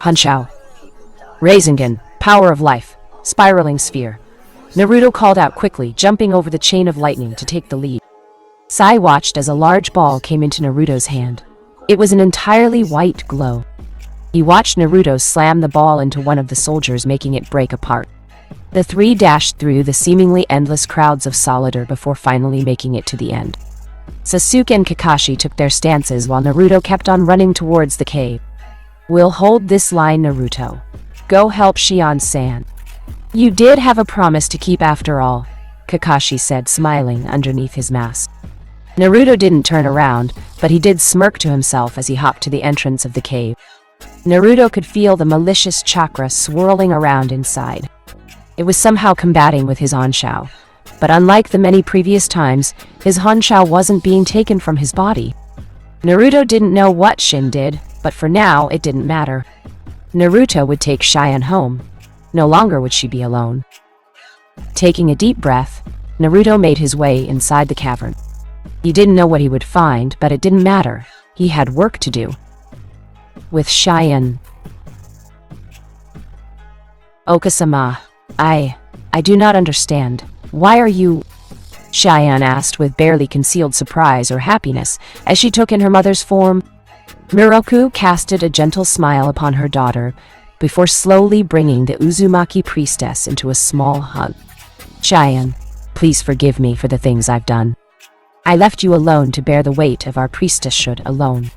Hunshao. Rasengan, power of life, spiraling sphere. Naruto called out quickly, jumping over the chain of lightning to take the lead. Sai watched as a large ball came into Naruto's hand. It was an entirely white glow. He watched Naruto slam the ball into one of the soldiers, making it break apart. The three dashed through the seemingly endless crowds of Solidar before finally making it to the end. Sasuke and Kakashi took their stances while Naruto kept on running towards the cave. "We'll hold this line, Naruto. Go help Shion-san. You did have a promise to keep after all," Kakashi said, smiling underneath his mask. Naruto didn't turn around, but he did smirk to himself as he hopped to the entrance of the cave. Naruto could feel the malicious chakra swirling around inside. It was somehow combating with his Hanshao, but unlike the many previous times, his Hanshao wasn't being taken from his body. Naruto didn't know what Shin did, but for now it didn't matter. Naruto would take Shion home. No longer would she be alone. Taking a deep breath, Naruto made his way inside the cavern. He didn't know what he would find, but it didn't matter. He had work to do. With Shion. "Oka-sama, I do not understand. Why are you?" Shion asked with barely concealed surprise or happiness as she took in her mother's form. Miroku casted a gentle smile upon her daughter before slowly bringing the Uzumaki priestess into a small hug. "Shion, please forgive me for the things I've done. I left you alone to bear the weight of our priestesshood alone.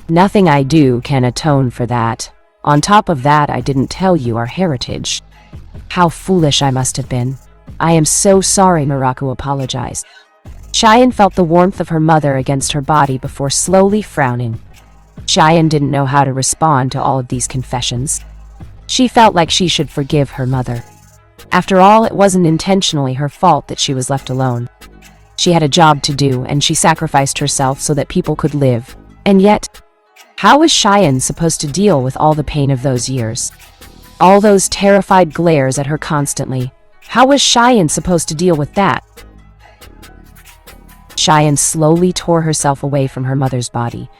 Nothing I do can atone for that. On top of that, I didn't tell you our heritage. How foolish I must have been. I am so sorry," Miroku apologized. Shion felt the warmth of her mother against her body before slowly frowning. Shion didn't know how to respond to all of these confessions. She felt like she should forgive her mother. After all, it wasn't intentionally her fault that she was left alone. She had a job to do, and she sacrificed herself so that people could live. And yet, how was Shion supposed to deal with all the pain of those years? All those terrified glares at her constantly. How was Shion supposed to deal with that? Shion slowly tore herself away from her mother's body,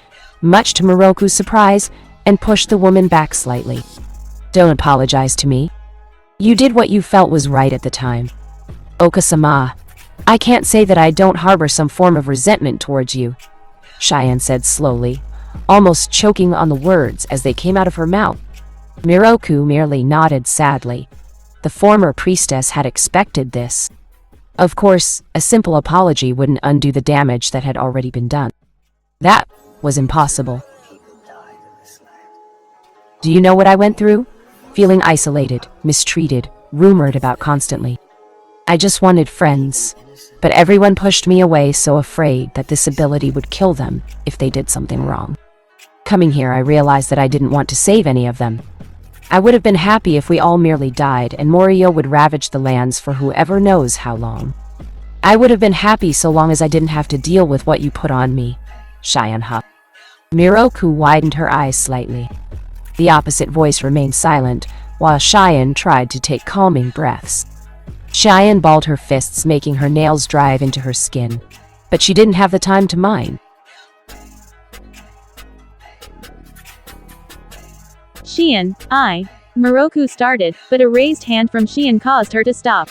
much to Miroku's surprise, and pushed the woman back slightly. "Don't apologize to me. You did what you felt was right at the time. Oka-sama, I can't say that I don't harbor some form of resentment towards you," Shion said slowly, almost choking on the words as they came out of her mouth. Miroku merely nodded sadly. The former priestess had expected this. Of course, a simple apology wouldn't undo the damage that had already been done. That was impossible. "Do you know what I went through? Feeling isolated, mistreated, rumored about constantly. I just wanted friends, but everyone pushed me away, so afraid that this ability would kill them if they did something wrong. Coming here, I realized that I didn't want to save any of them. I would have been happy if we all merely died and Morio would ravage the lands for whoever knows how long. I would have been happy so long as I didn't have to deal with what you put on me," Shion huffed. Miroku widened her eyes slightly. The opposite voice remained silent, while Shion tried to take calming breaths. Shion balled her fists, making her nails drive into her skin, but she didn't have the time to mind. "Shion, Miroku started, but a raised hand from Shion caused her to stop.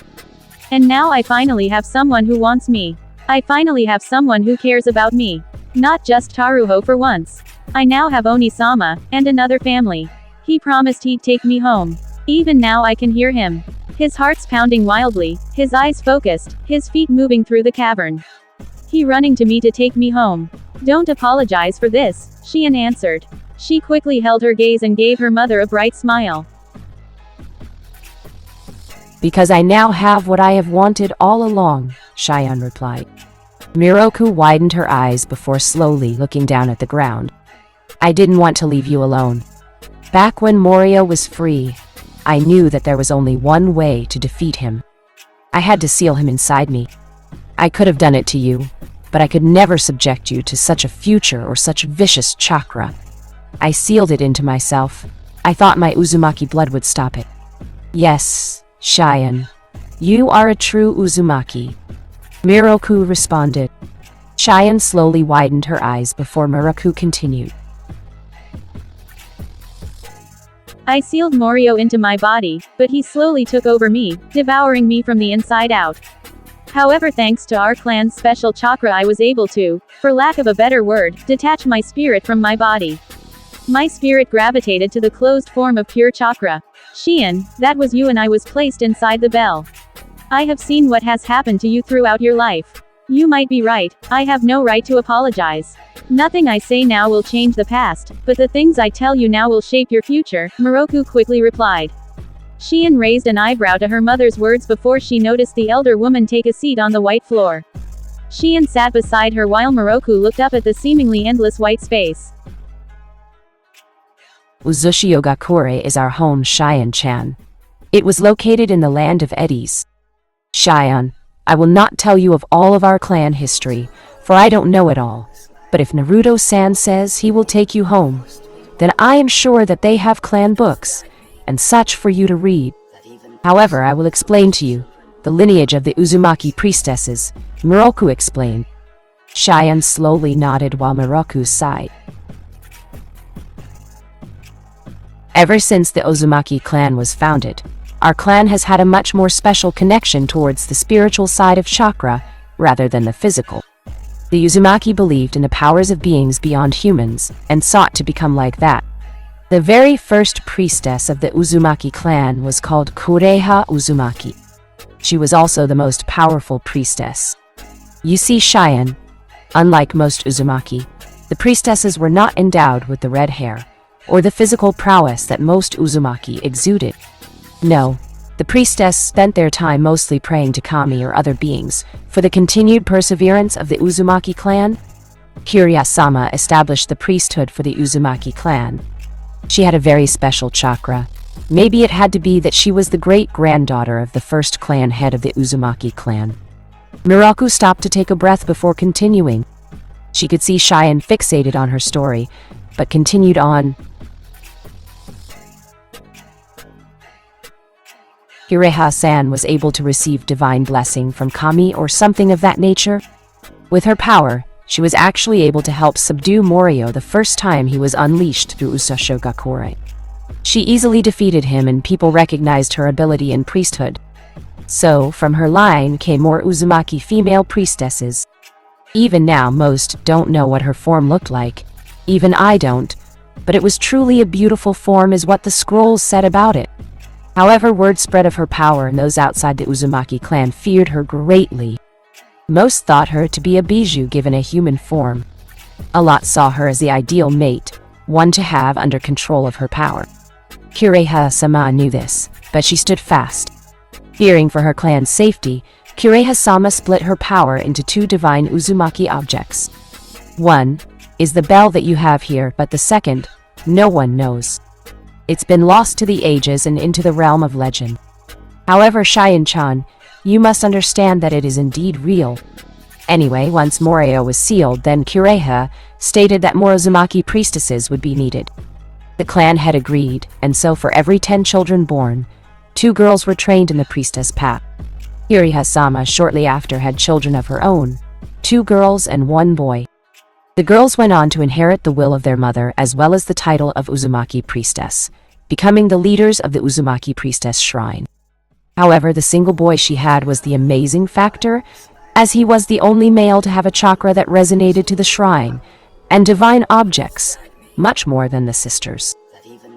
"And now I finally have someone who wants me. I finally have someone who cares about me. Not just Taruho for once. I now have Oni-sama, and another family. He promised he'd take me home. Even now I can hear him. His heart's pounding wildly, his eyes focused, his feet moving through the cavern. He running to me to take me home. Don't apologize for this," Shion answered. She quickly held her gaze and gave her mother a bright smile. "Because I now have what I have wanted all along," Shion replied. Miroku widened her eyes before slowly looking down at the ground. "I didn't want to leave you alone. Back when Morio was free, I knew that there was only one way to defeat him. I had to seal him inside me. I could have done it to you, but I could never subject you to such a future or such vicious chakra. I sealed it into myself. I thought my Uzumaki blood would stop it. Yes, Shion, you are a true Uzumaki," Miroku responded. Shion slowly widened her eyes before Miroku continued. I sealed Morio into my body, but he slowly took over me, devouring me from the inside out. However, thanks to our clan's special chakra, I was able to, for lack of a better word, detach my spirit from my body. My spirit gravitated to the closed form of pure chakra. Xian, that was you, and I was placed inside the bell. I have seen what has happened to you throughout your life. You might be right, I have no right to apologize. Nothing I say now will change the past, but the things I tell you now will shape your future, Moroku quickly replied. Xian raised an eyebrow to her mother's words before she noticed the elder woman take a seat on the white floor. Xian sat beside her while Moroku looked up at the seemingly endless white space. Uzushiogakure is our home, Xian-chan. It was located in the land of eddies. Xian, I will not tell you of all of our clan history, for I don't know it all. But if Naruto-san says he will take you home, then I am sure that they have clan books and such for you to read. However, I will explain to you the lineage of the Uzumaki priestesses, Moroku explained. Xian slowly nodded while Moroku sighed. Ever since the Uzumaki clan was founded, our clan has had a much more special connection towards the spiritual side of chakra rather than the physical. The Uzumaki believed in the powers of beings beyond humans and sought to become like that. The very first priestess of the Uzumaki clan was called Kureha Uzumaki. She was also the most powerful priestess. You see, Xian, unlike most Uzumaki, the priestesses were not endowed with the red hair or the physical prowess that most Uzumaki exuded. No, the priestess spent their time mostly praying to kami or other beings for the continued perseverance of the Uzumaki clan. Kirya-sama established the priesthood for the Uzumaki clan. She had a very special chakra. Maybe it had to be that she was the great-granddaughter of the first clan head of the Uzumaki clan. Moroku stopped to take a breath before continuing. She could see Xian fixated on her story, but continued on. Kureha-san was able to receive divine blessing from kami or something of that nature. With her power, she was actually able to help subdue Morio the first time he was unleashed through Uzushiogakure. She easily defeated him and people recognized her ability in priesthood. So, from her line came more Uzumaki female priestesses. Even now, most don't know what her form looked like. Even I don't. But it was truly a beautiful form is what the scrolls said about it. However, word spread of her power and those outside the Uzumaki clan feared her greatly. Most thought her to be a bijou given a human form. A lot saw her as the ideal mate, one to have under control of her power. Kureha-sama knew this, but she stood fast. Fearing for her clan's safety, Kureha-sama split her power into two divine Uzumaki objects. One is the bell that you have here, but the second, no one knows. It's been lost to the ages and into the realm of legend. However, Xian-chan, you must understand that it is indeed real. Anyway, once Morio was sealed, then Kureha stated that more Uzumaki priestesses would be needed. The clan had agreed, and so for every 10 children born, 2 girls were trained in the priestess path. Kureha-sama shortly after had children of her own, 2 girls and 1 boy. The girls went on to inherit the will of their mother as well as the title of Uzumaki priestess, becoming the leaders of the Uzumaki priestess shrine. However, the single boy she had was the amazing factor, as he was the only male to have a chakra that resonated to the shrine, and divine objects, much more than the sisters.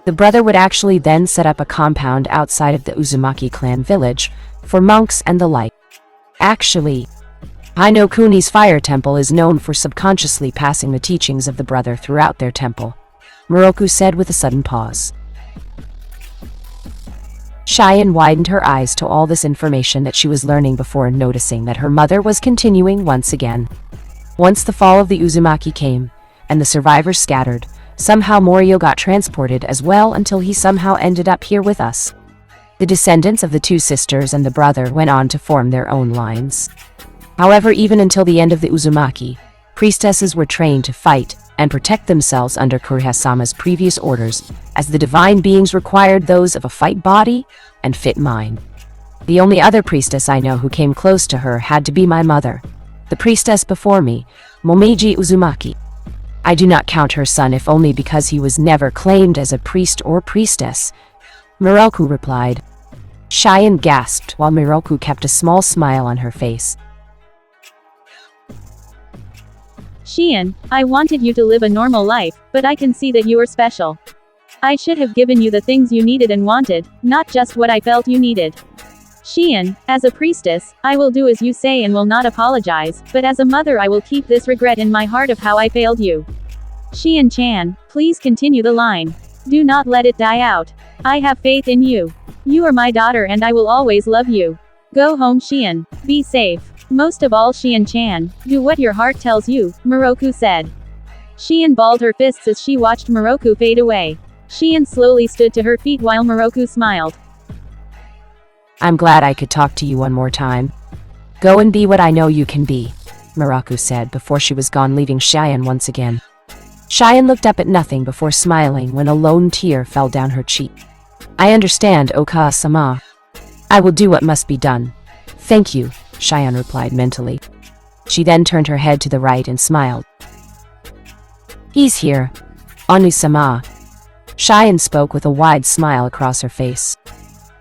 The brother would actually then set up a compound outside of the Uzumaki clan village, for monks and the like. Actually, Hinokuni's fire temple is known for subconsciously passing the teachings of the brother throughout their temple, Moroku said with a sudden pause. Xian widened her eyes to all this information that she was learning before noticing that her mother was continuing once again. Once the fall of the Uzumaki came, and the survivors scattered, somehow Morio got transported as well until he somehow ended up here with us. The descendants of the 2 sisters and the brother went on to form their own lines. However, even until the end of the Uzumaki, priestesses were trained to fight and protect themselves under Kureha-sama's previous orders, as the divine beings required those of a fight body and fit mind. The only other priestess I know who came close to her had to be my mother, the priestess before me, Momiji Uzumaki. I do not count her son if only because he was never claimed as a priest or priestess, Miroku replied. Cheyenne gasped while Miroku kept a small smile on her face. Xian, I wanted you to live a normal life, but I can see that you are special. I should have given you the things you needed and wanted, not just what I felt you needed. Xian, as a priestess, I will do as you say and will not apologize, but as a mother I will keep this regret in my heart of how I failed you. Xian-chan, please continue the line. Do not let it die out. I have faith in you. You are my daughter and I will always love you. Go home Xian. Be safe. Most of all Xian-chan, do what your heart tells you, Miroku said. Xian balled her fists as she watched Miroku fade away. Xian slowly stood to her feet while Miroku smiled. I'm glad I could talk to you one more time. Go and be what I know you can be, Miroku said before she was gone, leaving Cheyenne once again. Cheyenne looked up at nothing before smiling when a lone tear fell down her cheek. I understand, Oka-sama. I will do what must be done. Thank you, Cheyenne replied mentally. She then turned her head to the right and smiled. He's here. Anu-sama. Cheyenne spoke with a wide smile across her face.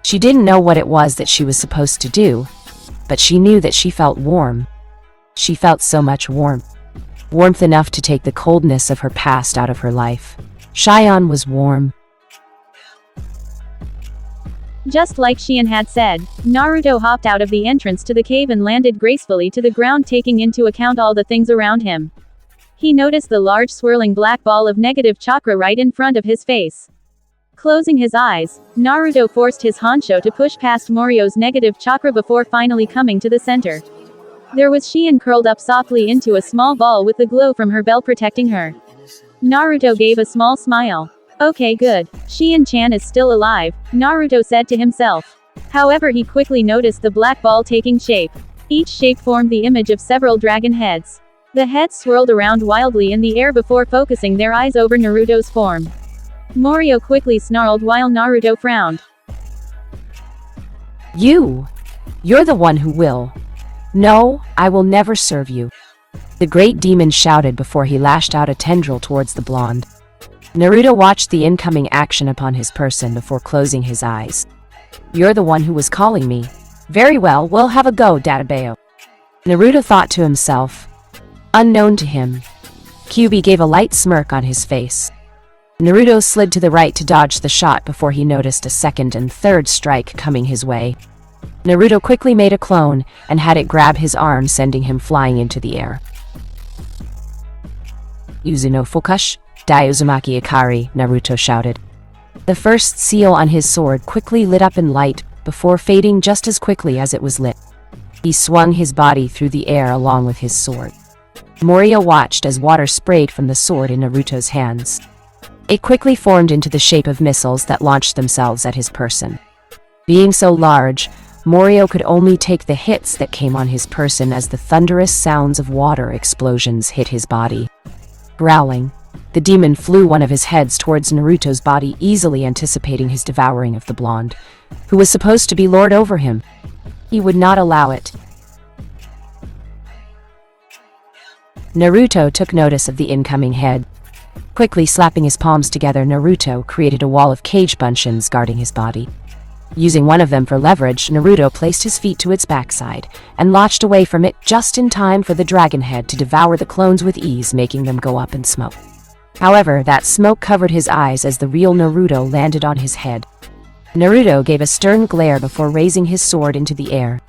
She didn't know what it was that she was supposed to do, but she knew that she felt warm. She felt so much warmth. Warmth enough to take the coldness of her past out of her life. Cheyenne was warm. Just like Xian had said, Naruto hopped out of the entrance to the cave and landed gracefully to the ground, taking into account all the things around him. He noticed the large swirling black ball of negative chakra right in front of his face. Closing his eyes, Naruto forced his Honsho to push past Morio's negative chakra before finally coming to the center. There was Xian curled up softly into a small ball with the glow from her bell protecting her. Naruto gave a small smile. Okay, good. Xian-chan is still alive, Naruto said to himself. However, he quickly noticed the black ball taking shape. Each shape formed the image of several dragon heads. The heads swirled around wildly in the air before focusing their eyes over Naruto's form. Morio quickly snarled while Naruto frowned. You're the one who will. No, I will never serve you. The great demon shouted before he lashed out a tendril towards the blonde. Naruto watched the incoming action upon his person before closing his eyes. You're the one who was calling me. Very well, we'll have a go, Databeo. Naruto thought to himself. Unknown to him, Kyuubi gave a light smirk on his face. Naruto slid to the right to dodge the shot before he noticed a second and third strike coming his way. Naruto quickly made a clone and had it grab his arm, sending him flying into the air. Yuzuno Fukash, Daiuzumaki Ikari, Naruto shouted. The first seal on his sword quickly lit up in light, before fading just as quickly as it was lit. He swung his body through the air along with his sword. Morio watched as water sprayed from the sword in Naruto's hands. It quickly formed into the shape of missiles that launched themselves at his person. Being so large, Morio could only take the hits that came on his person as the thunderous sounds of water explosions hit his body. Growling, the demon flew one of his heads towards Naruto's body, easily anticipating his devouring of the blonde, who was supposed to be lord over him. He would not allow it. Naruto took notice of the incoming head. Quickly slapping his palms together, Naruto created a wall of cage buncheons guarding his body. Using one of them for leverage, Naruto placed his feet to its backside and launched away from it just in time for the dragon head to devour the clones with ease, making them go up in smoke. However, that smoke covered his eyes as the real Naruto landed on his head. Naruto gave a stern glare before raising his sword into the air.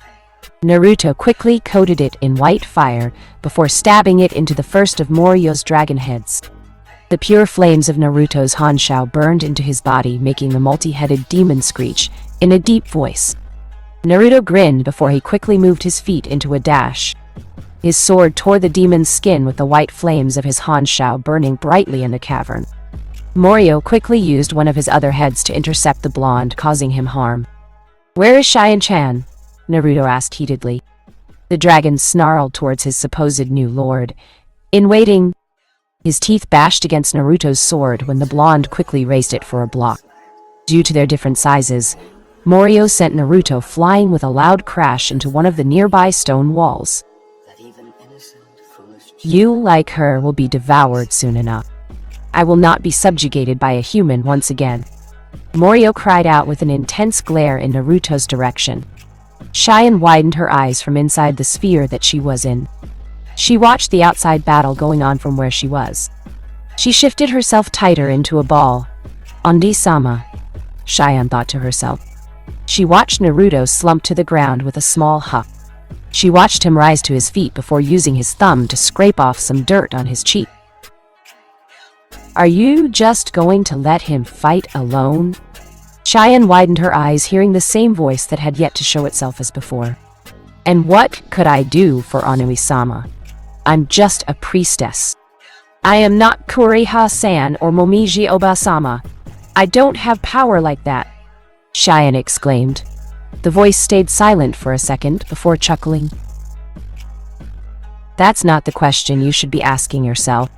Naruto quickly coated it in white fire before stabbing it into the first of Morio's dragon heads. The pure flames of Naruto's Honsho burned into his body, making the multi-headed demon screech in a deep voice. Naruto grinned before he quickly moved his feet into a dash. His sword tore the demon's skin with the white flames of his Honsho burning brightly in the cavern. Morio quickly used one of his other heads to intercept the blonde, causing him harm. Where is Cheyenne-chan? Naruto asked heatedly. The dragon snarled towards his supposed new lord. In waiting, his teeth bashed against Naruto's sword when the blonde quickly raised it for a block. Due to their different sizes, Morio sent Naruto flying with a loud crash into one of the nearby stone walls. You, like her, will be devoured soon enough. I will not be subjugated by a human once again. Morio cried out with an intense glare in Naruto's direction. Cheyenne widened her eyes from inside the sphere that she was in. She watched the outside battle going on from where she was. She shifted herself tighter into a ball. Ondi-sama, Cheyenne thought to herself. She watched Naruto slump to the ground with a small huff. She watched him rise to his feet before using his thumb to scrape off some dirt on his cheek. Are you just going to let him fight alone? Cheyenne widened her eyes, hearing the same voice that had yet to show itself as before. And what could I do for Onui-sama? I'm just a priestess. I am not Kureha-san or Momiji Oba-sama. I don't have power like that, Cheyenne exclaimed. The voice stayed silent for a second before chuckling. That's not the question you should be asking yourself.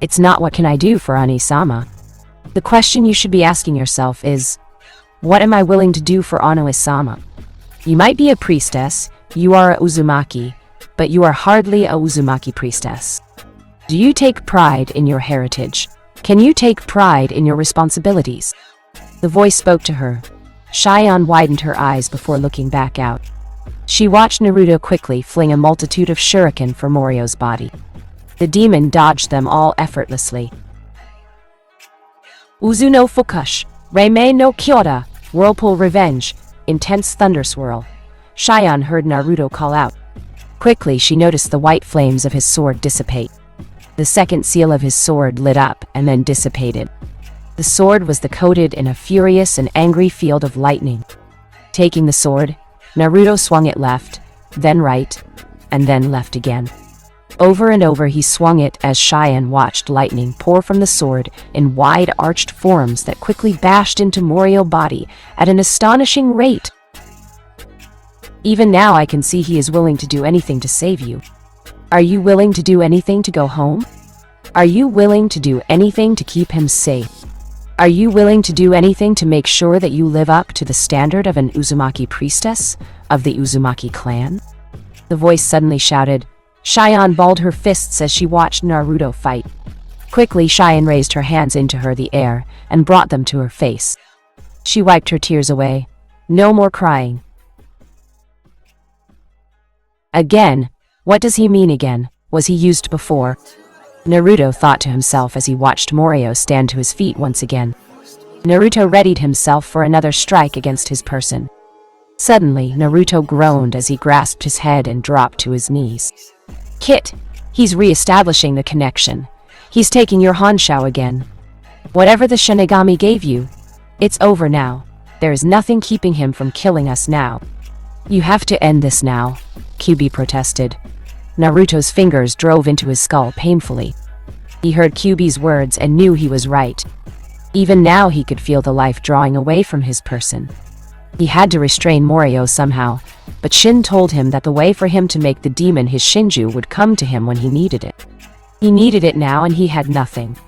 It's not what can I do for Onui-sama. The question you should be asking yourself is, what am I willing to do for Onui-sama? You might be a priestess, you are a Uzumaki, but you are hardly a Uzumaki priestess. Do you take pride in your heritage? Can you take pride in your responsibilities? The voice spoke to her. Cheyenne widened her eyes before looking back out. She watched Naruto quickly fling a multitude of shuriken for Morio's body. The demon dodged them all effortlessly. Uzu no Fukush, Reimei no Kyoda, Whirlpool Revenge, Intense Thunder Swirl. Cheyenne heard Naruto call out. Quickly, she noticed the white flames of his sword dissipate. The second seal of his sword lit up and then dissipated. The sword was coated in a furious and angry field of lightning. Taking the sword, Naruto swung it left, then right, and then left again. Over and over he swung it as Cheyenne watched lightning pour from the sword in wide arched forms that quickly bashed into Morio's body at an astonishing rate. Even now I can see he is willing to do anything to save you. Are you willing to do anything to go home? Are you willing to do anything to keep him safe? Are you willing to do anything to make sure that you live up to the standard of an Uzumaki priestess, of the Uzumaki clan? The voice suddenly shouted. Cheyenne balled her fists as she watched Naruto fight. Quickly, Cheyenne raised her hands into the air and brought them to her face. She wiped her tears away. No more crying. Again? What does he mean again? Was he used before? Naruto thought to himself as he watched Morio stand to his feet once again. Naruto readied himself for another strike against his person. Suddenly, Naruto groaned as he grasped his head and dropped to his knees. Kit, he's re-establishing the connection. He's taking your Hanshou again. Whatever the shinigami gave you, it's over now. There is nothing keeping him from killing us now. You have to end this now, Kyuubi protested. Naruto's fingers drove into his skull painfully. He heard Kyuubi's words and knew he was right. Even now he could feel the life drawing away from his person. He had to restrain Morio somehow, but Shin told him that the way for him to make the demon his Shinju would come to him when he needed it. He needed it now and he had nothing.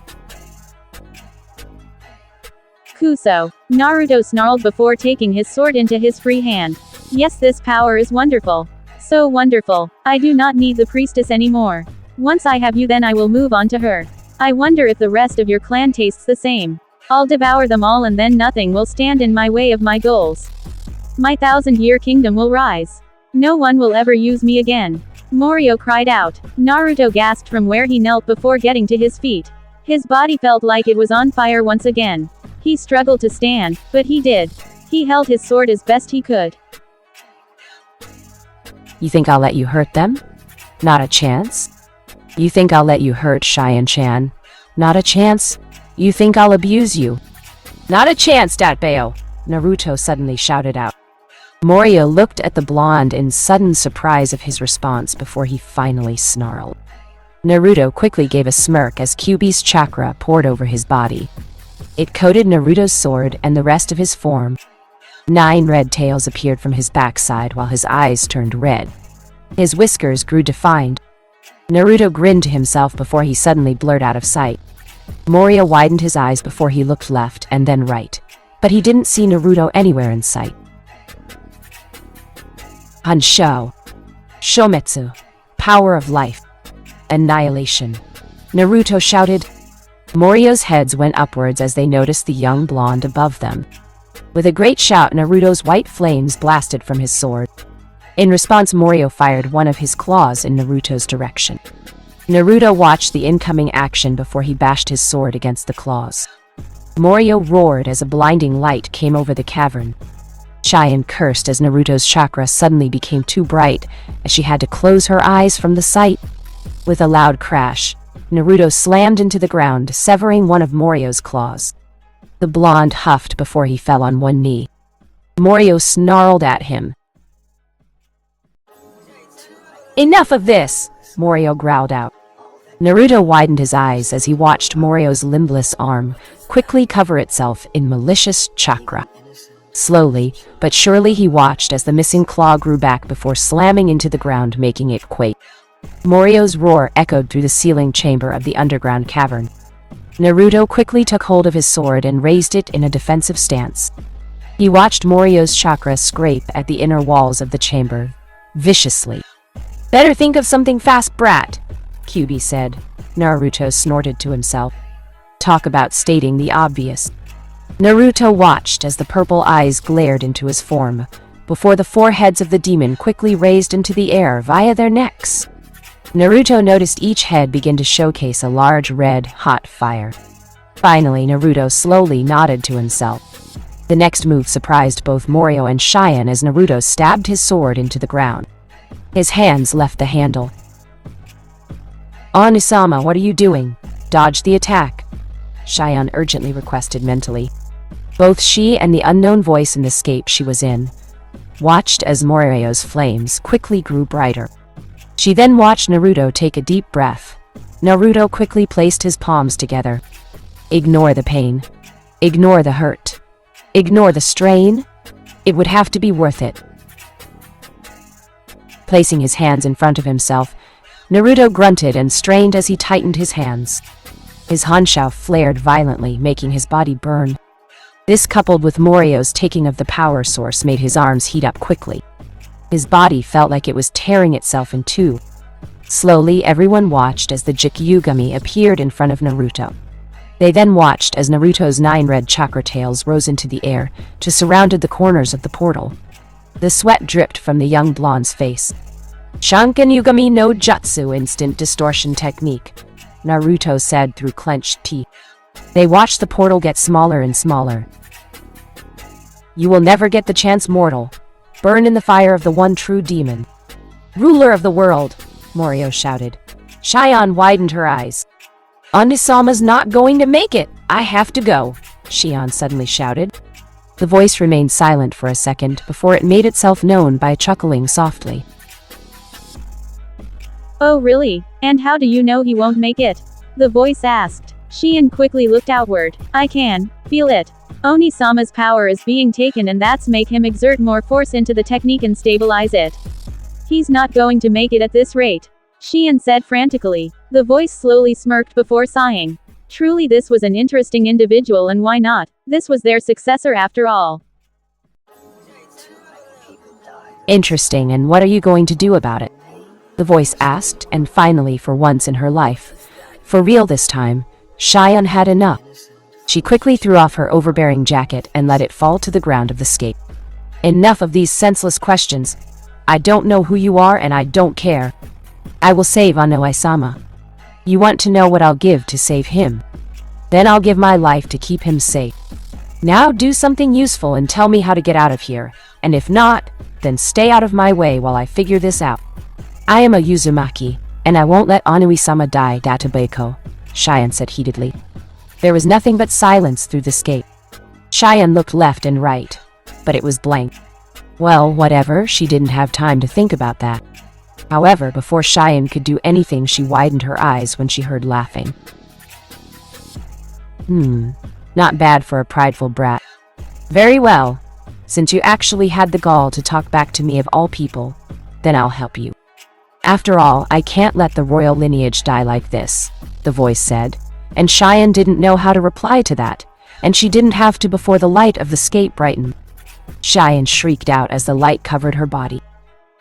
Kuso, Naruto snarled before taking his sword into his free hand. Yes, this power is wonderful. So wonderful. I do not need the priestess anymore. Once I have you, then I will move on to her. I wonder if the rest of your clan tastes the same. I'll devour them all and then nothing will stand in my way of my goals. My 1,000-year kingdom will rise. No one will ever use me again. Morio cried out. Naruto gasped from where he knelt before getting to his feet. His body felt like it was on fire once again. He struggled to stand, but he did. He held his sword as best he could. You think I'll let you hurt them? Not a chance. You think I'll let you hurt Cheyenne-chan? Not a chance. You think I'll abuse you? Not a chance, Datbeo! Naruto suddenly shouted out. Morio looked at the blonde in sudden surprise of his response before he finally snarled. Naruto quickly gave a smirk as Kyuubi's chakra poured over his body. It coated Naruto's sword and the rest of his form. 9 red tails appeared from his backside while his eyes turned red. His whiskers grew defined. Naruto grinned to himself before he suddenly blurred out of sight. Morio widened his eyes before he looked left and then right, but he didn't see Naruto anywhere in sight. Hanshou. Shometsu. Power of life. Annihilation. Naruto shouted. Morio's heads went upwards as they noticed the young blonde above them. With a great shout, Naruto's white flames blasted from his sword. In response, Morio fired one of his claws in Naruto's direction. Naruto watched the incoming action before he bashed his sword against the claws. Morio roared as a blinding light came over the cavern. Cheyenne cursed as Naruto's chakra suddenly became too bright, as she had to close her eyes from the sight. With a loud crash, Naruto slammed into the ground, severing one of Morio's claws. The blonde huffed before he fell on one knee. Morio snarled at him. "Enough of this!" Morio growled out. Naruto widened his eyes as he watched Morio's limbless arm quickly cover itself in malicious chakra. Slowly, but surely he watched as the missing claw grew back before slamming into the ground, making it quake. Morio's roar echoed through the ceiling chamber of the underground cavern. Naruto quickly took hold of his sword and raised it in a defensive stance. He watched Morio's chakra scrape at the inner walls of the chamber, viciously. "Better think of something fast, brat," Kyuubi said. Naruto snorted to himself. Talk about stating the obvious. Naruto watched as the purple eyes glared into his form, before the four heads of the demon quickly raised into the air via their necks. Naruto noticed each head begin to showcase a large red, hot fire. Finally, Naruto slowly nodded to himself. The next move surprised both Morio and Cheyenne as Naruto stabbed his sword into the ground. His hands left the handle. "Onisama, what are you doing? Dodge the attack," Cheyenne urgently requested mentally. Both she and the unknown voice in the scape she was in watched as Morio's flames quickly grew brighter. She then watched Naruto take a deep breath. Naruto quickly placed his palms together. Ignore the pain. Ignore the hurt. Ignore the strain. It would have to be worth it. Placing his hands in front of himself, Naruto grunted and strained as he tightened his hands. His hanshou flared violently, making his body burn. This, coupled with Morio's taking of the power source, made his arms heat up quickly. His body felt like it was tearing itself in two. Slowly, everyone watched as the shinigami appeared in front of Naruto. They then watched as Naruto's 9 red chakra tails rose into the air to surrounded the corners of the portal. The sweat dripped from the young blonde's face. "Shinigami no Jutsu, instant distortion technique," Naruto said through clenched teeth. They watched the portal get smaller and smaller. "You will never get the chance, mortal. Burn in the fire of the one true demon." "Ruler of the world," Morio shouted. Cheyenne widened her eyes. "Onisama's not going to make it. I have to go," Cheyenne suddenly shouted. The voice remained silent for a second before it made itself known by chuckling softly. "Oh really? And how do you know he won't make it?" the voice asked. Cheyenne quickly looked outward. "I can feel it. Onisama's power is being taken, and that's make him exert more force into the technique and stabilize it. He's not going to make it at this rate," Cheyenne said frantically. The voice slowly smirked before sighing. Truly, this was an interesting individual, and why not? This was their successor after all. "Interesting, and what are you going to do about it?" the voice asked, and finally, for once in her life, for real this time, Cheyenne had enough. She quickly threw off her overbearing jacket and let it fall to the ground of the scape. "Enough of these senseless questions. I don't know who you are, and I don't care. I will save Onisama. You want to know what I'll give to save him? Then I'll give my life to keep him safe. Now do something useful and tell me how to get out of here, and if not, then stay out of my way while I figure this out. I am a Uzumaki, and I won't let Onisama die, Databeko," Cheyenne said heatedly. There was nothing but silence through the scape. Cheyenne looked left and right, but it was blank. Well, whatever, she didn't have time to think about that. However, before Cheyenne could do anything, she widened her eyes when she heard laughing. Not bad for a prideful brat. Very well. Since you actually had the gall to talk back to me of all people, then I'll help you. After all, I can't let the royal lineage die like this, the voice said, and Cheyenne didn't know how to reply to that, and she didn't have to before the light of the scape brightened. Cheyenne shrieked out as the light covered her body.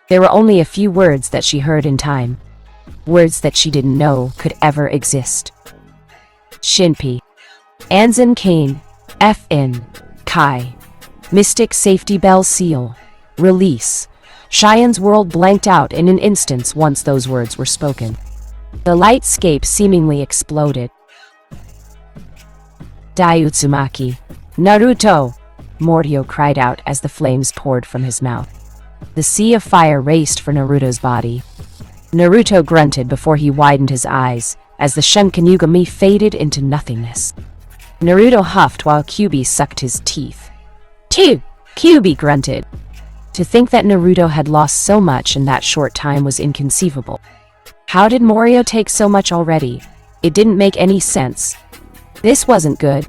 There were only a few words that she heard in time, words that she didn't know could ever exist. Shinpi. Anzin Kane. Fin. Kai. Mystic safety bell seal. Release. Cheyenne's world blanked out in an instant once those words were spoken. The lightscape seemingly exploded. Dai Utsumaki. Naruto! Morio cried out as the flames poured from his mouth. The sea of fire raced for Naruto's body. Naruto grunted before he widened his eyes as the shinigami faded into nothingness. Naruto huffed while Kyuubi sucked his teeth. "Two!" Kyuubi grunted. To think that Naruto had lost so much in that short time was inconceivable. How did Morio take so much already? It didn't make any sense. This wasn't good.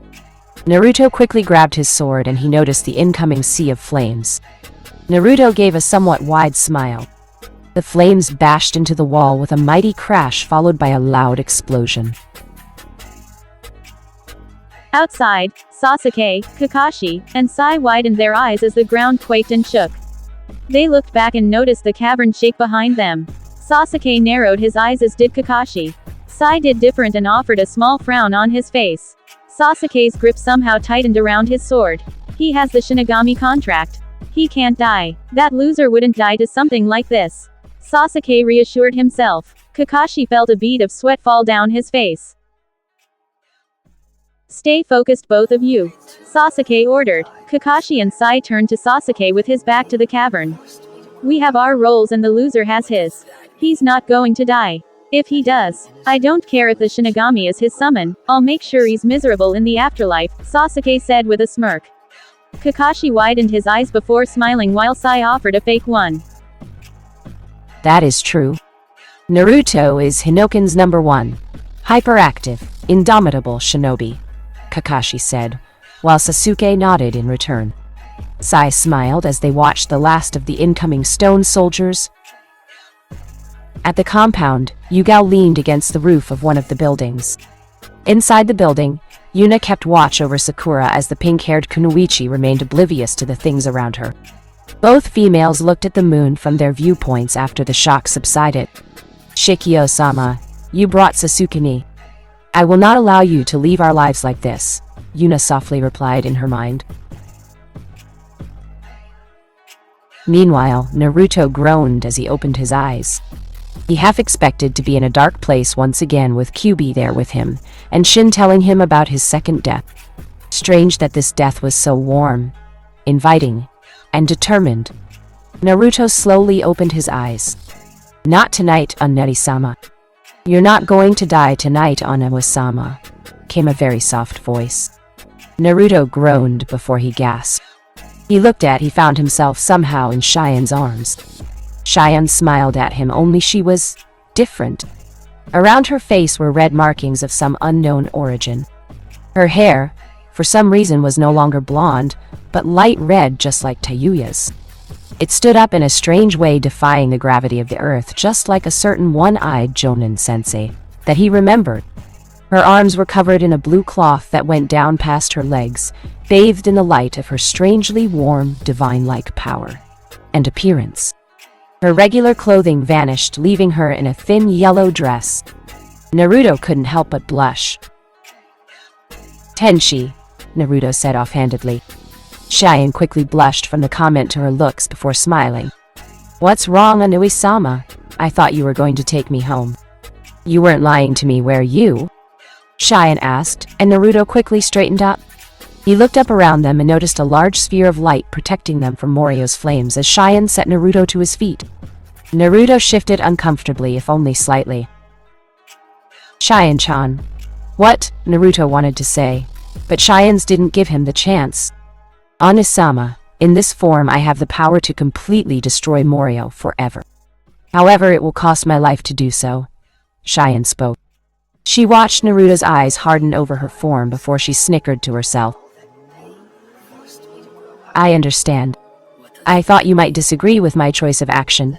Naruto quickly grabbed his sword and he noticed the incoming sea of flames. Naruto gave a somewhat wide smile. The flames bashed into the wall with a mighty crash followed by a loud explosion. Outside, Sasuke, Kakashi, and Sai widened their eyes as the ground quaked and shook. They looked back and noticed the cavern shake behind them. Sasuke narrowed his eyes as did Kakashi. Sai did different and offered a small frown on his face. Sasuke's grip somehow tightened around his sword. He has the Shinigami contract. He can't die. That loser wouldn't die to something like this. Sasuke reassured himself. Kakashi felt a bead of sweat fall down his face. Stay focused both of you, Sasuke ordered. Kakashi and Sai turned to Sasuke with his back to the cavern. We have our roles and the loser has his. He's not going to die. If he does, I don't care if the Shinigami is his summon, I'll make sure he's miserable in the afterlife, Sasuke said with a smirk. Kakashi widened his eyes before smiling while Sai offered a fake one. That is true. Naruto is Hinoken's #1. Hyperactive, indomitable shinobi, Kakashi said, while Sasuke nodded in return. Sai smiled as they watched the last of the incoming stone soldiers. At the compound, Yugao leaned against the roof of one of the buildings. Inside the building, Yuna kept watch over Sakura as the pink-haired Kunoichi remained oblivious to the things around her. Both females looked at the moon from their viewpoints after the shock subsided. Shikio-sama, you brought Sasuke. I will not allow you to leave our lives like this, Yuna softly replied in her mind. Meanwhile, Naruto groaned as he opened his eyes. He half expected to be in a dark place once again with Kyuubi there with him, and Shin telling him about his second death. Strange that this death was so warm, inviting, and determined. Naruto slowly opened his eyes. Not tonight, Oneri-sama. You're not going to die tonight, Oneri-sama, came a very soft voice. Naruto groaned before he gasped. He found himself somehow in Cheyenne's arms. Cheyenne smiled at him, only she was different. Around her face were red markings of some unknown origin. Her hair, for some reason, was no longer blonde, but light red just like Tayuya's. It stood up in a strange way, defying the gravity of the earth, just like a certain one-eyed Jonin sensei that he remembered. Her arms were covered in a blue cloth that went down past her legs, bathed in the light of her strangely warm, divine-like power and appearance. Her regular clothing vanished, leaving her in a thin yellow dress. Naruto couldn't help but blush. Tenshi, Naruto said offhandedly. Cheyenne quickly blushed from the comment to her looks before smiling. What's wrong, Oneri-sama? I thought you were going to take me home. You weren't lying to me, were you? Cheyenne asked, and Naruto quickly straightened up. He looked up around them and noticed a large sphere of light protecting them from Morio's flames as Cheyenne set Naruto to his feet. Naruto shifted uncomfortably, if only slightly. Cheyenne-chan. What? Naruto wanted to say, but Cheyenne's didn't give him the chance. Oneri-sama, in this form I have the power to completely destroy Morio forever. However, it will cost my life to do so. Cheyenne spoke. She watched Naruto's eyes harden over her form before she snickered to herself. I understand. I thought you might disagree with my choice of action,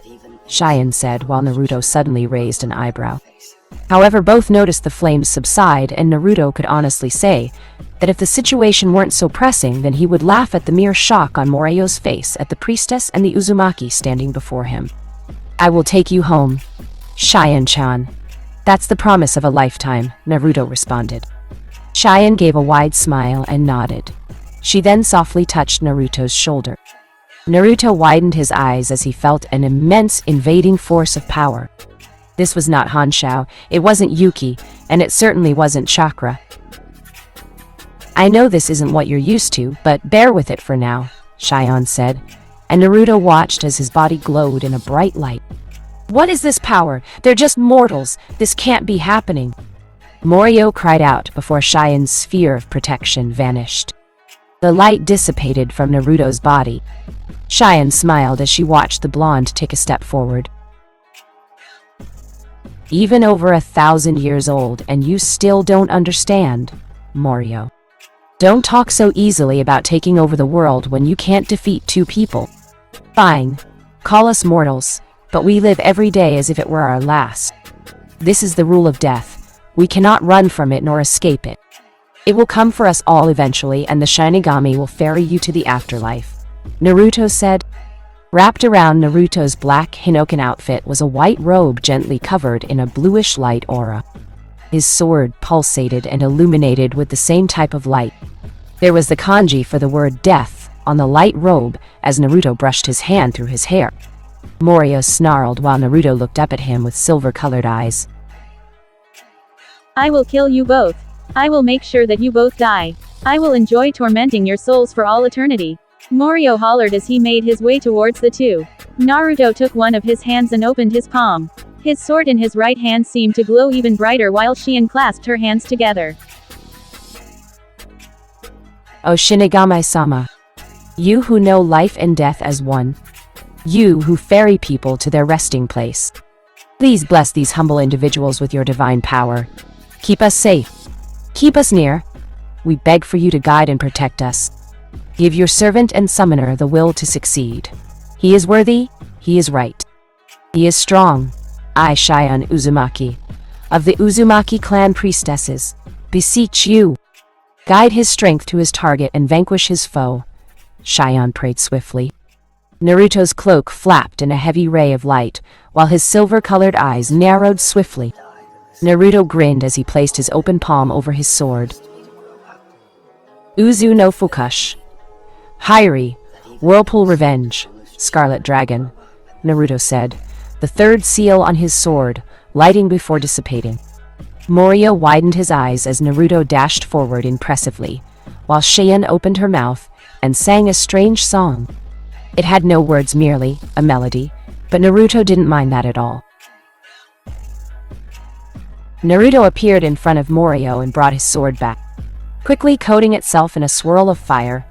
Cheyenne said while Naruto suddenly raised an eyebrow. However, both noticed the flames subside, and Naruto could honestly say that if the situation weren't so pressing, then he would laugh at the mere shock on Morio's face at the priestess and the Uzumaki standing before him. I will take you home, Cheyenne-chan. That's the promise of a lifetime, Naruto responded. Cheyenne gave a wide smile and nodded. She then softly touched Naruto's shoulder. Naruto widened his eyes as he felt an immense invading force of power. This was not Hanshao, it wasn't Yuki, and it certainly wasn't chakra. I know this isn't what you're used to, but bear with it for now, Shion said, and Naruto watched as his body glowed in a bright light. What is this power? They're just mortals. This can't be happening. Morio cried out before Shion's sphere of protection vanished. The light dissipated from Naruto's body. Shion smiled as she watched the blonde take a step forward. Even over 1,000 years old and you still don't understand, Morio. Don't talk so easily about taking over the world when you can't defeat two people. Fine, call us mortals, but we live every day as if it were our last. This is the rule of death. We cannot run from it nor escape it. It will come for us all eventually, and the shinigami will ferry you to the afterlife, Naruto said. Wrapped around Naruto's black Hinoken outfit was a white robe gently covered in a bluish light aura. His sword pulsated and illuminated with the same type of light. There was the kanji for the word death on the light robe as Naruto brushed his hand through his hair. Morio snarled while Naruto looked up at him with silver-colored eyes. I will kill you both. I will make sure that you both die. I will enjoy tormenting your souls for all eternity. Morio hollered as he made his way towards the two. Naruto took one of his hands and opened his palm. His sword in his right hand seemed to glow even brighter while Shion clasped her hands together. O Shinigami-sama. You who know life and death as one. You who ferry people to their resting place. Please bless these humble individuals with your divine power. Keep us safe. Keep us near. We beg for you to guide and protect us. Give your servant and summoner the will to succeed. He is worthy, he is right. He is strong. I, Shion Uzumaki, of the Uzumaki clan priestesses, beseech you. Guide his strength to his target and vanquish his foe. Shion prayed swiftly. Naruto's cloak flapped in a heavy ray of light, while his silver-colored eyes narrowed swiftly. Naruto grinned as he placed his open palm over his sword. Uzu no Fukush. Hairi, Whirlpool Revenge, Scarlet Dragon, Naruto said, the third seal on his sword, lighting before dissipating. Morio widened his eyes as Naruto dashed forward impressively, while Shion opened her mouth and sang a strange song. It had no words, merely a melody, but Naruto didn't mind that at all. Naruto appeared in front of Morio and brought his sword back. Quickly coating itself in a swirl of fire,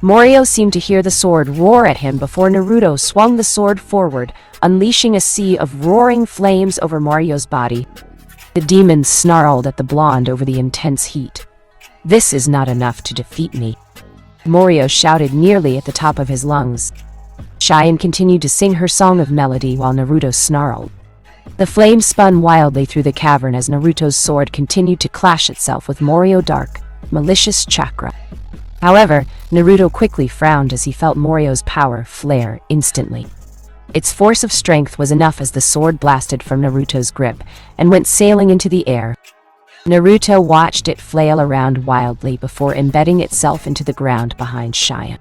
Morio seemed to hear the sword roar at him before Naruto swung the sword forward, unleashing a sea of roaring flames over Morio's body. The demon snarled at the blonde over the intense heat. This is not enough to defeat me, Morio shouted nearly at the top of his lungs. Shion continued to sing her song of melody while Naruto snarled. The flames spun wildly through the cavern as Naruto's sword continued to clash itself with Morio's dark, malicious chakra. However, Naruto quickly frowned as he felt Morio's power flare instantly. Its force of strength was enough as the sword blasted from Naruto's grip and went sailing into the air. Naruto watched it flail around wildly before embedding itself into the ground behind Shion.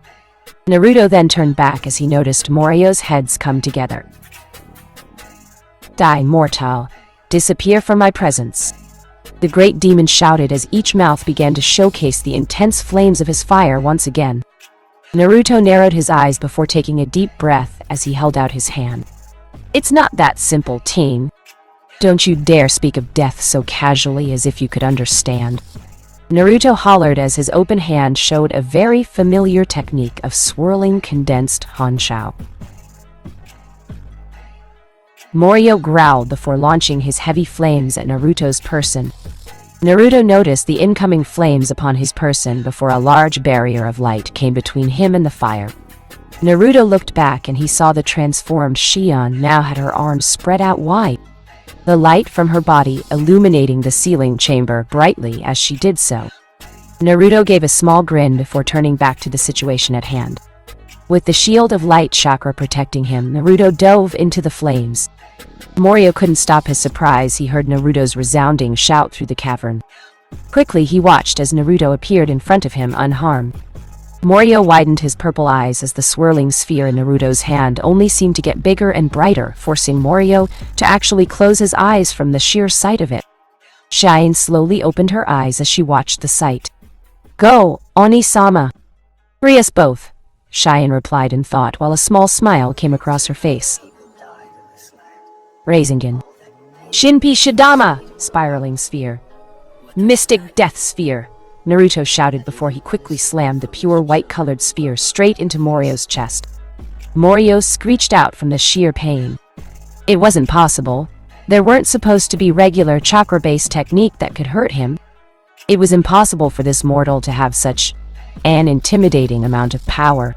Naruto then turned back as he noticed Morio's heads come together. Die, mortal. Disappear from my presence. The great demon shouted as each mouth began to showcase the intense flames of his fire once again. Naruto narrowed his eyes before taking a deep breath as he held out his hand. It's not that simple, teen. Don't you dare speak of death so casually as if you could understand. Naruto hollered as his open hand showed a very familiar technique of swirling condensed hanshao. Morio growled before launching his heavy flames at Naruto's person. Naruto noticed the incoming flames upon his person before a large barrier of light came between him and the fire. Naruto looked back and he saw the transformed Shion now had her arms spread out wide, the light from her body illuminating the ceiling chamber brightly as she did so. Naruto gave a small grin before turning back to the situation at hand. With the shield of light chakra protecting him, Naruto dove into the flames. Morio couldn't stop his surprise. He heard Naruto's resounding shout through the cavern. Quickly, he watched as Naruto appeared in front of him unharmed. Morio widened his purple eyes as the swirling sphere in Naruto's hand only seemed to get bigger and brighter, forcing Morio to actually close his eyes from the sheer sight of it. Cheyenne slowly opened her eyes as she watched the sight. "Go, Oni-sama. Free us both," Cheyenne replied in thought while a small smile came across her face. Rasengan. Shinpi Shidama! Spiraling sphere. Mystic death sphere! Naruto shouted before he quickly slammed the pure white-colored sphere straight into Morio's chest. Morio screeched out from the sheer pain. It wasn't possible. There weren't supposed to be regular chakra-based technique that could hurt him. It was impossible for this mortal to have such an intimidating amount of power.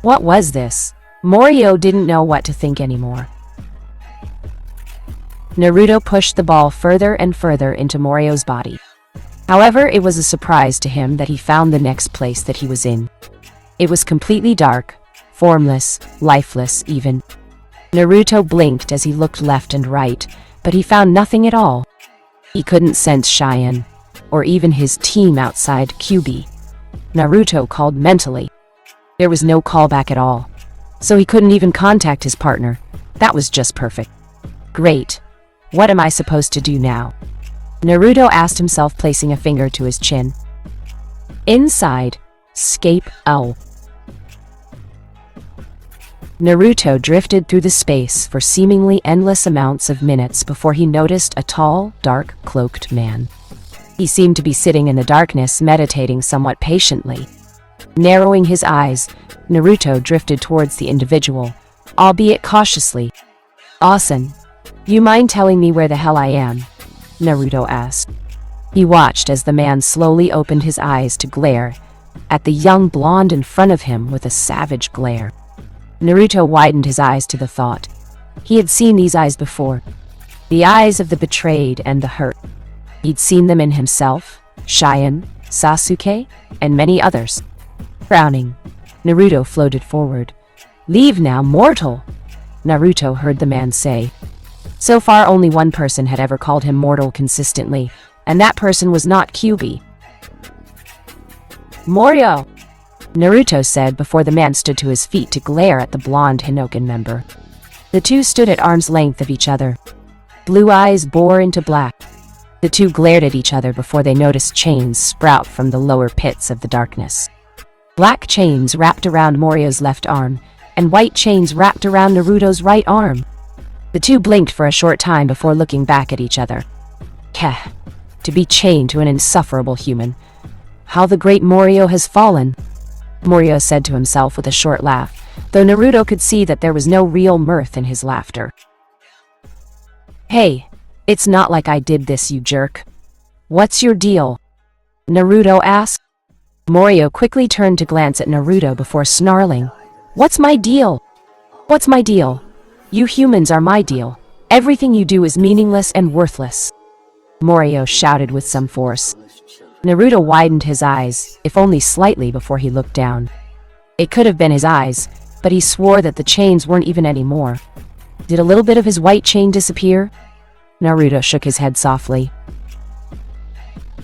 What was this? Morio didn't know what to think anymore. Naruto pushed the ball further and further into Morio's body. However, it was a surprise to him that he found the next place that he was in. It was completely dark, formless, lifeless even. Naruto blinked as he looked left and right, but he found nothing at all. He couldn't sense Cheyenne, or even his team outside Kyuubi. Naruto called mentally. There was no callback at all, so he couldn't even contact his partner. That was just perfect. Great. What am I supposed to do now? Naruto asked himself, placing a finger to his chin. Inside, scape L. Naruto drifted through the space for seemingly endless amounts of minutes before he noticed a tall, dark, cloaked man. He seemed to be sitting in the darkness, meditating somewhat patiently. Narrowing his eyes, Naruto drifted towards the individual, albeit cautiously. "Asen, you mind telling me where the hell I am?" Naruto asked. He watched as the man slowly opened his eyes to glare at the young blonde in front of him with a savage glare. Naruto widened his eyes to the thought. He had seen these eyes before. The eyes of the betrayed and the hurt. He'd seen them in himself, Cheyenne, Sasuke, and many others. Frowning, Naruto floated forward. "Leave now, mortal!" Naruto heard the man say. So far, only one person had ever called him mortal consistently, and that person was not Kyuubi. "Morio!" Naruto said before the man stood to his feet to glare at the blonde Hinoken member. The two stood at arm's length of each other. Blue eyes bore into black. The two glared at each other before they noticed chains sprout from the lower pits of the darkness. Black chains wrapped around Morio's left arm, and white chains wrapped around Naruto's right arm. The two blinked for a short time before looking back at each other. Keh, to be chained to an insufferable human. How the great Morio has fallen, Morio said to himself with a short laugh, though Naruto could see that there was no real mirth in his laughter. "Hey, it's not like I did this, you jerk. What's your deal?" Naruto asked. Morio quickly turned to glance at Naruto before snarling. "What's my deal? What's my deal? You humans are my deal. Everything you do is meaningless and worthless," Morio shouted with some force. Naruto widened his eyes, if only slightly, before he looked down. It could have been his eyes, but he swore that the chains weren't even anymore. Did a little bit of his white chain disappear? Naruto shook his head softly.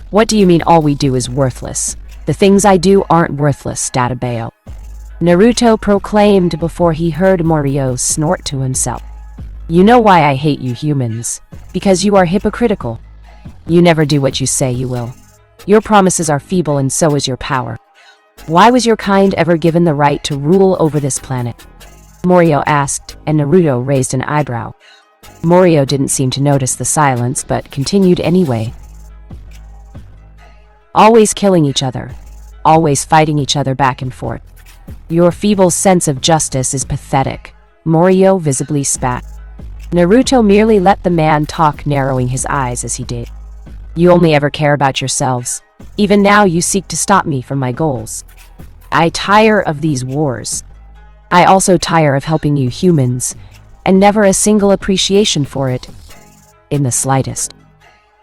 "What do you mean all we do is worthless? The things I do aren't worthless, Databeo," Naruto proclaimed before he heard Morio snort to himself. "You know why I hate you humans. Because you are hypocritical. You never do what you say you will. Your promises are feeble and so is your power. Why was your kind ever given the right to rule over this planet?" Morio asked, and Naruto raised an eyebrow. Morio didn't seem to notice the silence, but continued anyway. "Always killing each other. Always fighting each other back and forth. Your feeble sense of justice is pathetic," Morio visibly spat. Naruto merely let the man talk, narrowing his eyes as he did. "You only ever care about yourselves. Even now you seek to stop me from my goals. I tire of these wars. I also tire of helping you humans, and never a single appreciation for it. In the slightest.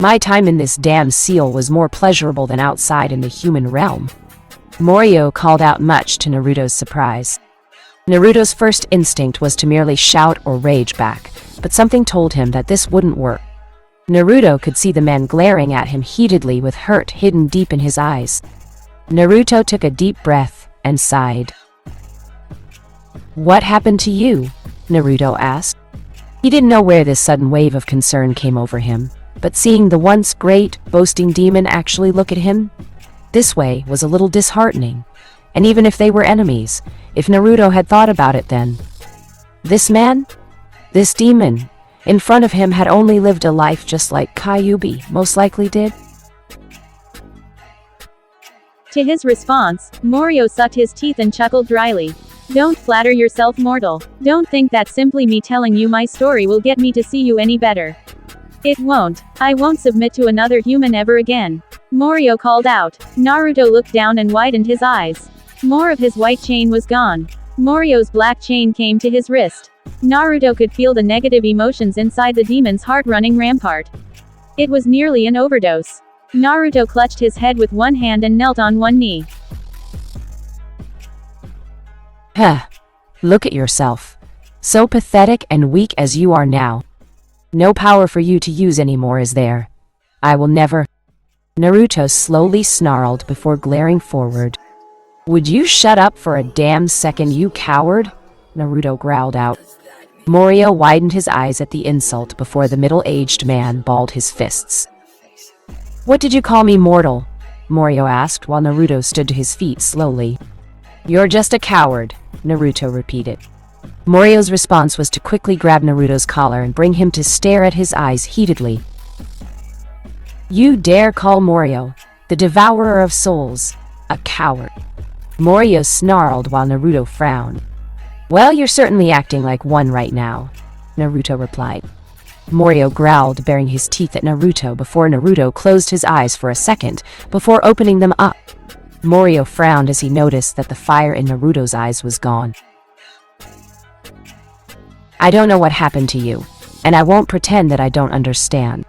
My time in this damn seal was more pleasurable than outside in the human realm." Morio called out, much to Naruto's surprise. Naruto's first instinct was to merely shout or rage back, but something told him that this wouldn't work. Naruto could see the man glaring at him heatedly with hurt hidden deep in his eyes. Naruto took a deep breath and sighed. "What happened to you?" Naruto asked. He didn't know where this sudden wave of concern came over him, but seeing the once great, boasting demon actually look at him this way was a little disheartening. And even if they were enemies, if Naruto had thought about it then, this man, this demon, in front of him had only lived a life just like Kyuubi most likely did. To his response, Morio sucked his teeth and chuckled dryly. Don't flatter yourself, mortal. Don't think that simply me telling you my story will get me to see you any better. It won't. I won't submit to another human ever again. Morio called out. Naruto looked down and widened his eyes. More of his white chain was gone. Morio's black chain came to his wrist. Naruto could feel the negative emotions inside the demon's heart running rampart. It was nearly an overdose. Naruto clutched his head with one hand and knelt on one knee. Huh. Look at yourself. So pathetic and weak as you are now. No power for you to use anymore, is there? I will never. Naruto slowly snarled before glaring forward. Would you shut up for a damn second, you coward? Naruto growled out. Morio widened his eyes at the insult before the middle-aged man balled his fists. What did you call me, mortal? Morio asked while Naruto stood to his feet slowly. You're just a coward, Naruto repeated. Morio's response was to quickly grab Naruto's collar and bring him to stare at his eyes heatedly. You dare call Morio, the devourer of souls, a coward? Morio snarled while Naruto frowned. Well, you're certainly acting like one right now, Naruto replied. Morio growled, baring his teeth at Naruto before Naruto closed his eyes for a second before opening them up. Morio frowned as he noticed that the fire in Naruto's eyes was gone. I don't know what happened to you, and I won't pretend that I don't understand.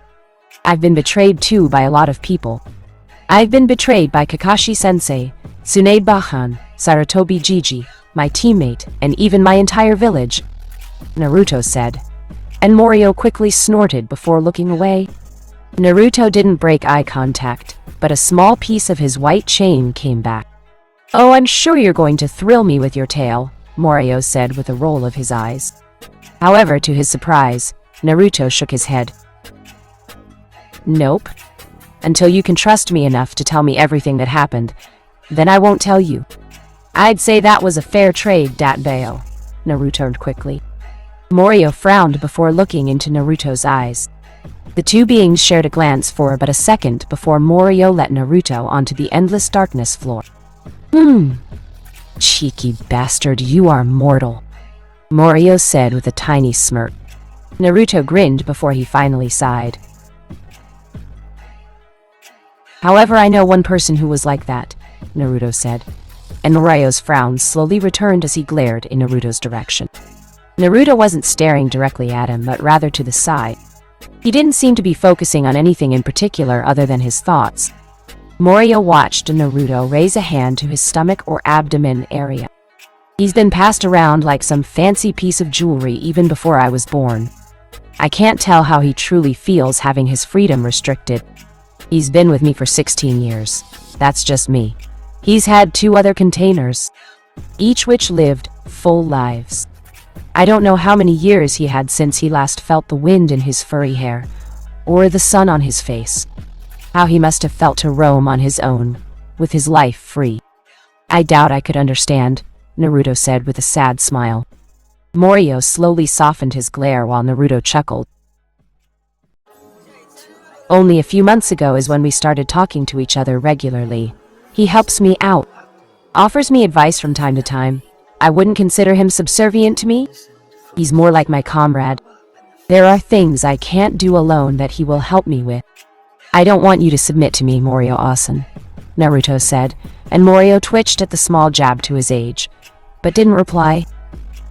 I've been betrayed too by a lot of people. I've been betrayed by Kakashi-sensei, Tsunade Bahan, Sarutobi Gigi, my teammate, and even my entire village, Naruto said, and Morio quickly snorted before looking away. Naruto didn't break eye contact, but a small piece of his white chain came back. Oh, I'm sure you're going to thrill me with your tale, Morio said with a roll of his eyes. However, to his surprise, Naruto shook his head. Nope. Until you can trust me enough to tell me everything that happened, then I won't tell you. I'd say that was a fair trade, Datbeo, Naruto turned quickly. Morio frowned before looking into Naruto's eyes. The two beings shared a glance for but a second before Morio let Naruto onto the endless darkness floor. Cheeky bastard, you are mortal, Morio said with a tiny smirk. Naruto grinned before he finally sighed. However, I know one person who was like that, Naruto said, and Morio's frown slowly returned as he glared in Naruto's direction. Naruto wasn't staring directly at him, but rather to the side. He didn't seem to be focusing on anything in particular other than his thoughts. Morio watched Naruto raise a hand to his stomach or abdomen area. He's been passed around like some fancy piece of jewelry even before I was born. I can't tell how he truly feels having his freedom restricted. He's been with me for 16 years. That's just me. He's had 2 other containers, each which lived full lives. I don't know how many years he had since he last felt the wind in his furry hair, or the sun on his face. How he must have felt to roam on his own, with his life free. I doubt I could understand, Naruto said with a sad smile. Morio slowly softened his glare while Naruto chuckled. Only a few months ago is when we started talking to each other regularly. He helps me out, offers me advice from time to time. I wouldn't consider him subservient to me. He's more like my comrade. There are things I can't do alone that he will help me with. I don't want you to submit to me, Morio-san, Naruto said, and Morio twitched at the small jab to his age, but didn't reply.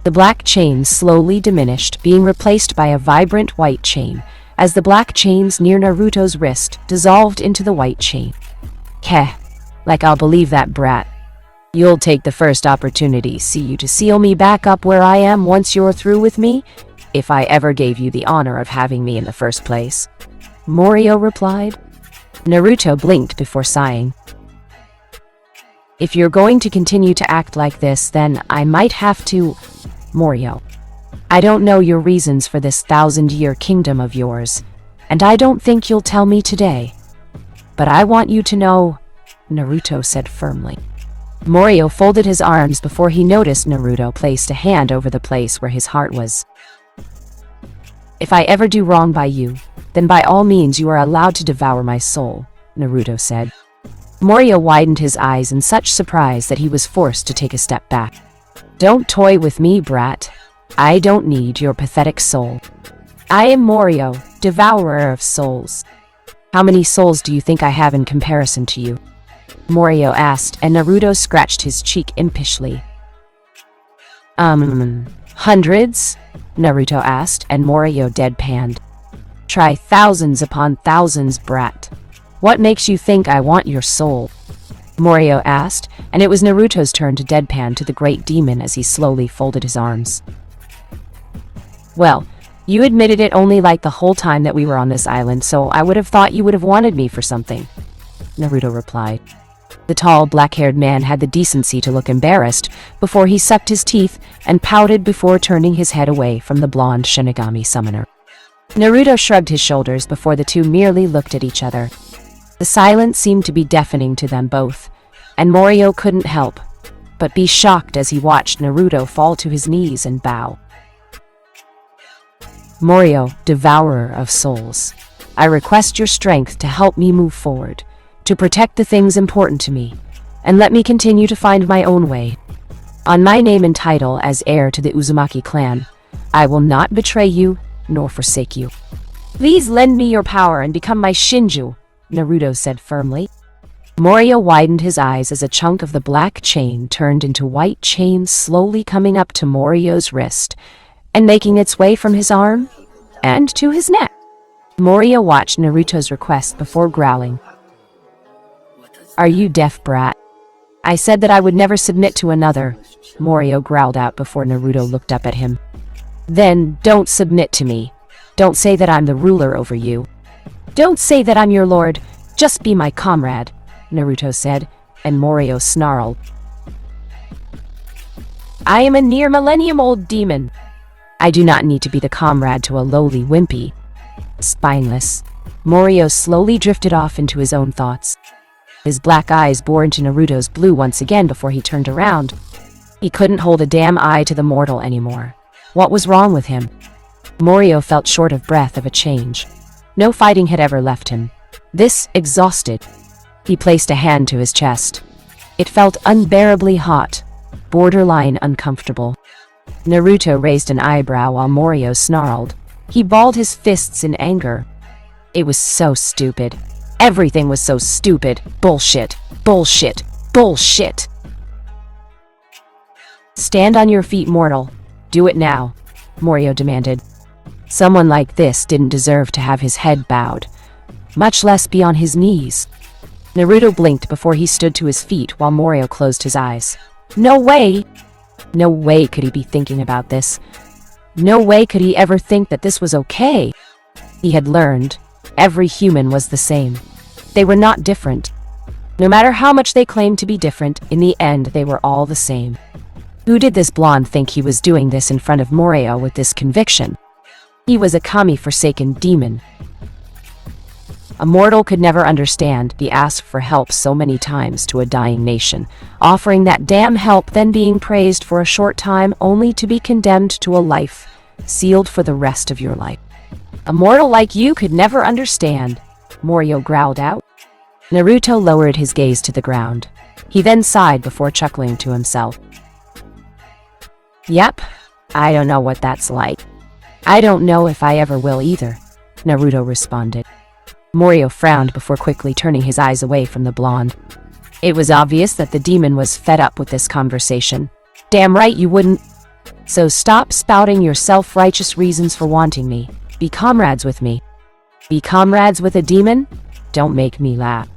The black chain slowly diminished, being replaced by a vibrant white chain, as the black chains near Naruto's wrist dissolved into the white chain. Keh, like I'll believe that brat. You'll take the first opportunity, see you, to seal me back up where I am once you're through with me, if I ever gave you the honor of having me in the first place, Morio replied. Naruto blinked before sighing. If you're going to continue to act like this, then I might have to... Morio. I don't know your reasons for this 1,000-year kingdom of yours, and I don't think you'll tell me today. But I want you to know, Naruto said firmly. Morio folded his arms before he noticed Naruto placed a hand over the place where his heart was. If I ever do wrong by you, then by all means you are allowed to devour my soul, Naruto said. Morio widened his eyes in such surprise that he was forced to take a step back. Don't toy with me, brat. I don't need your pathetic soul. I am Morio, devourer of souls. How many souls do you think I have in comparison to you? Morio asked, and Naruto scratched his cheek impishly. Hundreds? Naruto asked, and Morio deadpanned. Try thousands upon thousands, brat. What makes you think I want your soul? Morio asked, and it was Naruto's turn to deadpan to the great demon as he slowly folded his arms. Well, you admitted it only like the whole time that we were on this island, so I would have thought you would have wanted me for something, Naruto replied. The tall, black-haired man had the decency to look embarrassed before he sucked his teeth and pouted before turning his head away from the blonde shinigami summoner. Naruto shrugged his shoulders before the two merely looked at each other. The silence seemed to be deafening to them both, and Morio couldn't help but be shocked as he watched Naruto fall to his knees and bow. Morio, devourer of souls, I request your strength to help me move forward, to protect the things important to me, and let me continue to find my own way. On my name and title as heir to the Uzumaki clan, I will not betray you nor forsake you. Please lend me your power and become my Shinju, Naruto said firmly. Morio widened his eyes as a chunk of the black chain turned into white chain slowly coming up to Morio's wrist and making its way from his arm and to his neck. Morio watched Naruto's request before growling. Are you deaf, brat? I said that I would never submit to another, Morio growled out before Naruto looked up at him. Then don't submit to me. Don't say that I'm the ruler over you. Don't say that I'm your lord. Just be my comrade, Naruto said, and Morio snarled. I am a near millennium-old demon. I do not need to be the comrade to a lowly wimpy. Spineless. Morio slowly drifted off into his own thoughts. His black eyes bored into Naruto's blue once again before he turned around. He couldn't hold a damn eye to the mortal anymore. What was wrong with him? Morio felt short of breath of a change. No fighting had ever left him. This exhausted. He placed a hand to his chest. It felt unbearably hot, borderline uncomfortable. Naruto raised an eyebrow while Morio snarled. He balled his fists in anger. It was so stupid. Everything was so stupid. Bullshit. Bullshit. Bullshit. Stand on your feet, mortal. Do it now, Morio demanded. Someone like this didn't deserve to have his head bowed, much less be on his knees. Naruto blinked before he stood to his feet while Morio closed his eyes. No way! No way could he be thinking about this. No way could he ever think that this was okay. He had learned every human was the same. They were not different. No matter how much they claimed to be different, in the end they were all the same. Who did this blonde think he was doing this in front of Morio with this conviction? He was a kami-forsaken demon. A mortal could never understand the ask for help so many times to a dying nation, offering that damn help, then being praised for a short time only to be condemned to a life sealed for the rest of your life. A mortal like you could never understand, Morio growled out. Naruto lowered his gaze to the ground. He then sighed before chuckling to himself. Yep, I don't know what that's like. I don't know if I ever will either, Naruto responded. Morio frowned before quickly turning his eyes away from the blonde. It was obvious that the demon was fed up with this conversation. Damn right you wouldn't. So stop spouting your self-righteous reasons for wanting me. Be comrades with me. Be comrades with a demon? Don't make me laugh.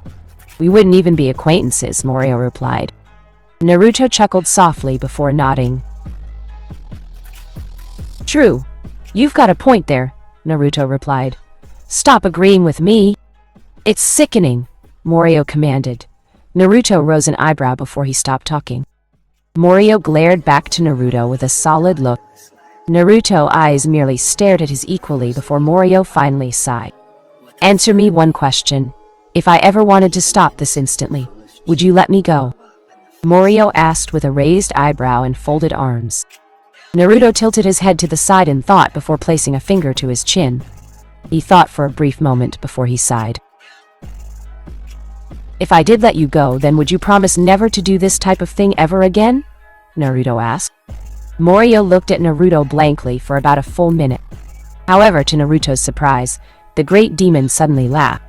We wouldn't even be acquaintances, Morio replied. Naruto chuckled softly before nodding. True. You've got a point there, Naruto replied. Stop agreeing with me. It's sickening, Morio commanded. Naruto rose an eyebrow before he stopped talking. Morio glared back to Naruto with a solid look. Naruto's eyes merely stared at his equally before Morio finally sighed. Answer me one question. If I ever wanted to stop this instantly, would you let me go? Morio asked with a raised eyebrow and folded arms. Naruto tilted his head to the side in thought before placing a finger to his chin. He thought for a brief moment before he sighed. If I did let you go, then would you promise never to do this type of thing ever again? Naruto asked. Morio looked at Naruto blankly for about a full minute. However, to Naruto's surprise, the great demon suddenly laughed.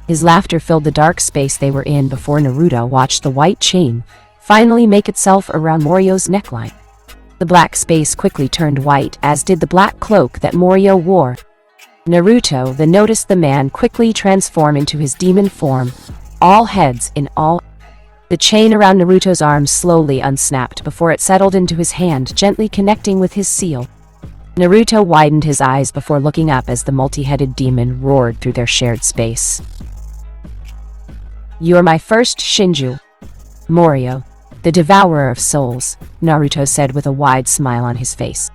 His laughter filled the dark space they were in before Naruto watched the white chain finally make itself around Morio's neckline. The black space quickly turned white, as did the black cloak that Morio wore. Naruto then noticed the man quickly transform into his demon form, all heads in all. The chain around Naruto's arm slowly unsnapped before it settled into his hand, gently connecting with his seal. Naruto widened his eyes before looking up as the multi-headed demon roared through their shared space. You are my first Shinju, Morio, the devourer of souls, Naruto said with a wide smile on his face.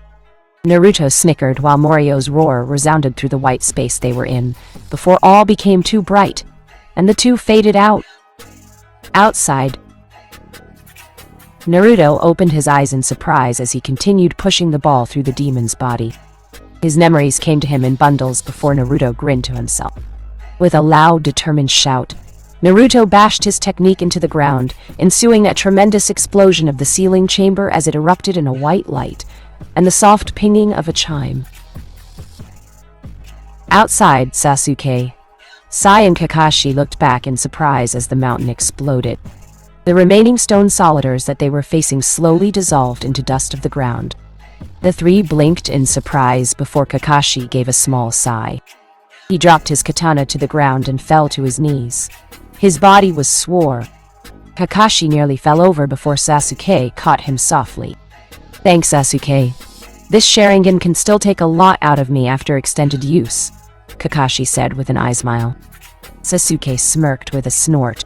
Naruto snickered while Morio's roar resounded through the white space they were in, before all became too bright, and the two faded out. Outside, Naruto opened his eyes in surprise as he continued pushing the ball through the demon's body. His memories came to him in bundles before Naruto grinned to himself. With a loud, determined shout, Naruto bashed his technique into the ground, ensuing a tremendous explosion of the ceiling chamber as it erupted in a white light and the soft pinging of a chime. Outside, Sasuke, Sai and Kakashi looked back in surprise as the mountain exploded. The remaining stone solidars that they were facing slowly dissolved into dust of the ground. The three blinked in surprise before Kakashi gave a small sigh. He dropped his katana to the ground and fell to his knees. His body was swore. Kakashi nearly fell over before Sasuke caught him softly. Thanks, Sasuke. This Sharingan can still take a lot out of me after extended use, Kakashi said with an eye smile. Sasuke smirked with a snort.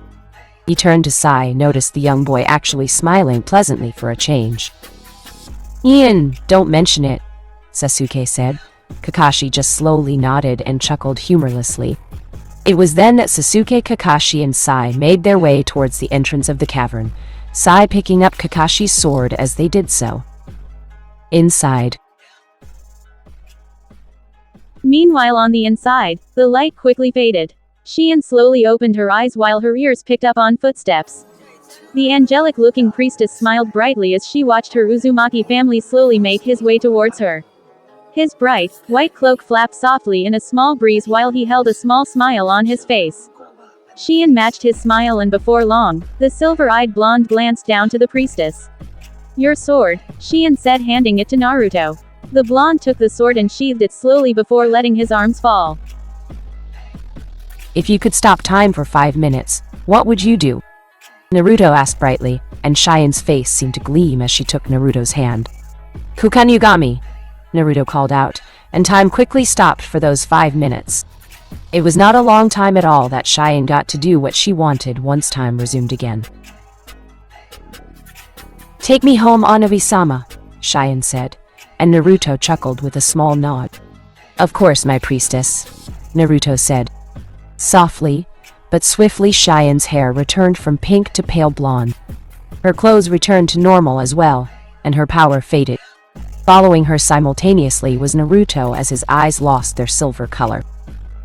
He turned to Sai, noticed the young boy actually smiling pleasantly for a change. Ian, don't mention it, Sasuke said. Kakashi just slowly nodded and chuckled humorlessly. It was then that Sasuke, Kakashi, and Sai made their way towards the entrance of the cavern, Sai picking up Kakashi's sword as they did so. Inside. Meanwhile, on the inside, the light quickly faded. Shion slowly opened her eyes while her ears picked up on footsteps. The angelic-looking priestess smiled brightly as she watched her Uzumaki family slowly make his way towards her. His bright, white cloak flapped softly in a small breeze while he held a small smile on his face. Shion matched his smile, and before long, the silver-eyed blonde glanced down to the priestess. Your sword, Shion said, handing it to Naruto. The blonde took the sword and sheathed it slowly before letting his arms fall. If you could stop time for 5 minutes, what would you do? Naruto asked brightly, and Shion's face seemed to gleam as she took Naruto's hand. Kukan-Yugami, Naruto called out, and time quickly stopped for those 5 minutes. It was not a long time at all that Shion got to do what she wanted once time resumed again. Take me home, Anabi-sama, Shion said, and Naruto chuckled with a small nod. Of course, my priestess, Naruto said. Softly, but swiftly, Shion's hair returned from pink to pale blonde. Her clothes returned to normal as well, and her power faded. Following her simultaneously was Naruto as his eyes lost their silver color.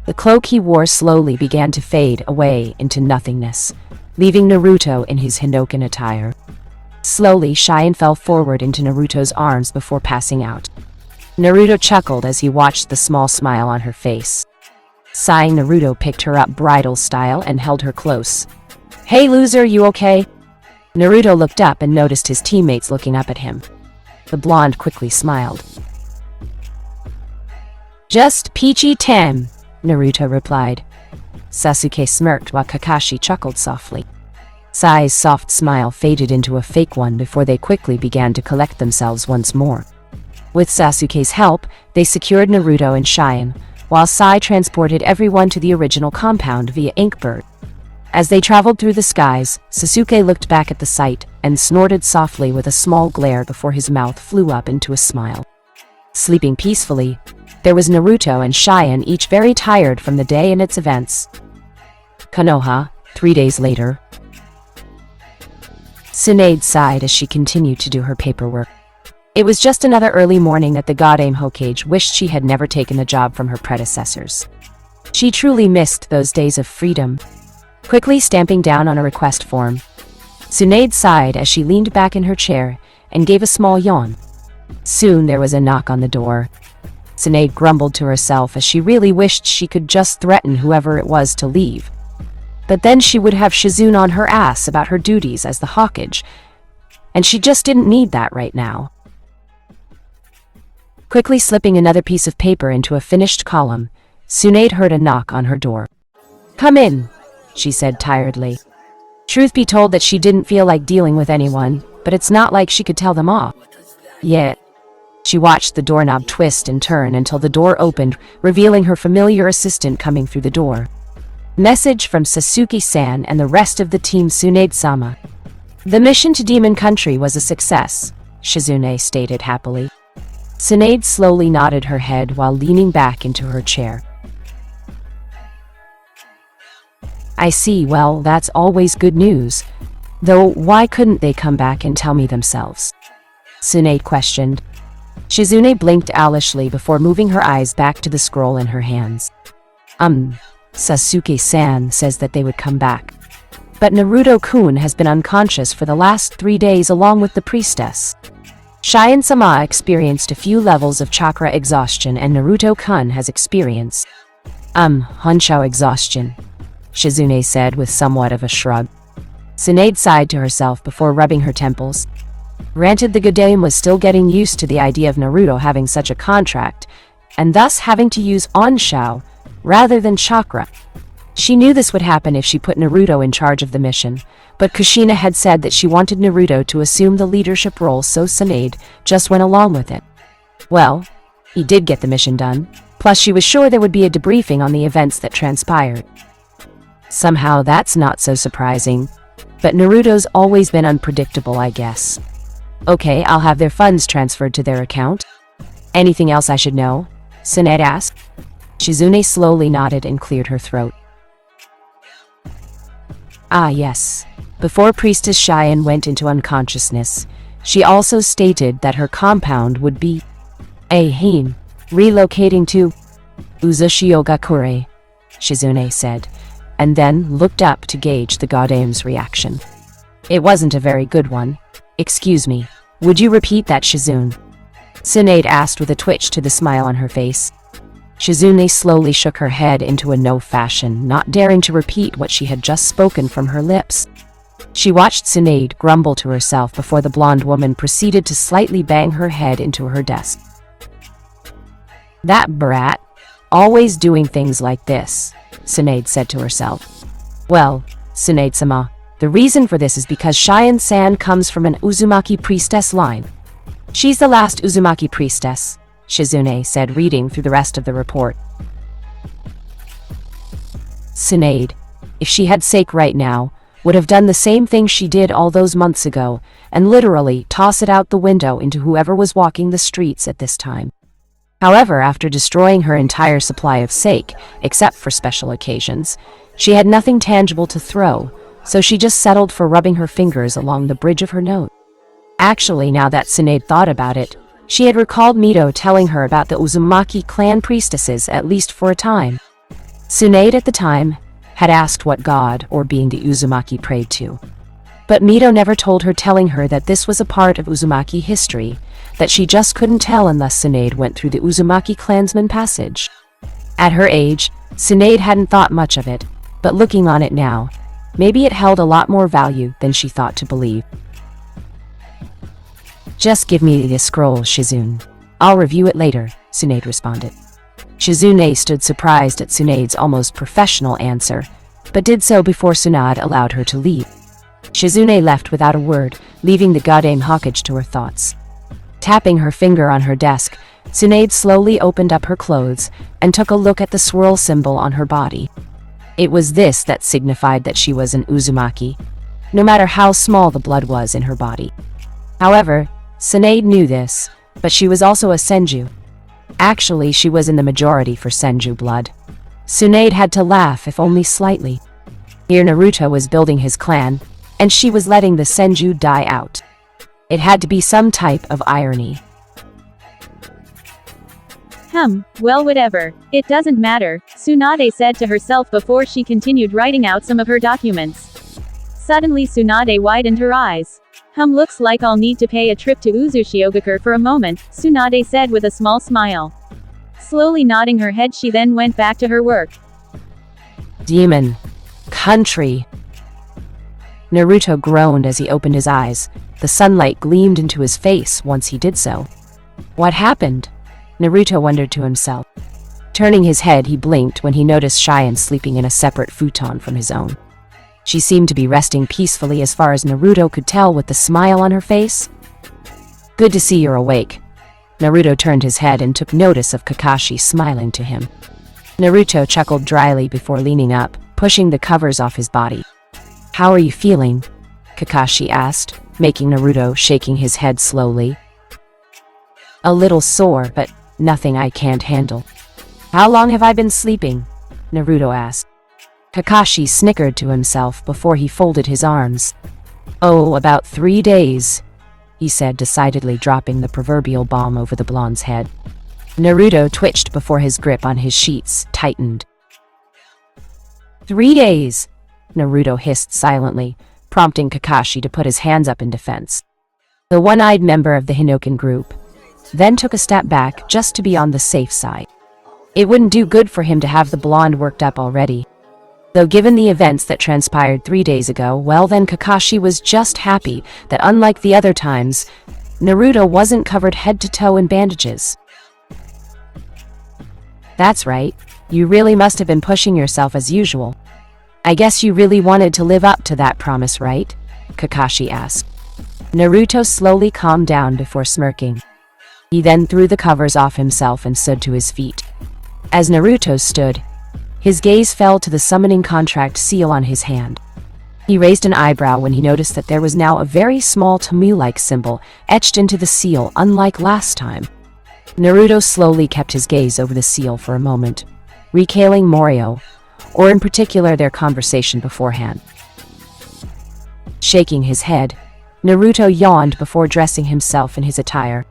The cloak he wore slowly began to fade away into nothingness, leaving Naruto in his Hindokan attire. Slowly, Shion fell forward into Naruto's arms before passing out. Naruto chuckled as he watched the small smile on her face. Sighing, Naruto picked her up bridal style and held her close. Hey loser, you okay? Naruto looked up and noticed his teammates looking up at him. The blonde quickly smiled. Just peachy tem, Naruto replied. Sasuke smirked while Kakashi chuckled softly. Sai's soft smile faded into a fake one before they quickly began to collect themselves once more. With Sasuke's help, they secured Naruto and Shion, while Sai transported everyone to the original compound via Inkbird. As they traveled through the skies, Sasuke looked back at the sight and snorted softly with a small glare before his mouth flew up into a smile. Sleeping peacefully, there was Naruto and Cheyenne, each very tired from the day and its events. Konoha, 3 days later. Tsunade sighed as she continued to do her paperwork. It was just another early morning that the Goddamn Hokage wished she had never taken the job from her predecessors. She truly missed those days of freedom. Quickly stamping down on a request form, Tsunade sighed as she leaned back in her chair and gave a small yawn. Soon there was a knock on the door. Tsunade grumbled to herself as she really wished she could just threaten whoever it was to leave. But then she would have Shizune on her ass about her duties as the Hokage, and she just didn't need that right now. Quickly slipping another piece of paper into a finished column, Tsunade heard a knock on her door. "Come in," she said tiredly. Truth be told that she didn't feel like dealing with anyone, but it's not like she could tell them off. Yet, she watched the doorknob twist and turn until the door opened, revealing her familiar assistant coming through the door. Message from Sasuke-san and the rest of the team. Tsunade-sama. The mission to Demon Country was a success, Shizune stated happily. Tsunade slowly nodded her head while leaning back into her chair. I see, well, that's always good news. Though, why couldn't they come back and tell me themselves? Tsunade questioned. Shizune blinked owlishly before moving her eyes back to the scroll in her hands. Sasuke-san says that they would come back. But Naruto-kun has been unconscious for the last 3 days along with the priestess. Cheyenne-sama experienced a few levels of chakra exhaustion and Naruto-kun has experienced Honshou exhaustion, Shizune said with somewhat of a shrug. Tsunade sighed to herself before rubbing her temples. Granted, the Godaim was still getting used to the idea of Naruto having such a contract, and thus having to use Honshou rather than chakra. She knew this would happen if she put Naruto in charge of the mission, but Kushina had said that she wanted Naruto to assume the leadership role, so Tsunade just went along with it. Well, he did get the mission done, plus she was sure there would be a debriefing on the events that transpired. Somehow that's not so surprising, but Naruto's always been unpredictable, I guess. Okay, I'll have their funds transferred to their account. Anything else I should know? Tsunade asked. Shizune slowly nodded and cleared her throat. Ah, yes. Before Priestess Cheyenne went into unconsciousness, she also stated that her compound would be relocating to Uzushiogakure, Shizune said, and then looked up to gauge the Godaim's reaction. It wasn't a very good one. Excuse me, would you repeat that, Shizune? Tsunade asked with a twitch to the smile on her face. Shizune slowly shook her head into a no fashion, not daring to repeat what she had just spoken from her lips. She watched Tsunade grumble to herself before the blonde woman proceeded to slightly bang her head into her desk. That brat, always doing things like this, Tsunade said to herself. Well, Tsunade-sama, the reason for this is because Cheyenne-san comes from an Uzumaki priestess line. She's the last Uzumaki priestess, Shizune said, reading through the rest of the report. Tsunade, if she had sake right now, would have done the same thing she did all those months ago, and literally toss it out the window into whoever was walking the streets at this time. However, after destroying her entire supply of sake, except for special occasions, she had nothing tangible to throw, so she just settled for rubbing her fingers along the bridge of her nose. Actually, now that Tsunade thought about it, she had recalled Mito telling her about the Uzumaki clan priestesses, at least for a time. Tsunade at the time had asked what god or being the Uzumaki prayed to. But Mito never told her, telling her that this was a part of Uzumaki history that she just couldn't tell unless Tsunade went through the Uzumaki clansman passage. At her age, Tsunade hadn't thought much of it, but looking on it now, maybe it held a lot more value than she thought to believe. Just give me the scroll, Shizune. I'll review it later, Tsunade responded. Shizune stood surprised at Tsunade's almost professional answer, but did so before Tsunade allowed her to leave. Shizune left without a word, leaving the Godaim Hokage to her thoughts. Tapping her finger on her desk, Tsunade slowly opened up her clothes and took a look at the swirl symbol on her body. It was this that signified that she was an Uzumaki, no matter how small the blood was in her body. However, Tsunade knew this, but she was also a Senju. Actually, she was in the majority for Senju blood. Tsunade had to laugh, if only slightly. Here Naruto was building his clan, and she was letting the Senju die out. It had to be some type of irony. Well, whatever. It doesn't matter, Tsunade said to herself before she continued writing out some of her documents. Suddenly Tsunade widened her eyes. Looks like I'll need to pay a trip to Uzushiogakure for a moment, Tsunade said with a small smile. Slowly nodding her head, she then went back to her work. Demon. Country. Naruto groaned as he opened his eyes. The sunlight gleamed into his face once he did so. What happened? Naruto wondered to himself. Turning his head, he blinked when he noticed Cheyenne sleeping in a separate futon from his own. She seemed to be resting peacefully as far as Naruto could tell with the smile on her face. Good to see you're awake. Naruto turned his head and took notice of Kakashi smiling to him. Naruto chuckled dryly before leaning up, pushing the covers off his body. How are you feeling? Kakashi asked, making Naruto shaking his head slowly. A little sore, but nothing I can't handle. How long have I been sleeping? Naruto asked. Kakashi snickered to himself before he folded his arms. Oh, about 3 days, he said, decidedly dropping the proverbial bomb over the blonde's head. Naruto twitched before his grip on his sheets tightened. 3 days, Naruto hissed silently, prompting Kakashi to put his hands up in defense. The one-eyed member of the Hinoken group then took a step back just to be on the safe side. It wouldn't do good for him to have the blonde worked up already. Though given the events that transpired 3 days ago, well then Kakashi was just happy that unlike the other times, Naruto wasn't covered head to toe in bandages. That's right, you really must have been pushing yourself as usual. I guess you really wanted to live up to that promise, right? Kakashi asked. Naruto slowly calmed down before smirking. He then threw the covers off himself and stood to his feet. As Naruto stood, his gaze fell to the summoning contract seal on his hand. He raised an eyebrow when he noticed that there was now a very small Tamu-like symbol etched into the seal, unlike last time. Naruto slowly kept his gaze over the seal for a moment, recalling Morio, or in particular their conversation beforehand. Shaking his head, Naruto yawned before dressing himself in his attire.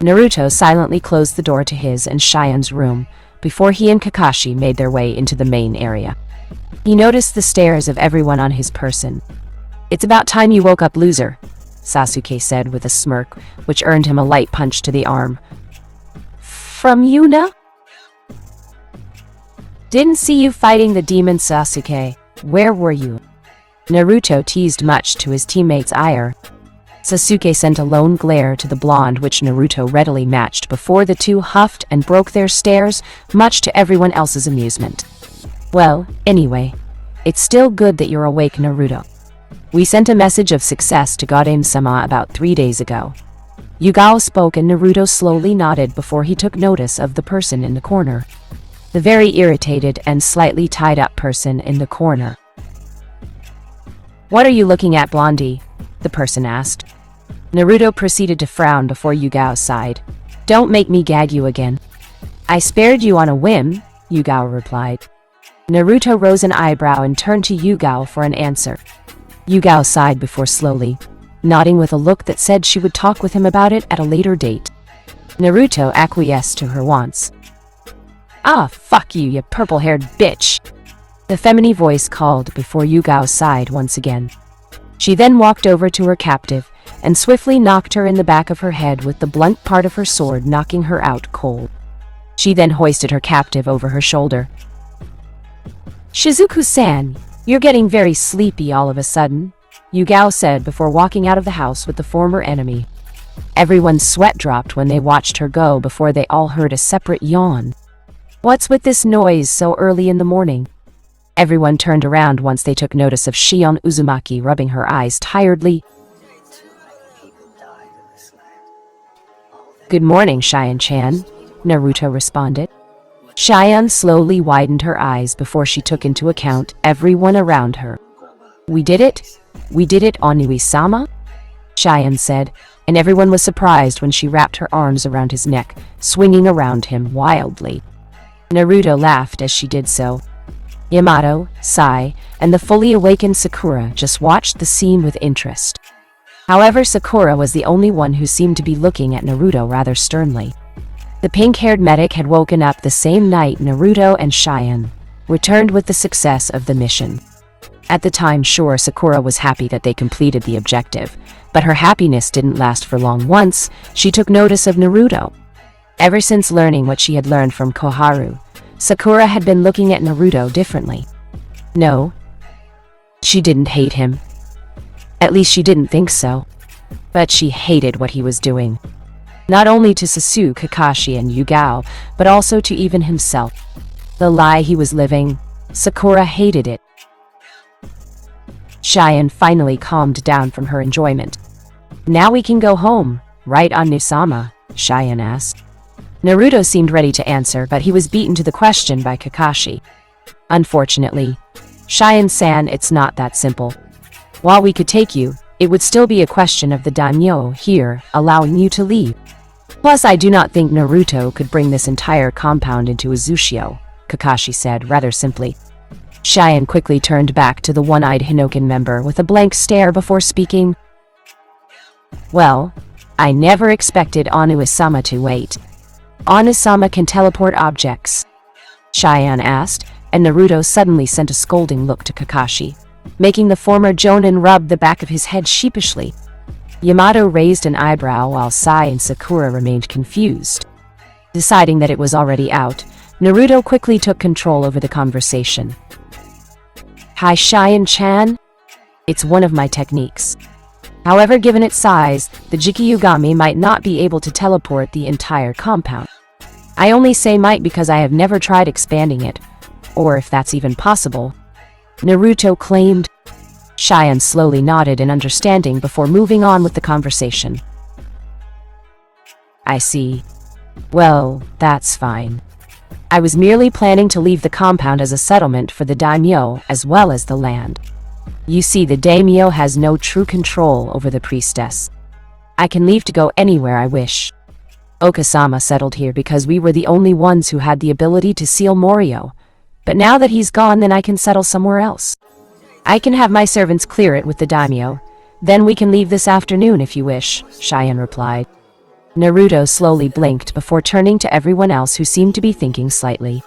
Naruto silently closed the door to his and Cheyenne's room before he and Kakashi made their way into the main area. He noticed the stares of everyone on his person. It's about time you woke up, loser, Sasuke said with a smirk, which earned him a light punch to the arm. From Yuna? Didn't see you fighting the demon, Sasuke. Where were you? Naruto teased much to his teammates' ire. Sasuke sent a lone glare to the blonde, which Naruto readily matched before the two huffed and broke their stares, much to everyone else's amusement. Well, anyway, it's still good that you're awake, Naruto. We sent a message of success to Godame-sama about 3 days ago. Yugao spoke and Naruto slowly nodded before he took notice of the person in the corner. The very irritated and slightly tied-up person in the corner. What are you looking at, Blondie? The person asked. Naruto proceeded to frown before Yugao sighed. Don't make me gag you again. I spared you on a whim, Yugao replied. Naruto rose an eyebrow and turned to Yugao for an answer. Yugao sighed before slowly nodding with a look that said she would talk with him about it at a later date. Naruto acquiesced to her wants. Ah, fuck you, you purple-haired bitch! The feminine voice called before Yugao sighed once again. She then walked over to her captive and swiftly knocked her in the back of her head with the blunt part of her sword, knocking her out cold. She then hoisted her captive over her shoulder. Shizuku-san, you're getting very sleepy all of a sudden, Yugao said before walking out of the house with the former enemy. Everyone's sweat dropped when they watched her go before they all heard a separate yawn. What's with this noise so early in the morning? Everyone turned around once they took notice of Shion Uzumaki rubbing her eyes tiredly. Good morning, Cheyenne-chan, Naruto responded. Cheyenne slowly widened her eyes before she took into account everyone around her. We did it? We did it, Onui-sama? Cheyenne said, and everyone was surprised when she wrapped her arms around his neck, swinging around him wildly. Naruto laughed as she did so. Yamato, Sai, and the fully awakened Sakura just watched the scene with interest. However, Sakura was the only one who seemed to be looking at Naruto rather sternly. The pink-haired medic had woken up the same night Naruto and Cheyenne returned with the success of the mission. At the time, sure, Sakura was happy that they completed the objective, but her happiness didn't last for long once she took notice of Naruto. Ever since learning what she had learned from Koharu, Sakura had been looking at Naruto differently. No, she didn't hate him. At least she didn't think so. But she hated what he was doing. Not only to Sasuke, Kakashi, and Yugao, but also to even himself. The lie he was living, Sakura hated it. Cheyenne finally calmed down from her enjoyment. Now we can go home, right, Onui-sama? Cheyenne asked. Naruto seemed ready to answer, but he was beaten to the question by Kakashi. Unfortunately, Cheyenne-san, it's not that simple. While we could take you, it would still be a question of the daimyo here allowing you to leave. Plus, I do not think Naruto could bring this entire compound into Uzushio, Kakashi said rather simply. Cheyenne quickly turned back to the one-eyed Hinoken member with a blank stare before speaking. Well, I never expected Onui-sama to wait. Onui-sama can teleport objects? Cheyenne asked, and Naruto suddenly sent a scolding look to Kakashi, making the former Jonin rub the back of his head sheepishly. Yamato raised an eyebrow while Sai and Sakura remained confused. Deciding that it was already out, Naruto quickly took control over the conversation. Hi, Cheyenne-chan? It's one of my techniques. However, given its size, the Jiki-Ugami might not be able to teleport the entire compound. I only say might because I have never tried expanding it, or if that's even possible, Naruto claimed. Cheyenne slowly nodded in understanding before moving on with the conversation. I see. Well, that's fine. I was merely planning to leave the compound as a settlement for the daimyo as well as the land. You see, the daimyo has no true control over the priestess. I can leave to go anywhere I wish. Okasama settled here because we were the only ones who had the ability to seal Morio. But now that he's gone, then I can settle somewhere else. I can have my servants clear it with the daimyo. Then we can leave this afternoon if you wish, Cheyenne replied. Naruto slowly blinked before turning to everyone else who seemed to be thinking slightly.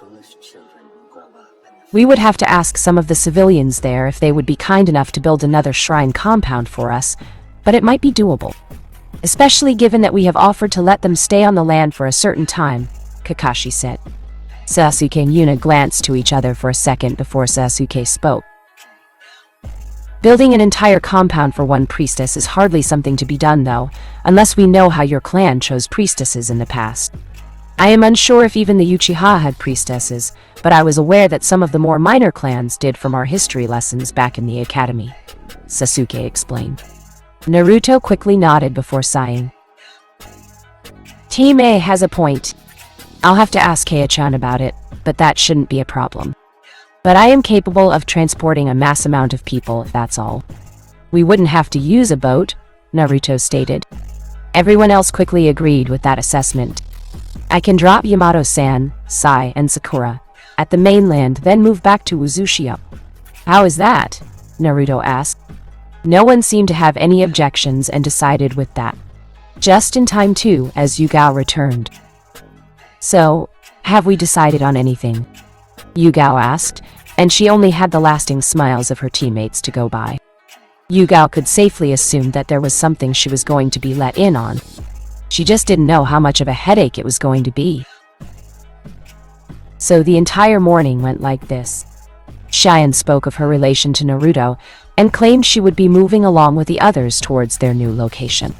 We would have to ask some of the civilians there if they would be kind enough to build another shrine compound for us, but it might be doable. Especially given that we have offered to let them stay on the land for a certain time, Kakashi said. Sasuke and Yuna glanced to each other for a second before Sasuke spoke. Building an entire compound for one priestess is hardly something to be done, though, unless we know how your clan chose priestesses in the past. I am unsure if even the Uchiha had priestesses, but I was aware that some of the more minor clans did from our history lessons back in the academy, Sasuke explained. Naruto quickly nodded before sighing. Team A has a point. I'll have to ask Kei-chan about it, but that shouldn't be a problem. But I am capable of transporting a mass amount of people, if that's all. We wouldn't have to use a boat, Naruto stated. Everyone else quickly agreed with that assessment. I can drop Yamato-san, Sai, and Sakura at the mainland, then move back to Uzushio. How is that? Naruto asked. No one seemed to have any objections and decided with that. Just in time too, as Yugao returned. So, have we decided on anything? Yugao asked, and she only had the lasting smiles of her teammates to go by. Yugao could safely assume that there was something she was going to be let in on. She just didn't know how much of a headache it was going to be. So the entire morning went like this. Cheyenne spoke of her relation to Naruto and claimed she would be moving along with the others towards their new location.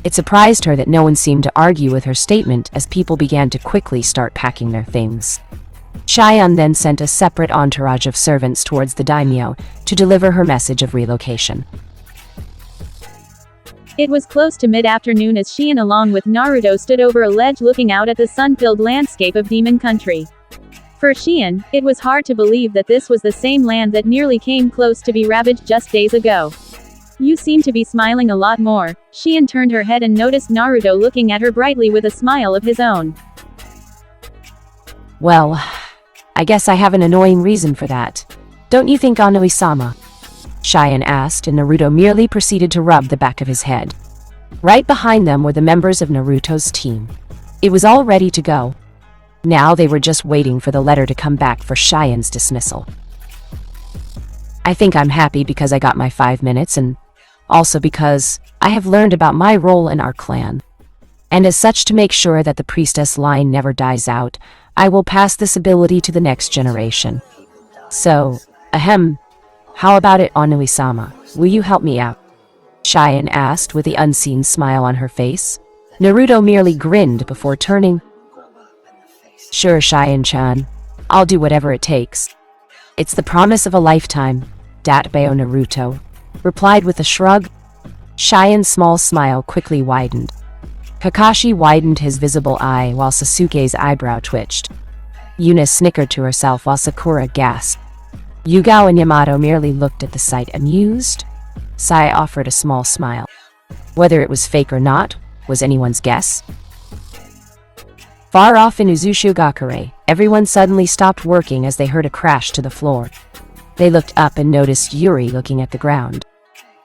It surprised her that no one seemed to argue with her statement as people began to quickly start packing their things. Cheyenne then sent a separate entourage of servants towards the daimyo to deliver her message of relocation. It was close to mid-afternoon as Cheyenne along with Naruto stood over a ledge looking out at the sun-filled landscape of Demon Country. For Xian, it was hard to believe that this was the same land that nearly came close to be ravaged just days ago. You seem to be smiling a lot more. Xian turned her head and noticed Naruto looking at her brightly with a smile of his own. Well, I guess I have an annoying reason for that. Don't you think, Anui-sama? Xian asked, and Naruto merely proceeded to rub the back of his head. Right behind them were the members of Naruto's team. It was all ready to go. Now they were just waiting for the letter to come back for Xian's dismissal. I think I'm happy because I got my 5 minutes, and also because I have learned about my role in our clan. And as such, to make sure that the priestess line never dies out, I will pass this ability to the next generation. So, how about it, Anui-sama? Will you help me out? Xian asked with the unseen smile on her face. Naruto merely grinned before turning. Sure, Xian-chan. I'll do whatever it takes. It's the promise of a lifetime, Datbeo Naruto replied with a shrug. Xian's small smile quickly widened. Kakashi widened his visible eye while Sasuke's eyebrow twitched. Yuna snickered to herself while Sakura gasped. Yugao and Yamato merely looked at the sight amused. Sai offered a small smile. Whether it was fake or not was anyone's guess. Far off in Uzushigakure, everyone suddenly stopped working as they heard a crash to the floor. They looked up and noticed Yuri looking at the ground.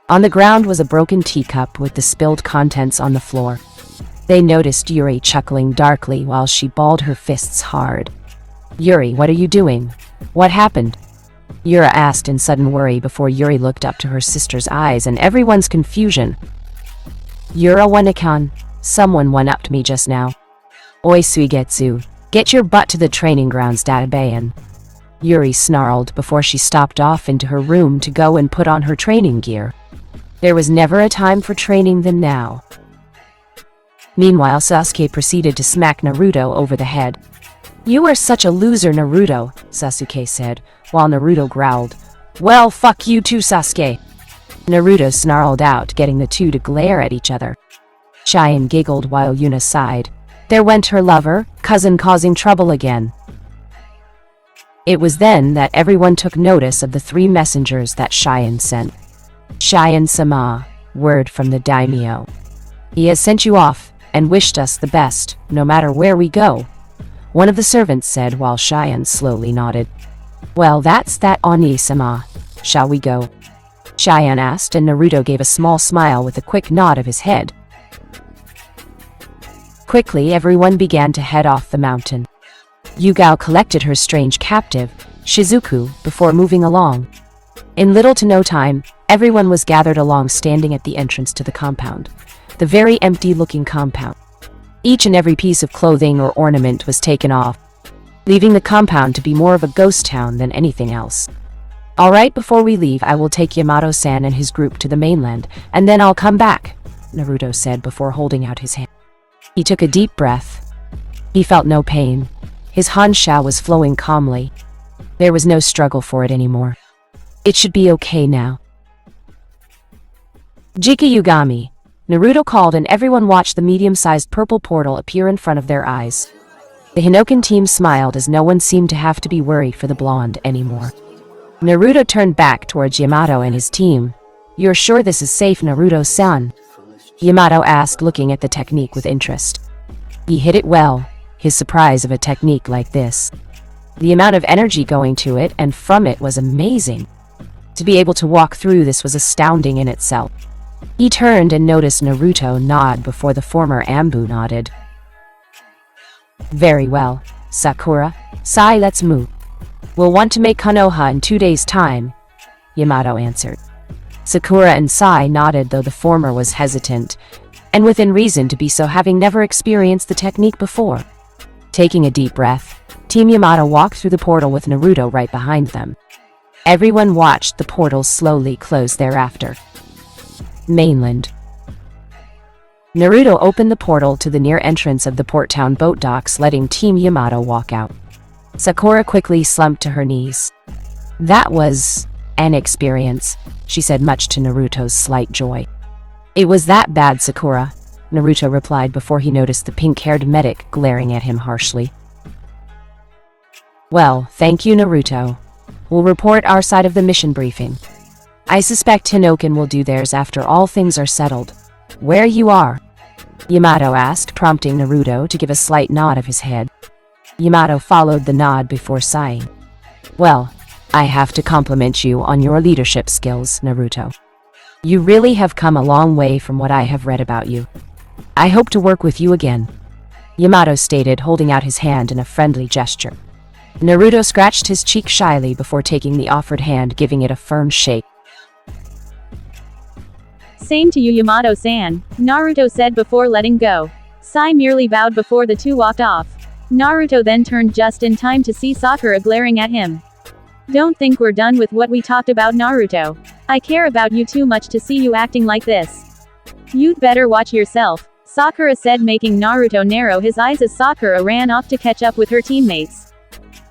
On the ground was a broken teacup with the spilled contents on the floor. They noticed Yuri chuckling darkly while she balled her fists hard. Yuri, what are you doing? What happened? Yura asked in sudden worry before Yuri looked up to her sister's eyes and everyone's confusion. Yura Wanakan, someone one-upped me just now. Oi Suigetsu, get your butt to the training grounds, Databayan. Yuri snarled before she stopped off into her room to go and put on her training gear. There was never a time for training than now. Meanwhile, Sasuke proceeded to smack Naruto over the head. You are such a loser, Naruto, Sasuke said, while Naruto growled. Well, fuck you too, Sasuke. Naruto snarled out, getting the two to glare at each other. Xian giggled while Yuna sighed. There went her lover, cousin causing trouble again. It was then that everyone took notice of the 3 messengers that Xian sent. Xian-sama, word from the daimyo. He has sent you off, and wished us the best, no matter where we go, one of the servants said while Xian slowly nodded. Well, that's that, Oni-sama. Shall we go? Xian asked, and Naruto gave a small smile with a quick nod of his head. Quickly, everyone began to head off the mountain. Yugao collected her strange captive, Shizuku, before moving along. In little to no time, everyone was gathered along, standing at the entrance to the compound. The very empty-looking compound. Each and every piece of clothing or ornament was taken off, leaving the compound to be more of a ghost town than anything else. Alright, before we leave, I will take Yamato-san and his group to the mainland, and then I'll come back, Naruto said before holding out his hand. He took a deep breath. He felt no pain. His Hansha was flowing calmly. There was no struggle for it anymore. It should be okay now. Jika Yugami, Naruto called, and everyone watched the medium-sized purple portal appear in front of their eyes. The Hinokan team smiled as no one seemed to have to be worried for the blonde anymore. Naruto turned back towards Yamato and his team. You're sure this is safe, Naruto-san? Yamato asked, looking at the technique with interest. He hit it well, his surprise of a technique like this. The amount of energy going to it and from it was amazing. To be able to walk through this was astounding in itself. He turned and noticed Naruto nod before the former Ambu nodded. Very well, Sakura. Sai, let's move. We'll want to make Konoha in 2 days' time, Yamato answered. Sakura and Sai nodded, though the former was hesitant, and within reason to be so, having never experienced the technique before. Taking a deep breath, Team Yamato walked through the portal with Naruto right behind them. Everyone watched the portal slowly close thereafter. Mainland. Naruto opened the portal to the near entrance of the port town boat docks, letting Team Yamato walk out. Sakura quickly slumped to her knees. That was an experience, she said, much to Naruto's slight joy. It was that bad, Sakura, Naruto replied before he noticed the pink-haired medic glaring at him harshly. Well, thank you, Naruto. We'll report our side of the mission briefing. I suspect Hinoken will do theirs after all things are settled. Where you are? Yamato asked, prompting Naruto to give a slight nod of his head. Yamato followed the nod before sighing. Well, I have to compliment you on your leadership skills, Naruto. You really have come a long way from what I have read about you. I hope to work with you again, Yamato stated, holding out his hand in a friendly gesture. Naruto scratched his cheek shyly before taking the offered hand, giving it a firm shake. Same to you, Yamato-san, Naruto said before letting go. Sai merely bowed before the two walked off. Naruto then turned just in time to see Sakura glaring at him. Don't think we're done with what we talked about, Naruto. I care about you too much to see you acting like this. You'd better watch yourself, Sakura said, making Naruto narrow his eyes as Sakura ran off to catch up with her teammates.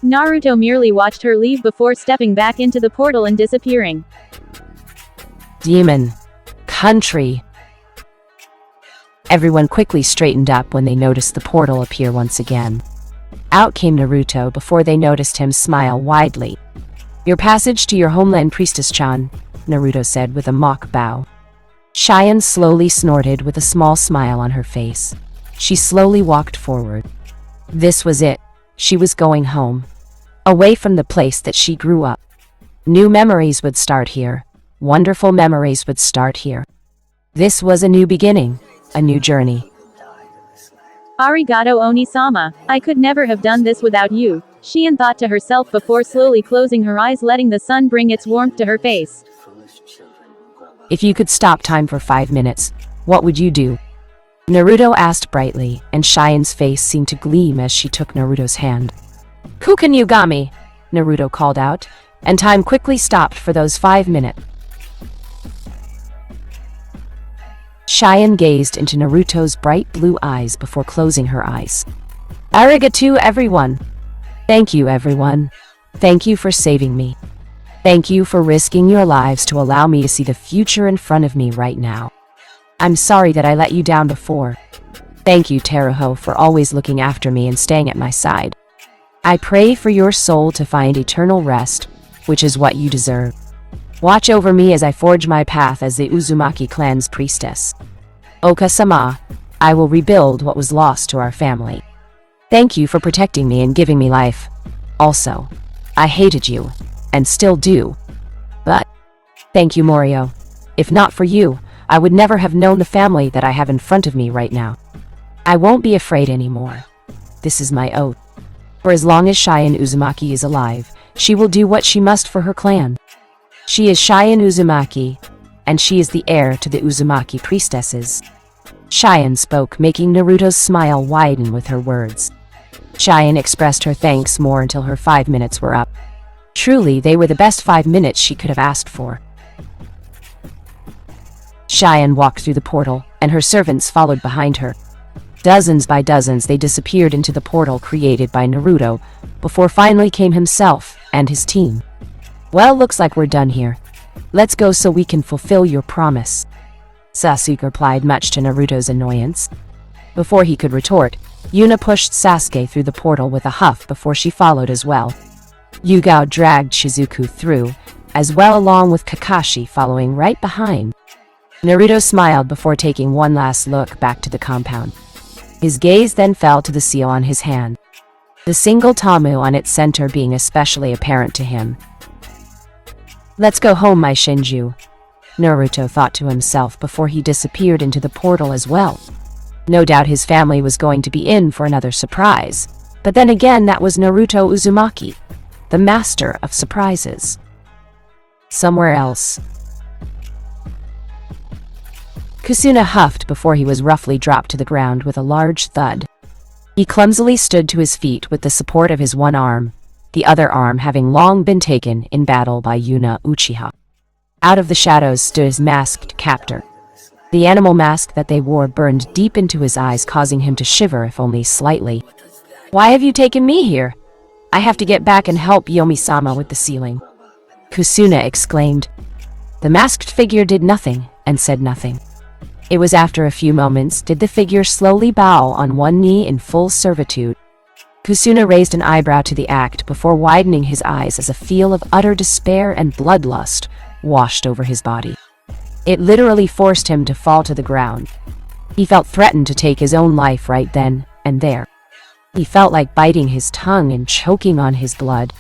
Naruto merely watched her leave before stepping back into the portal and disappearing. Demon. Country. Everyone quickly straightened up when they noticed the portal appear once again. Out came Naruto before they noticed him smile widely. Your passage to your homeland, Priestess-chan, Naruto said with a mock bow. Cheyenne slowly snorted with a small smile on her face. She slowly walked forward. This was it. She was going home. Away from the place that she grew up. New memories would start here. Wonderful memories would start here. This was a new beginning, a new journey. Arigato Onisama, I could never have done this without you, Cheyenne thought to herself before slowly closing her eyes, letting the sun bring its warmth to her face. If you could stop time for 5 minutes, what would you do? Naruto asked brightly, and Cheyenne's face seemed to gleam as she took Naruto's hand. Kuken Yugami, Naruto called out, and time quickly stopped for those 5 minutes. Cheyenne gazed into Naruto's bright blue eyes before closing her eyes. Arigato, everyone. Thank you, everyone. Thank you for saving me. Thank you for risking your lives to allow me to see the future in front of me right now. I'm sorry that I let you down before. Thank you, Teruho, for always looking after me and staying at my side. I pray for your soul to find eternal rest, which is what you deserve. Watch over me as I forge my path as the Uzumaki clan's priestess. Oka-sama, I will rebuild what was lost to our family. Thank you for protecting me and giving me life. Also, I hated you, and still do. But, thank you, Morio. If not for you, I would never have known the family that I have in front of me right now. I won't be afraid anymore. This is my oath. For as long as Cheyenne Uzumaki is alive, she will do what she must for her clan. She is Cheyenne Uzumaki, and she is the heir to the Uzumaki priestesses. Cheyenne spoke, making Naruto's smile widen with her words. Cheyenne expressed her thanks more until her 5 minutes were up. Truly, they were the best 5 minutes she could have asked for. Cheyenne walked through the portal, and her servants followed behind her. Dozens by dozens they disappeared into the portal created by Naruto, before finally came himself and his team. Well, looks like we're done here. Let's go so we can fulfill your promise, Sasuke replied, much to Naruto's annoyance. Before he could retort, Yuna pushed Sasuke through the portal with a huff before she followed as well. Yugao dragged Shizuku through, as well along with Kakashi following right behind. Naruto smiled before taking one last look back to the compound. His gaze then fell to the seal on his hand, the single tamu on its center being especially apparent to him. Let's go home, my Shinju, Naruto thought to himself before he disappeared into the portal as well. No doubt his family was going to be in for another surprise, but then again that was Naruto Uzumaki, the master of surprises. Somewhere else. Kusuna huffed before he was roughly dropped to the ground with a large thud. He clumsily stood to his feet with the support of his one arm, the other arm having long been taken in battle by Yuna Uchiha. Out of the shadows stood his masked captor. The animal mask that they wore burned deep into his eyes, causing him to shiver if only slightly. Why have you taken me here? I have to get back and help Yomi-sama with the sealing, Kusuna exclaimed. The masked figure did nothing and said nothing. It was after a few moments did the figure slowly bow on one knee in full servitude. Kusuna raised an eyebrow to the act before widening his eyes as a feel of utter despair and bloodlust washed over his body. It literally forced him to fall to the ground. He felt threatened to take his own life right then and there. He felt like biting his tongue and choking on his blood.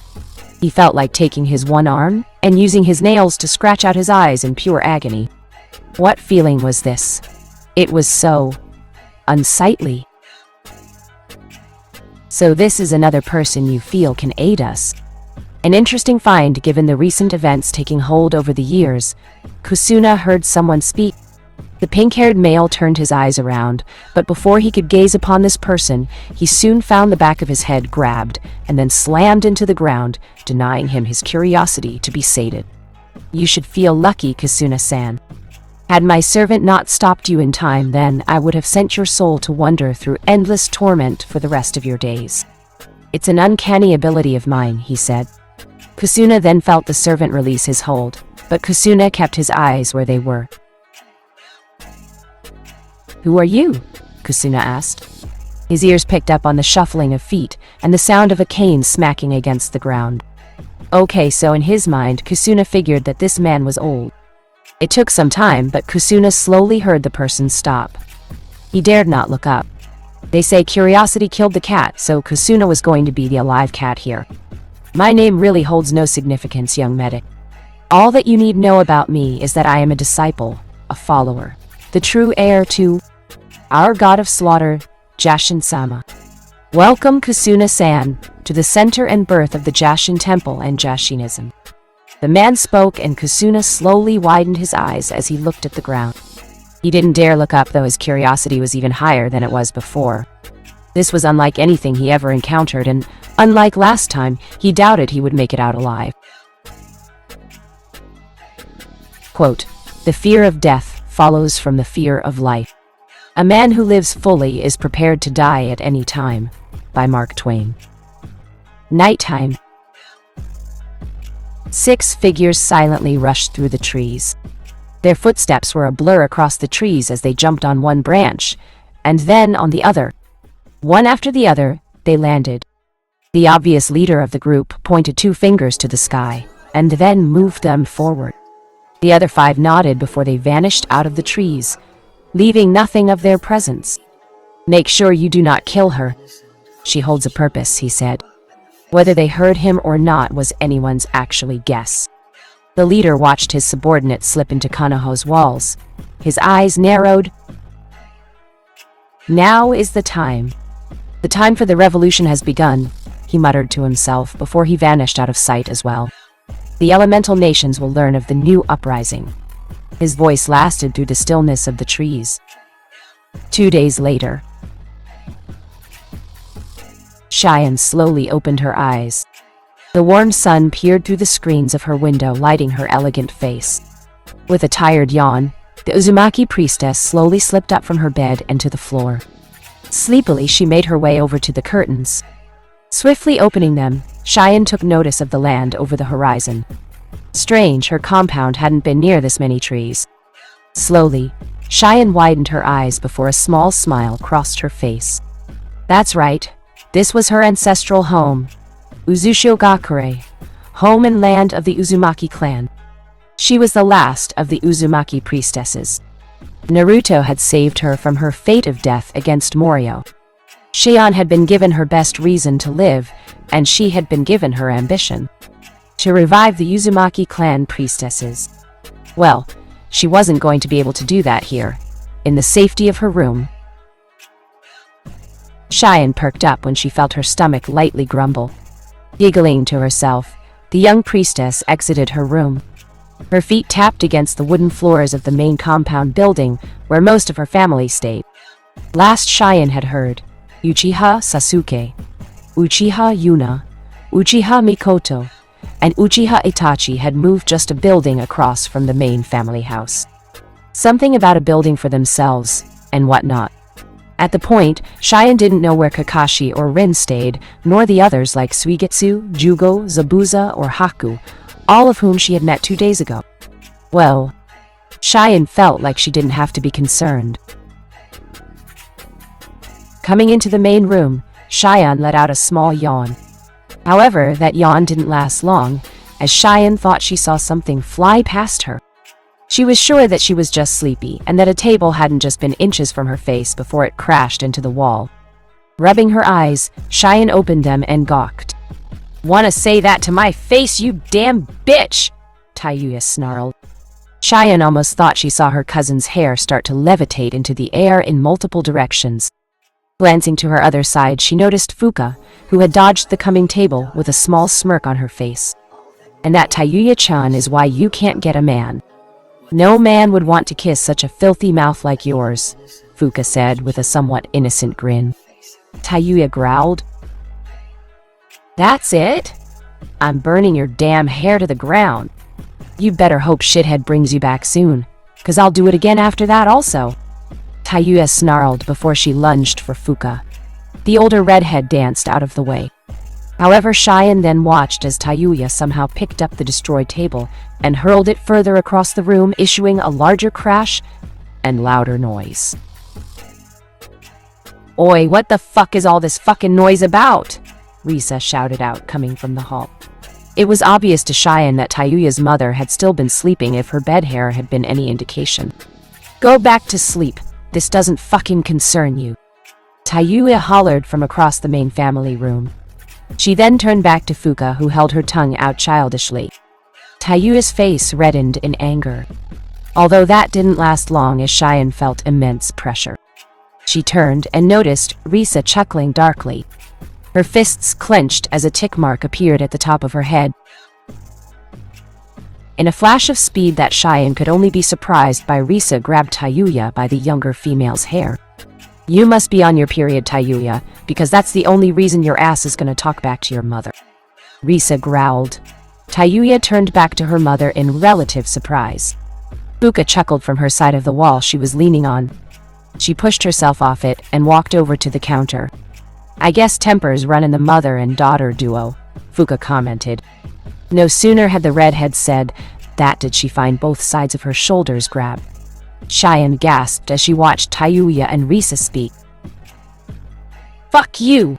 He felt like taking his one arm and using his nails to scratch out his eyes in pure agony. What feeling was this? It was so unsightly. So this is another person you feel can aid us. An interesting find given the recent events taking hold over the years. Kusuna heard someone speak. The pink-haired male turned his eyes around, but before he could gaze upon this person, he soon found the back of his head grabbed and then slammed into the ground, denying him his curiosity to be sated. You should feel lucky, Kusuna-san. Had my servant not stopped you in time, then I would have sent your soul to wander through endless torment for the rest of your days. It's an uncanny ability of mine, he said. Kusuna then felt the servant release his hold, but Kusuna kept his eyes where they were. Who are you? Kusuna asked. His ears picked up on the shuffling of feet and the sound of a cane smacking against the ground. Okay, so in his mind, Kusuna figured that this man was old. It took some time, but Kusuna slowly heard the person stop. He dared not look up. They say curiosity killed the cat, so Kusuna was going to be the alive cat here. My name really holds no significance, young medic. All that you need know about me is that I am a disciple, a follower, the true heir to our god of slaughter, Jashin-sama. Welcome, Kusuna-san, to the center and birth of the Jashin Temple and Jashinism. The man spoke, and Kusuna slowly widened his eyes as he looked at the ground. He didn't dare look up, though his curiosity was even higher than it was before. This was unlike anything he ever encountered, and unlike last time, he doubted he would make it out alive. Quote, "The fear of death follows from the fear of life. A man who lives fully is prepared to die at any time," by Mark Twain. Nighttime. 6 figures silently rushed through the trees. Their footsteps were a blur across the trees as they jumped on one branch, and then on the other. One after the other, they landed. The obvious leader of the group pointed 2 fingers to the sky, and then moved them forward. The other 5 nodded before they vanished out of the trees, leaving nothing of their presence. "Make sure you do not kill her. She holds a purpose," he said. Whether they heard him or not was anyone's actually guess. The leader watched his subordinate slip into Kanoho's walls. His eyes narrowed. "Now is the time. The time for the revolution has begun," he muttered to himself before he vanished out of sight as well. "The elemental nations will learn of the new uprising." His voice lasted through the stillness of the trees. 2 days later. Cheyenne slowly opened her eyes. The warm sun peered through the screens of her window, lighting her elegant face. With a tired yawn, the Uzumaki priestess slowly slipped up from her bed and to the floor. Sleepily, she made her way over to the curtains. Swiftly opening them, Cheyenne took notice of the land over the horizon. Strange, her compound hadn't been near this many trees. Slowly, Cheyenne widened her eyes before a small smile crossed her face. That's right. This was her ancestral home, Uzushio-gakure, home and land of the Uzumaki clan. She was the last of the Uzumaki priestesses. Naruto had saved her from her fate of death against Morio. Shion had been given her best reason to live, and she had been given her ambition to revive the Uzumaki clan priestesses. Well, she wasn't going to be able to do that here, in the safety of her room. Cheyenne perked up when she felt her stomach lightly grumble. Giggling to herself, the young priestess exited her room. Her feet tapped against the wooden floors of the main compound building where most of her family stayed. Last Cheyenne had heard, Uchiha Sasuke, Uchiha Yuna, Uchiha Mikoto, and Uchiha Itachi had moved just a building across from the main family house. Something about a building for themselves, and whatnot. At the point, Cheyenne didn't know where Kakashi or Rin stayed, nor the others like Suigetsu, Jugo, Zabuza, or Haku, all of whom she had met 2 days ago. Well, Cheyenne felt like she didn't have to be concerned. Coming into the main room, Cheyenne let out a small yawn. However, that yawn didn't last long, as Cheyenne thought she saw something fly past her. She was sure that she was just sleepy, and that a table hadn't just been inches from her face before it crashed into the wall. Rubbing her eyes, Cheyenne opened them and gawked. "Wanna say that to my face, you damn bitch!" Tayuya snarled. Cheyenne almost thought she saw her cousin's hair start to levitate into the air in multiple directions. Glancing to her other side, she noticed Fuka, who had dodged the coming table with a small smirk on her face. "And that Tayuya-chan is why you can't get a man. No man would want to kiss such a filthy mouth like yours," Fuka said with a somewhat innocent grin. Tayuya growled. "That's it? I'm burning your damn hair to the ground. You better hope shithead brings you back soon, 'cause I'll do it again after that also." Tayuya snarled before she lunged for Fuka. The older redhead danced out of the way. However, Cheyenne then watched as Tayuya somehow picked up the destroyed table and hurled it further across the room, issuing a larger crash and louder noise. "Oi, what the fuck is all this fucking noise about?" Risa shouted out, coming from the hall. It was obvious to Cheyenne that Tayuya's mother had still been sleeping if her bed hair had been any indication. "Go back to sleep. This doesn't fucking concern you," Tayuya hollered from across the main family room. She then turned back to Fuka, who held her tongue out childishly. Tayuya's face reddened in anger. Although that didn't last long, as Cheyenne felt immense pressure. She turned and noticed Risa chuckling darkly. Her fists clenched as a tick mark appeared at the top of her head. In a flash of speed that Cheyenne could only be surprised by, Risa grabbed Tayuya by the younger female's hair. "You must be on your period, Tayuya, because that's the only reason your ass is gonna talk back to your mother," Risa growled. Tayuya turned back to her mother in relative surprise. Fuka chuckled from her side of the wall she was leaning on. She pushed herself off it and walked over to the counter. "I guess tempers run in the mother and daughter duo," Fuka commented. No sooner had the redhead said that did she find both sides of her shoulders grab. Cheyenne gasped as she watched Tayuya and Risa speak. "Fuck you!"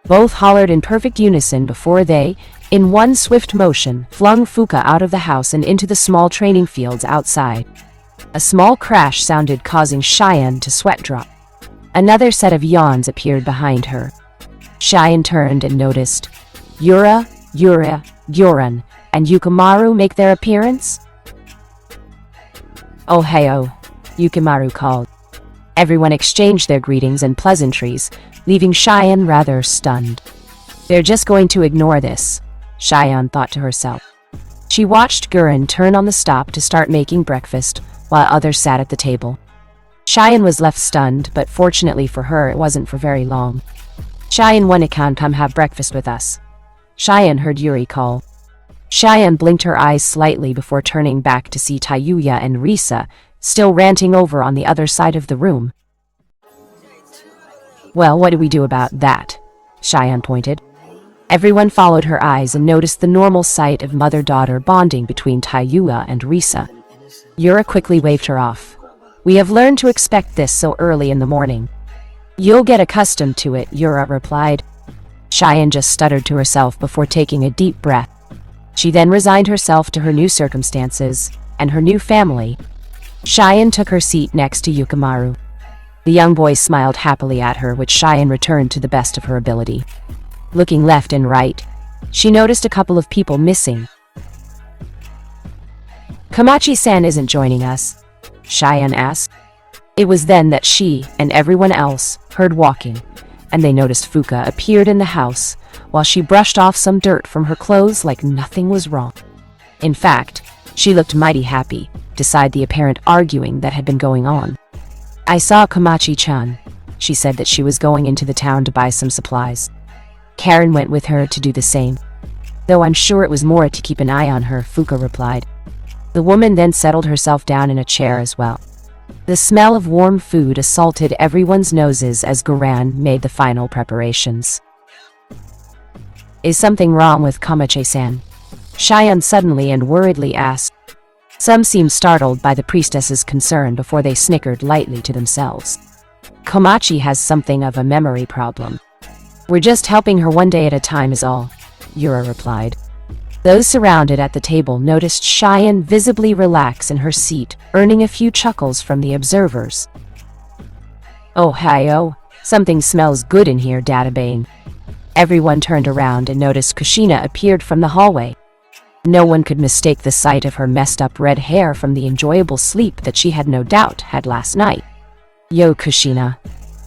Both hollered in perfect unison before they, in one swift motion, flung Fuka out of the house and into the small training fields outside. A small crash sounded, causing Cheyenne to sweat drop. Another set of yawns appeared behind her. Cheyenne turned and noticed Yura, Yoran, and Yukimaru make their appearance. "Ohio," Yukimaru called. Everyone exchanged their greetings and pleasantries, leaving Cheyenne rather stunned. "They're just going to ignore this," Cheyenne thought to herself. She watched Guren turn on the stop to start making breakfast, while others sat at the table. Cheyenne was left stunned, but fortunately for her, it wasn't for very long. "Cheyenne wanna come have breakfast with us," Cheyenne heard Yuri call. Cheyenne blinked her eyes slightly before turning back to see Tayuya and Risa, still ranting over on the other side of the room. "Well, what do we do about that?" Cheyenne pointed. Everyone followed her eyes and noticed the normal sight of mother-daughter bonding between Tayuya and Risa. Yura quickly waved her off. "We have learned to expect this so early in the morning." "You'll get accustomed to it," Yura replied. Cheyenne just stuttered to herself before taking a deep breath. She then resigned herself to her new circumstances and her new family. Cheyenne took her seat next to Yukimaru. The young boy smiled happily at her, which Cheyenne returned to the best of her ability. Looking left and right, she noticed a couple of people missing. "Komachi-san isn't joining us?" Cheyenne asked. It was then that she and everyone else heard walking, and they noticed Fuka appeared in the house while she brushed off some dirt from her clothes like nothing was wrong. In fact, she looked mighty happy, despite the apparent arguing that had been going on. "I saw Komachi-chan. She said that she was going into the town to buy some supplies. Karen went with her to do the same. Though I'm sure it was more to keep an eye on her," Fuka replied. The woman then settled herself down in a chair as well. The smell of warm food assaulted everyone's noses as Guran made the final preparations. "Is something wrong with Komachi-san?" Cheyenne suddenly and worriedly asked. Some seemed startled by the priestess's concern before they snickered lightly to themselves. "Komachi has something of a memory problem. We're just helping her one day at a time is all, Yura replied. Those surrounded at the table noticed Cheyenne visibly relax in her seat, earning a few chuckles from the observers. Oh hi-oh, something smells good in here, Databane. Everyone turned around and noticed Kushina appeared from the hallway. No one could mistake the sight of her messed up red hair from the enjoyable sleep that she had no doubt had last night. Yo Kushina.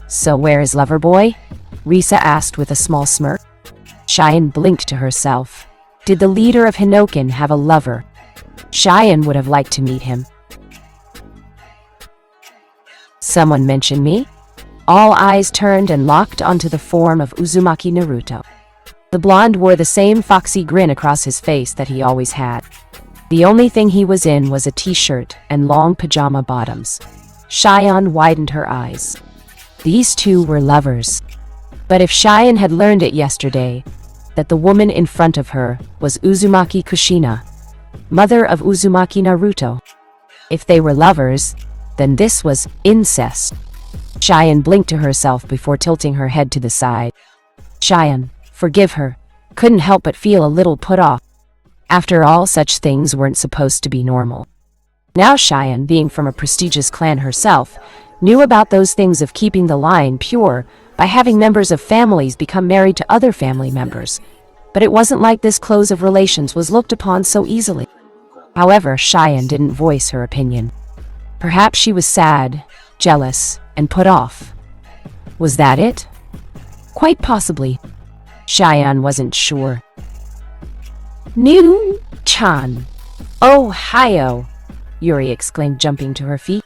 So where is Loverboy? Risa asked with a small smirk. Cheyenne blinked to herself. Did the leader of Hinoken have a lover? Cheyenne would have liked to meet him. Someone mention me? All eyes turned and locked onto the form of Uzumaki Naruto. The blonde wore the same foxy grin across his face that he always had. The only thing he was in was a t-shirt and long pajama bottoms. Cheyenne widened her eyes. These two were lovers. But if Cheyenne had learned it yesterday, that the woman in front of her was Uzumaki Kushina, mother of Uzumaki Naruto. If they were lovers, then this was incest. Cheyenne blinked to herself before tilting her head to the side. Cheyenne, forgive her, couldn't help but feel a little put off. After all, such things weren't supposed to be normal. Now Cheyenne, being from a prestigious clan herself, knew about those things of keeping the line pure by having members of families become married to other family members. But it wasn't like this close of relations was looked upon so easily. However, Cheyenne didn't voice her opinion. Perhaps she was sad, jealous, and put off. Was that it? Quite possibly. Cheyenne wasn't sure. New-chan. Oh, hi-oh, Yuri exclaimed, jumping to her feet.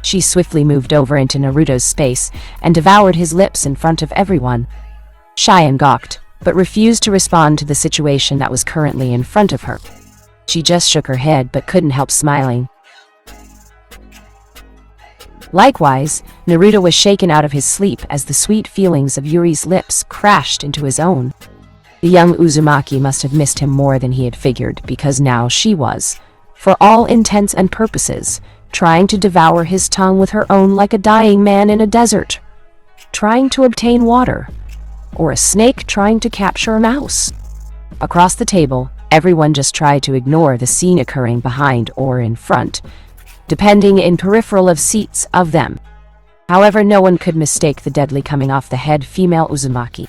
She swiftly moved over into Naruto's space and devoured his lips in front of everyone. Cheyenne gawked, but refused to respond to the situation that was currently in front of her. She just shook her head but couldn't help smiling. Likewise, Naruto was shaken out of his sleep as the sweet feelings of Yuri's lips crashed into his own. The young Uzumaki must have missed him more than he had figured, because now she was, for all intents and purposes, trying to devour his tongue with her own like a dying man in a desert, trying to obtain water, or a snake trying to capture a mouse. Across the table, everyone just tried to ignore the scene occurring behind or in front, depending in peripheral of seats of them. However, no one could mistake the deadly coming off the head female Uzumaki.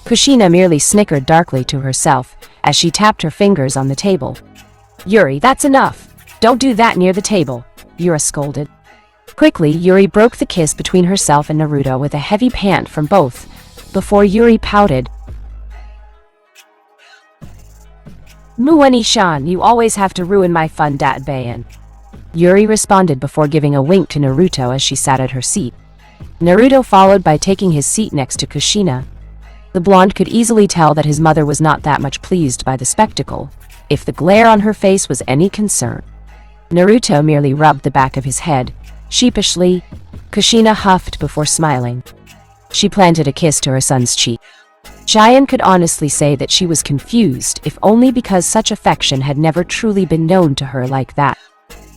Kushina merely snickered darkly to herself as she tapped her fingers on the table. Yuri, that's enough! Don't do that near the table, Yura scolded. Quickly, Yuri broke the kiss between herself and Naruto with a heavy pant from both, before Yuri pouted. Muani-shan, you always have to ruin my fun, Datbayan. Yuri responded before giving a wink to Naruto as she sat at her seat. Naruto followed by taking his seat next to Kushina. The blonde could easily tell that his mother was not that much pleased by the spectacle, if the glare on her face was any concern. Naruto merely rubbed the back of his head. Sheepishly, Kushina huffed before smiling. She planted a kiss to her son's cheek. Cheyenne could honestly say that she was confused, if only because such affection had never truly been known to her like that.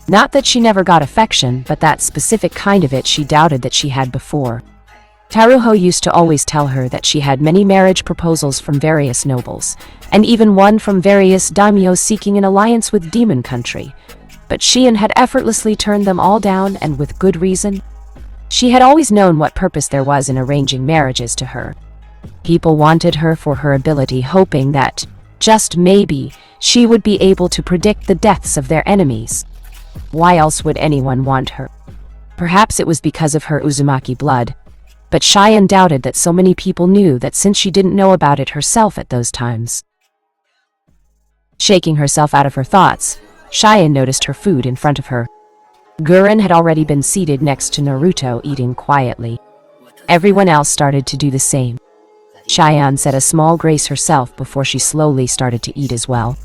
Not that she never got affection, but that specific kind of it she doubted that she had before. Taruho used to always tell her that she had many marriage proposals from various nobles, and even one from various daimyos seeking an alliance with Demon Country, but Cheyenne had effortlessly turned them all down, and with good reason. She had always known what purpose there was in arranging marriages to her. People wanted her for her ability, hoping that, just maybe, she would be able to predict the deaths of their enemies. Why else would anyone want her? Perhaps it was because of her Uzumaki blood, but Cheyenne doubted that so many people knew that, since she didn't know about it herself at those times. Shaking herself out of her thoughts, Cheyenne noticed her food in front of her. Gurren had already been seated next to Naruto, eating quietly. Everyone else started to do the same. Cheyenne said a small grace herself before she slowly started to eat as well.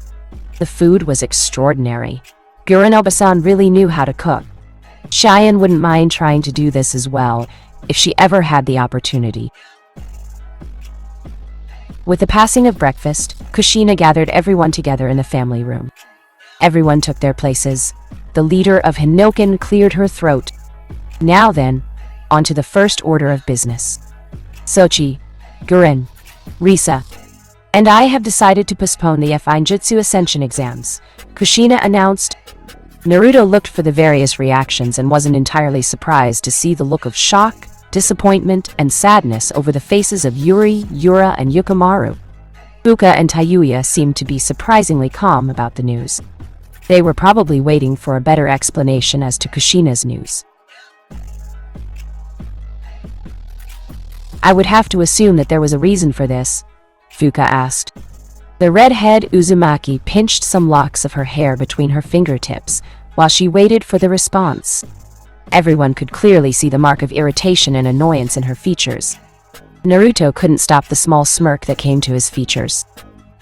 The food was extraordinary. Gurren-oba-san really knew how to cook. Cheyenne wouldn't mind trying to do this as well, if she ever had the opportunity. With the passing of breakfast, Kushina gathered everyone together in the family room. Everyone took their places. The leader of Hinoken cleared her throat. Now then, on to the first order of business. Sochi, Gurren, Risa. And I have decided to postpone the Finjutsu Ascension exams, Kushina announced. Naruto looked for the various reactions and wasn't entirely surprised to see the look of shock, disappointment, and sadness over the faces of Yuri, Yura, and Yukimaru. Fuka and Tayuya seemed to be surprisingly calm about the news. They were probably waiting for a better explanation as to Kushina's news. I would have to assume that there was a reason for this, Fuka asked. The redhead Uzumaki pinched some locks of her hair between her fingertips while she waited for the response. Everyone could clearly see the mark of irritation and annoyance in her features. Naruto couldn't stop the small smirk that came to his features.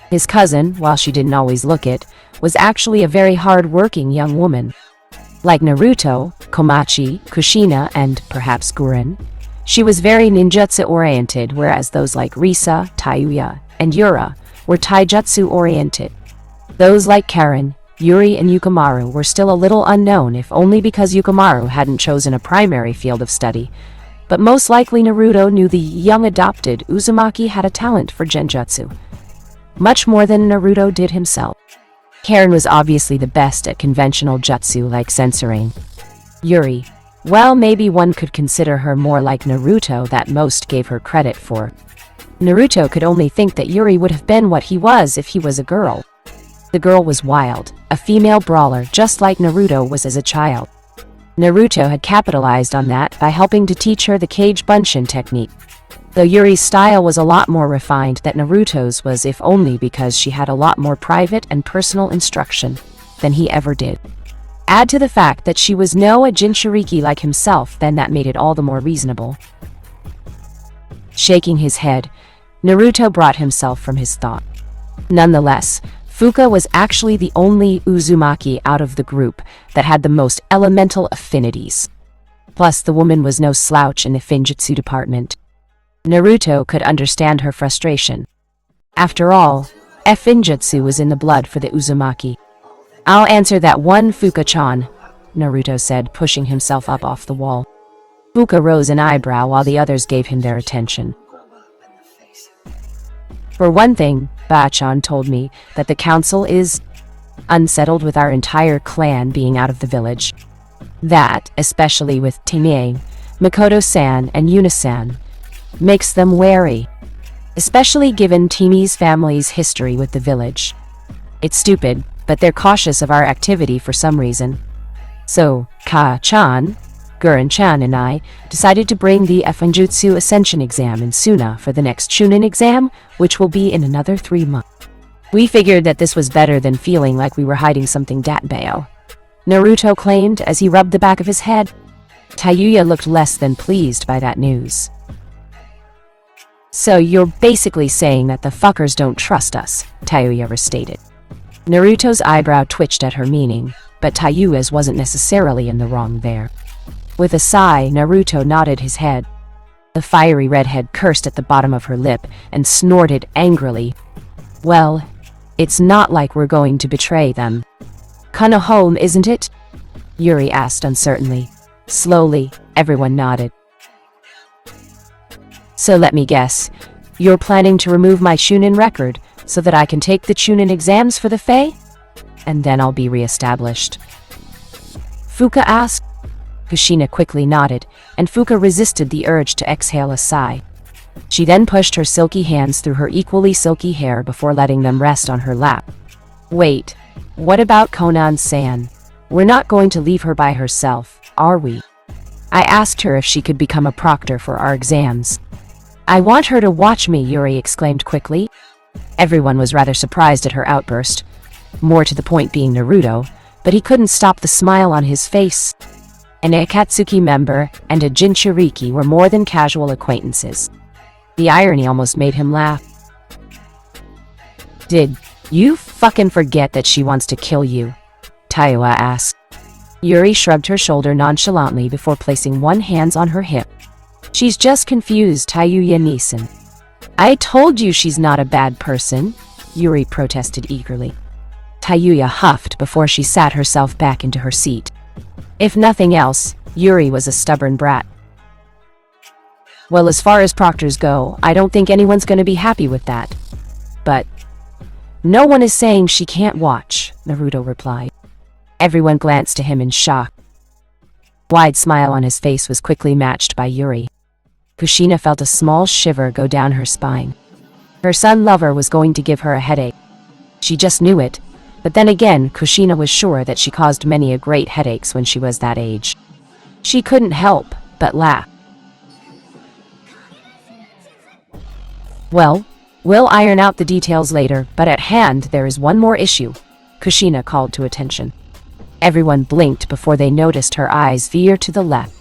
His cousin, while she didn't always look it, was actually a very hard-working young woman. Like Naruto, Komachi, Kushina, and perhaps Guren, she was very ninjutsu-oriented, whereas those like Risa, Tayuya, and Yura were taijutsu-oriented. Those like Karen, Yuri, and Yukimaru were still a little unknown, if only because Yukimaru hadn't chosen a primary field of study. But most likely Naruto knew the young adopted Uzumaki had a talent for genjutsu, much more than Naruto did himself. Karen was obviously the best at conventional jutsu like censoring. Yuri, well, maybe one could consider her more like Naruto that most gave her credit for. Naruto could only think that Yuri would have been what he was if he was a girl. The girl was wild, a female brawler just like Naruto was as a child. Naruto had capitalized on that by helping to teach her the Kage Bunshin technique. Though Yuri's style was a lot more refined than Naruto's was, if only because she had a lot more private and personal instruction than he ever did. Add to the fact that she was no a Jinchuriki like himself, then that made it all the more reasonable. Shaking his head, Naruto brought himself from his thought. Nonetheless, Fuka was actually the only Uzumaki out of the group that had the most elemental affinities. Plus, the woman was no slouch in the Finjutsu department. Naruto could understand her frustration. After all, Finjutsu was in the blood for the Uzumaki. I'll answer that one, Fuka-chan, Naruto said, pushing himself up off the wall. Fuka rose an eyebrow while the others gave him their attention. For one thing, Ba-chan told me that the council is unsettled with our entire clan being out of the village. That, especially with Timie, Makoto-san, and Yuna-san, makes them wary, especially given Timie's family's history with the village. It's stupid, but they're cautious of our activity for some reason. So, Ka-chan, Guren-chan, and I decided to bring the Finjutsu Ascension exam in Suna for the next Chunin exam, which will be in another 3 months. We figured that this was better than feeling like we were hiding something datbao, Naruto claimed as he rubbed the back of his head. Tayuya looked less than pleased by that news. So you're basically saying that the fuckers don't trust us, Tayuya restated. Naruto's eyebrow twitched at her meaning, but Tayuya's wasn't necessarily in the wrong there. With a sigh, Naruto nodded his head. The fiery redhead cursed at the bottom of her lip and snorted angrily. Well, it's not like we're going to betray them. Kinda home, isn't it? Yuri asked uncertainly. Slowly, everyone nodded. So let me guess, you're planning to remove my Chunin record so that I can take the Chunin exams for the Fae? And then I'll be reestablished. Fuka asked. Kushina quickly nodded, and Fuka resisted the urge to exhale a sigh. She then pushed her silky hands through her equally silky hair before letting them rest on her lap. Wait, what about Konan-san? We're not going to leave her by herself, are we? I asked her if she could become a proctor for our exams. I want her to watch me, Yuri exclaimed quickly. Everyone was rather surprised at her outburst, more to the point being Naruto, but he couldn't stop the smile on his face. An Akatsuki member and a Jinchuriki were more than casual acquaintances. The irony almost made him laugh. Did you fucking forget that she wants to kill you? Tayuya asked. Yuri shrugged her shoulder nonchalantly before placing one hand on her hip. She's just confused, Tayuya-nisan. I told you she's not a bad person, Yuri protested eagerly. Tayuya huffed before she sat herself back into her seat. If nothing else, Yuri was a stubborn brat. Well, as far as proctors go, I don't think anyone's going to be happy with that. But no one is saying she can't watch, Naruto replied. Everyone glanced to him in shock. A wide smile on his face was quickly matched by Yuri. Kushina felt a small shiver go down her spine. Her son lover was going to give her a headache. She just knew it, but then again, Kushina was sure that she caused many a great headaches when she was that age. She couldn't help but laugh. Well, we'll iron out the details later, but at hand there is one more issue, Kushina called to attention. Everyone blinked before they noticed her eyes veer to the left.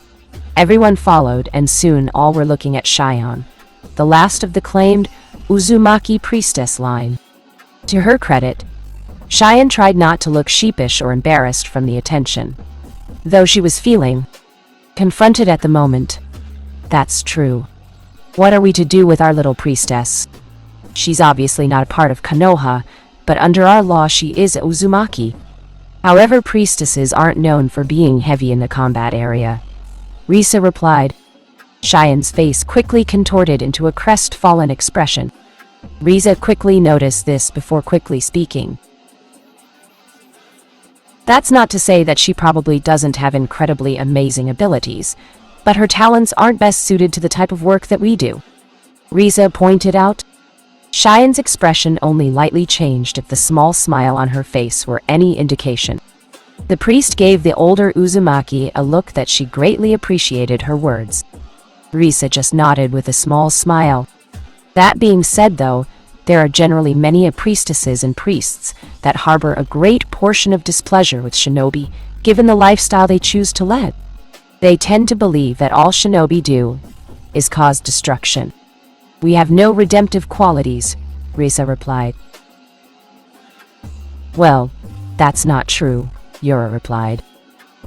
Everyone followed, and soon all were looking at Shion, the last of the claimed Uzumaki priestess line. To her credit, Shion tried not to look sheepish or embarrassed from the attention, though she was feeling confronted at the moment. That's true. What are we to do with our little priestess? She's obviously not a part of Konoha, but under our law she is a Uzumaki. However, priestesses aren't known for being heavy in the combat area. Risa replied. Shion's face quickly contorted into a crestfallen expression. Risa quickly noticed this before quickly speaking. That's not to say that she probably doesn't have incredibly amazing abilities, but her talents aren't best suited to the type of work that we do, Risa pointed out. Shion's expression only lightly changed if the small smile on her face were any indication. The priest gave the older Uzumaki a look that she greatly appreciated her words. Risa just nodded with a small smile. That being said, though, there are generally many priestesses and priests that harbor a great portion of displeasure with shinobi, given the lifestyle they choose to lead. They tend to believe that all shinobi do is cause destruction. We have no redemptive qualities, Risa replied. Well, that's not true, Yura replied.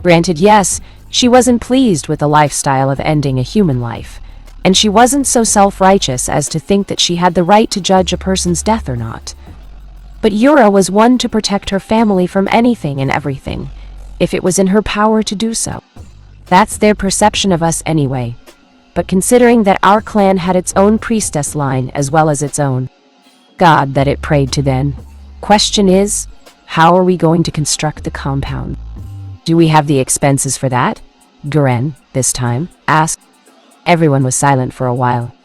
Granted, yes, she wasn't pleased with the lifestyle of ending a human life, and she wasn't so self-righteous as to think that she had the right to judge a person's death or not. But Yura was one to protect her family from anything and everything, if it was in her power to do so. That's their perception of us anyway. But considering that our clan had its own priestess line as well as its own god that it prayed to, then, question is, how are we going to construct the compound? Do we have the expenses for that? Guren, this time, asked. Everyone was silent for a while.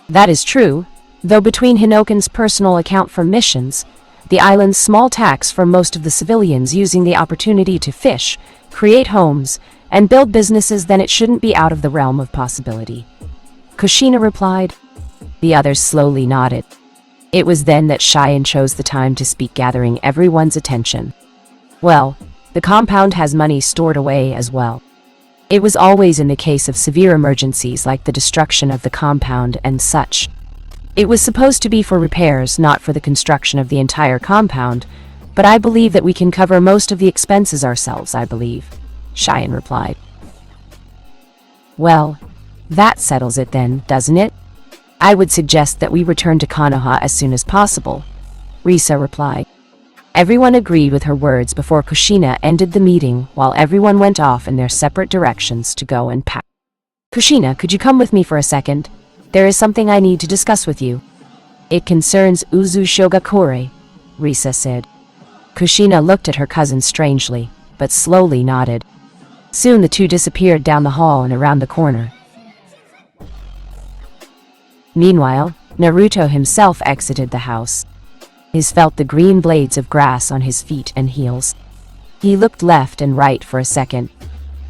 That is true, though between Hinoken's personal account for missions, the island's small tax for most of the civilians using the opportunity to fish, create homes, and build businesses, then it shouldn't be out of the realm of possibility. Kushina replied. The others slowly nodded. It was then that Shion chose the time to speak, gathering everyone's attention. Well, the compound has money stored away as well. It was always in the case of severe emergencies like the destruction of the compound and such. It was supposed to be for repairs, not for the construction of the entire compound, but I believe that we can cover most of the expenses ourselves, I believe, Shion replied. Well, that settles it then, doesn't it? I would suggest that we return to Konoha as soon as possible, Risa replied. Everyone agreed with her words before Kushina ended the meeting, while everyone went off in their separate directions to go and pack. Kushina, could you come with me for a second? There is something I need to discuss with you. It concerns Uzu Shogakure, Risa said. Kushina looked at her cousin strangely, but slowly nodded. Soon the two disappeared down the hall and around the corner. Meanwhile, Naruto himself exited the house. He felt the green blades of grass on his feet and heels. He looked left and right for a second.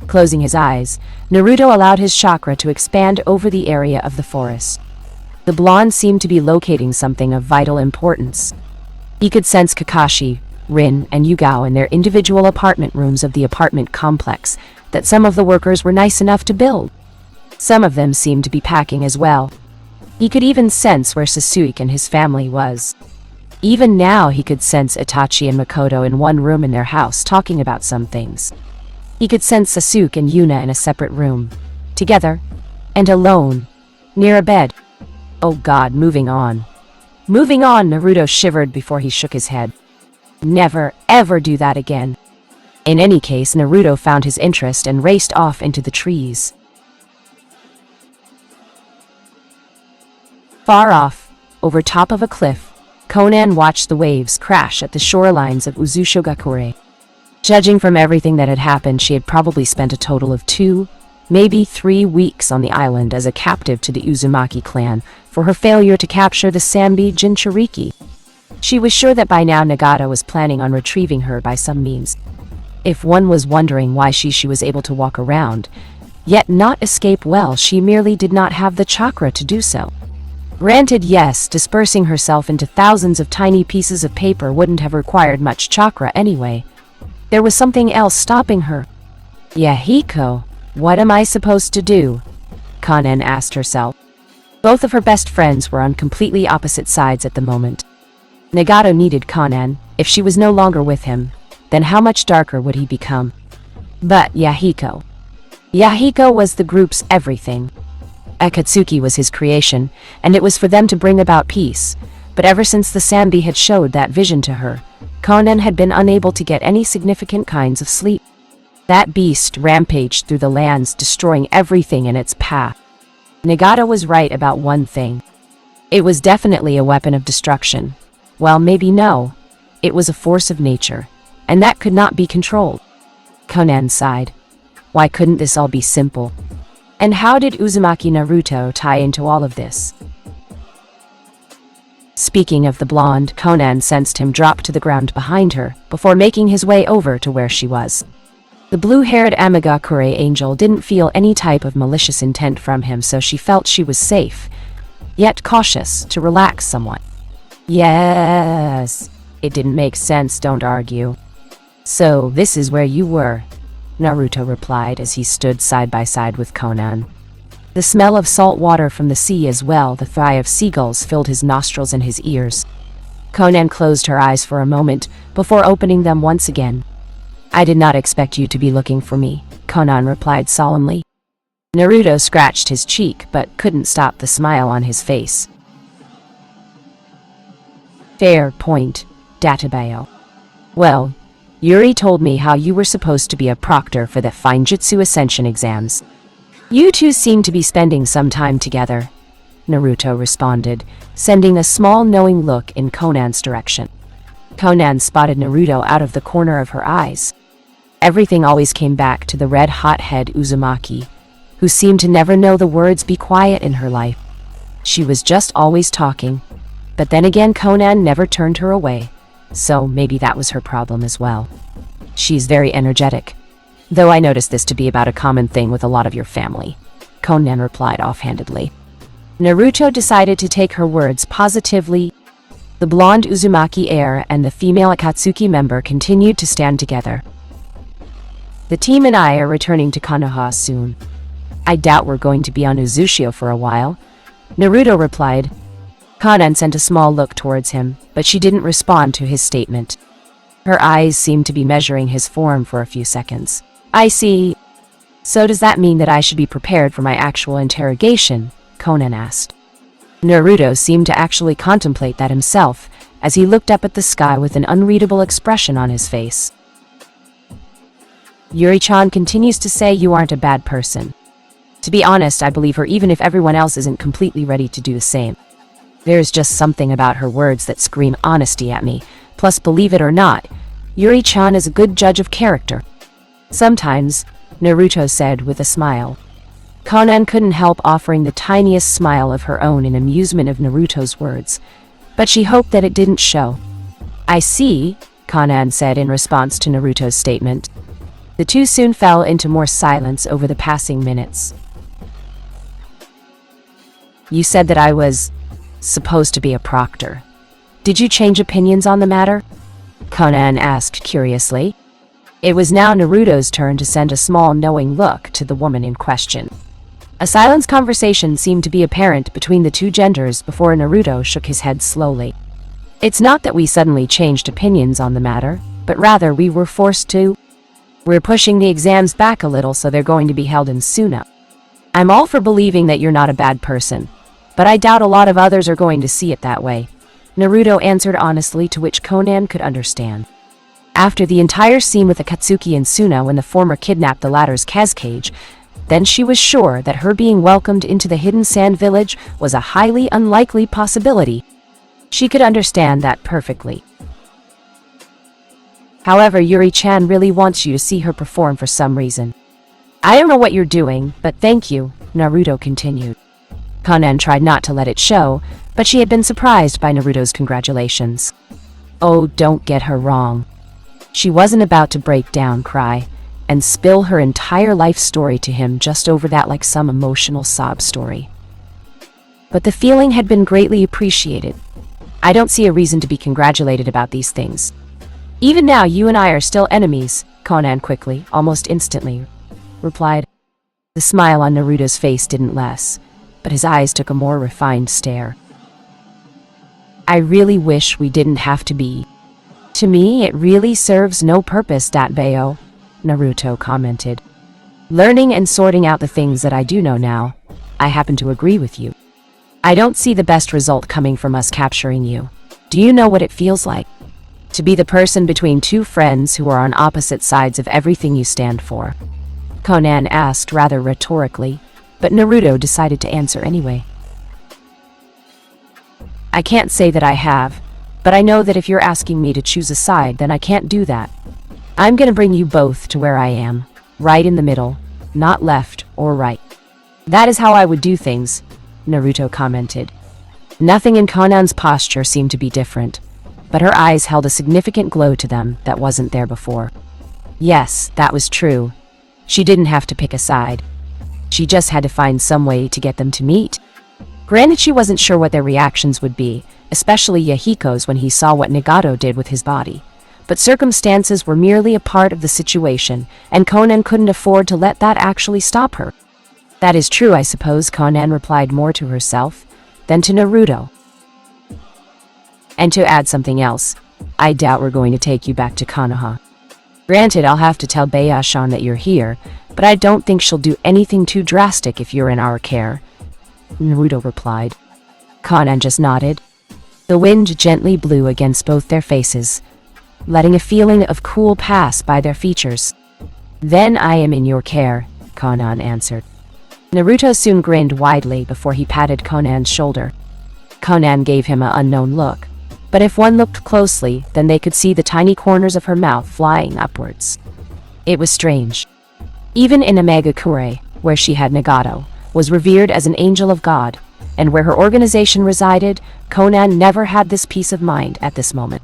Closing his eyes, Naruto allowed his chakra to expand over the area of the forest. The blonde seemed to be locating something of vital importance. He could sense Kakashi, Rin, and Yugao in their individual apartment rooms of the apartment complex that some of the workers were nice enough to build. Some of them seemed to be packing as well. He could even sense where Sasuke and his family was. Even now he could sense Itachi and Makoto in one room in their house talking about some things. He could sense Sasuke and Yuna in a separate room, together, and alone, near a bed. Oh God, moving on. Moving on, Naruto shivered before he shook his head. Never, ever do that again. In any case, Naruto found his interest and raced off into the trees. Far off, over top of a cliff, Conan watched the waves crash at the shorelines of Uzushogakure. Judging from everything that had happened, she had probably spent a total of 2, maybe 3 weeks on the island as a captive to the Uzumaki clan for her failure to capture the Sanbi Jinchuriki. She was sure that by now Nagata was planning on retrieving her by some means. If one was wondering why she was able to walk around, yet not escape well, she merely did not have the chakra to do so. Granted, yes, dispersing herself into thousands of tiny pieces of paper wouldn't have required much chakra anyway. There was something else stopping her. Yahiko, what am I supposed to do? Kanen asked herself. Both of her best friends were on completely opposite sides at the moment. Nagato needed Kanen. If she was no longer with him, then how much darker would he become? But Yahiko. Yahiko was the group's everything. Akatsuki was his creation, and it was for them to bring about peace. But ever since the Sanbi had showed that vision to her, Kanen had been unable to get any significant kinds of sleep. That beast rampaged through the lands, destroying everything in its path. Nagata was right about one thing. It was definitely a weapon of destruction. Well, maybe no. It was a force of nature, and that could not be controlled. Conan sighed. Why couldn't this all be simple? And how did Uzumaki Naruto tie into all of this? Speaking of the blonde, Conan sensed him drop to the ground behind her, before making his way over to where she was. The blue-haired Amigakure angel didn't feel any type of malicious intent from him, so she felt she was safe, yet cautious, to relax somewhat. Yes, it didn't make sense, don't argue. So, this is where you were, Naruto replied as he stood side by side with Conan. The smell of salt water from the sea as well, the cry of seagulls filled his nostrils and his ears. Conan closed her eyes for a moment, before opening them once again. I did not expect you to be looking for me, Conan replied solemnly. Naruto scratched his cheek, but couldn't stop the smile on his face. Fair point, Databayo. Well, Yuri told me how you were supposed to be a proctor for the Finjutsu Ascension exams. You two seem to be spending some time together, Naruto responded, sending a small knowing look in Conan's direction. Conan spotted Naruto out of the corner of her eyes. Everything always came back to the red-hot head Uzumaki, who seemed to never know the words "be quiet" in her life. She was just always talking, but then again Conan never turned her away. So maybe that was her problem as well. She's very energetic. Though I noticed this to be about a common thing with a lot of your family, Conan replied offhandedly. Naruto decided to take her words positively. The blonde Uzumaki heir and the female Akatsuki member continued to stand together. The team and I are returning to Konoha soon. I doubt we're going to be on Uzushio for a while, Naruto replied. Kanan sent a small look towards him, but she didn't respond to his statement. Her eyes seemed to be measuring his form for a few seconds. I see. So does that mean that I should be prepared for my actual interrogation? Conan asked. Naruto seemed to actually contemplate that himself, as he looked up at the sky with an unreadable expression on his face. Yuri-chan continues to say you aren't a bad person. To be honest, I believe her even if everyone else isn't completely ready to do the same. There's just something about her words that scream honesty at me. Plus, believe it or not, Yuri-chan is a good judge of character. Sometimes, Naruto said with a smile. Conan couldn't help offering the tiniest smile of her own in amusement of Naruto's words, but she hoped that it didn't show. I see, Conan said in response to Naruto's statement. The two soon fell into more silence over the passing minutes. You said that I was supposed to be a proctor. Did you change opinions on the matter? Conan asked curiously. It was now Naruto's turn to send a small knowing look to the woman in question. A silence conversation seemed to be apparent between the two genders before Naruto shook his head slowly. It's not that we suddenly changed opinions on the matter, but rather we were forced to. We're pushing the exams back a little, so they're going to be held in Suna. I'm all for believing that you're not a bad person, but I doubt a lot of others are going to see it that way, Naruto answered honestly, to which Conan could understand. After the entire scene with Akatsuki and Suna when the former kidnapped the latter's Kazcage, then she was sure that her being welcomed into the hidden sand village was a highly unlikely possibility. She could understand that perfectly. However, Yuri-chan really wants you to see her perform for some reason. I don't know what you're doing, but thank you, Naruto continued. Konan tried not to let it show, but she had been surprised by Naruto's congratulations. Oh, don't get her wrong. She wasn't about to break down, cry, and spill her entire life story to him just over that like some emotional sob story. But the feeling had been greatly appreciated. I don't see a reason to be congratulated about these things. Even now, you and I are still enemies, Konan quickly, almost instantly, replied. The smile on Naruto's face didn't less, but his eyes took a more refined stare. I really wish we didn't have to be. To me, it really serves no purpose, Bayo, Naruto commented. Learning and sorting out the things that I do know now, I happen to agree with you. I don't see the best result coming from us capturing you. Do you know what it feels like? To be the person between two friends who are on opposite sides of everything you stand for? Konan asked rather rhetorically, but Naruto decided to answer anyway. I can't say that I have, but I know that if you're asking me to choose a side, then I can't do that. I'm gonna bring you both to where I am, right in the middle, not left or right. That is how I would do things, Naruto commented. Nothing in Konan's posture seemed to be different, but her eyes held a significant glow to them that wasn't there before. Yes, that was true. She didn't have to pick a side. She just had to find some way to get them to meet. Granted, she wasn't sure what their reactions would be, especially Yahiko's when he saw what Nagato did with his body. But circumstances were merely a part of the situation, and Konan couldn't afford to let that actually stop her. That is true, I suppose, Konan replied more to herself than to Naruto. And to add something else, I doubt we're going to take you back to Konoha. Granted, I'll have to tell Bayashan that you're here, but I don't think she'll do anything too drastic if you're in our care, Naruto replied. Konan just nodded. The wind gently blew against both their faces, letting a feeling of cool pass by their features. Then I am in your care, Konan answered. Naruto soon grinned widely before he patted Konan's shoulder. Konan gave him an unknown look, but if one looked closely, then they could see the tiny corners of her mouth flying upwards. It was strange. Even in Imagakure, where she had Nagato, was revered as an angel of God, and where her organization resided, Konan never had this peace of mind at this moment.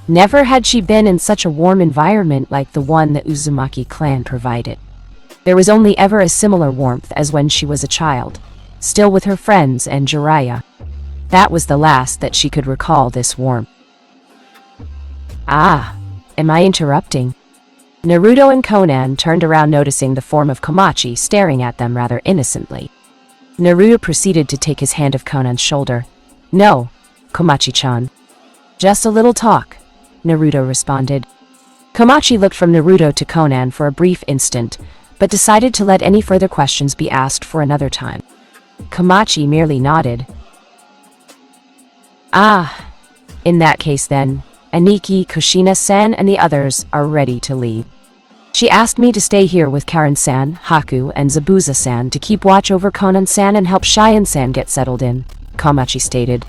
Never had she been in such a warm environment like the one the Uzumaki clan provided. There was only ever a similar warmth as when she was a child, still with her friends and Jiraiya. That was the last that she could recall this warmth. Ah, am I interrupting? Naruto and Konan turned around, noticing the form of Komachi staring at them rather innocently. Naruto proceeded to take his hand off Konan's shoulder. No, Komachi-chan. Just a little talk, Naruto responded. Komachi looked from Naruto to Konan for a brief instant, but decided to let any further questions be asked for another time. Komachi merely nodded. Ah, in that case then, Aniki, Kushina-san, and the others are ready to leave. She asked me to stay here with Karen-san, Haku, and Zabuza-san to keep watch over Konan-san and help Cheyenne-san get settled in, Komachi stated.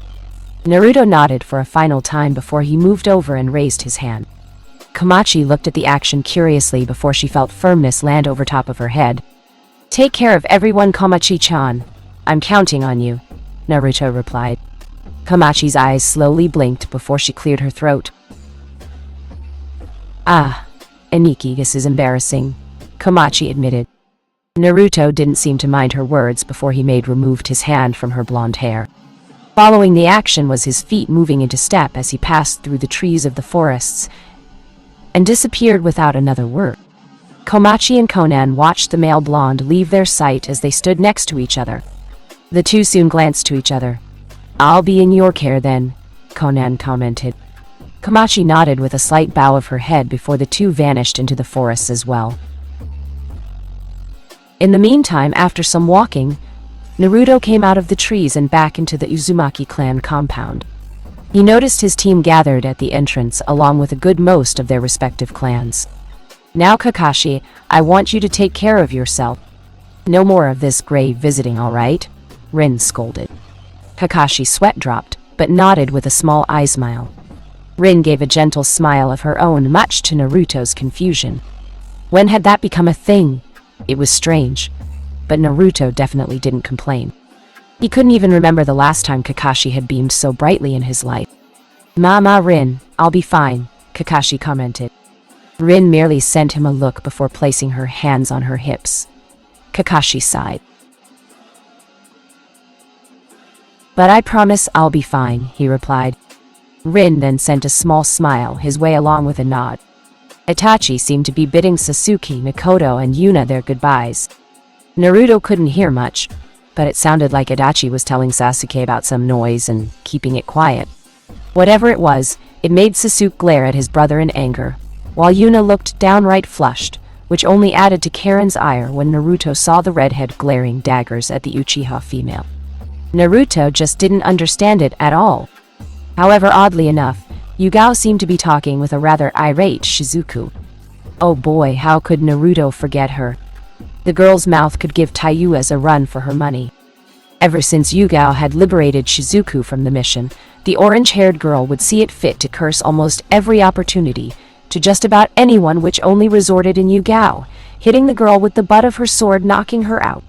Naruto nodded for a final time before he moved over and raised his hand. Komachi looked at the action curiously before she felt firmness land over top of her head. Take care of everyone, Komachi-chan. I'm counting on you, Naruto replied. Komachi's eyes slowly blinked before she cleared her throat. Ah, Aniki, this is embarrassing, Komachi admitted. Naruto didn't seem to mind her words before he removed his hand from her blonde hair. Following the action was his feet moving into step as he passed through the trees of the forests and disappeared without another word. Komachi and Konan watched the male blonde leave their sight as they stood next to each other. The two soon glanced to each other. I'll be in your care then, Konan commented. Komachi nodded with a slight bow of her head before the two vanished into the forests as well. In the meantime, after some walking, Naruto came out of the trees and back into the Uzumaki clan compound. He noticed his team gathered at the entrance along with a good most of their respective clans. Now Kakashi, I want you to take care of yourself. No more of this grave visiting, all right? Rin scolded. Kakashi's sweat dropped, but nodded with a small eye smile. Rin gave a gentle smile of her own, much to Naruto's confusion. When had that become a thing? It was strange, but Naruto definitely didn't complain. He couldn't even remember the last time Kakashi had beamed so brightly in his life. "Mama Rin, I'll be fine," Kakashi commented. Rin merely sent him a look before placing her hands on her hips. Kakashi sighed. "But I promise I'll be fine," he replied. Rin then sent a small smile his way along with a nod. Itachi seemed to be bidding Sasuke, Mikoto, and Yuna their goodbyes. Naruto couldn't hear much, but it sounded like Itachi was telling Sasuke about some noise and keeping it quiet. Whatever it was, it made Sasuke glare at his brother in anger, while Yuna looked downright flushed, which only added to Karen's ire when Naruto saw the redhead glaring daggers at the Uchiha female. Naruto just didn't understand it at all. However, oddly enough, Yugao seemed to be talking with a rather irate Shizuku. Oh boy, how could Naruto forget her? The girl's mouth could give Taiyua's a run for her money. Ever since Yugao had liberated Shizuku from the mission, the orange-haired girl would see it fit to curse almost every opportunity to just about anyone, which only resorted in Yugao, hitting the girl with the butt of her sword, knocking her out.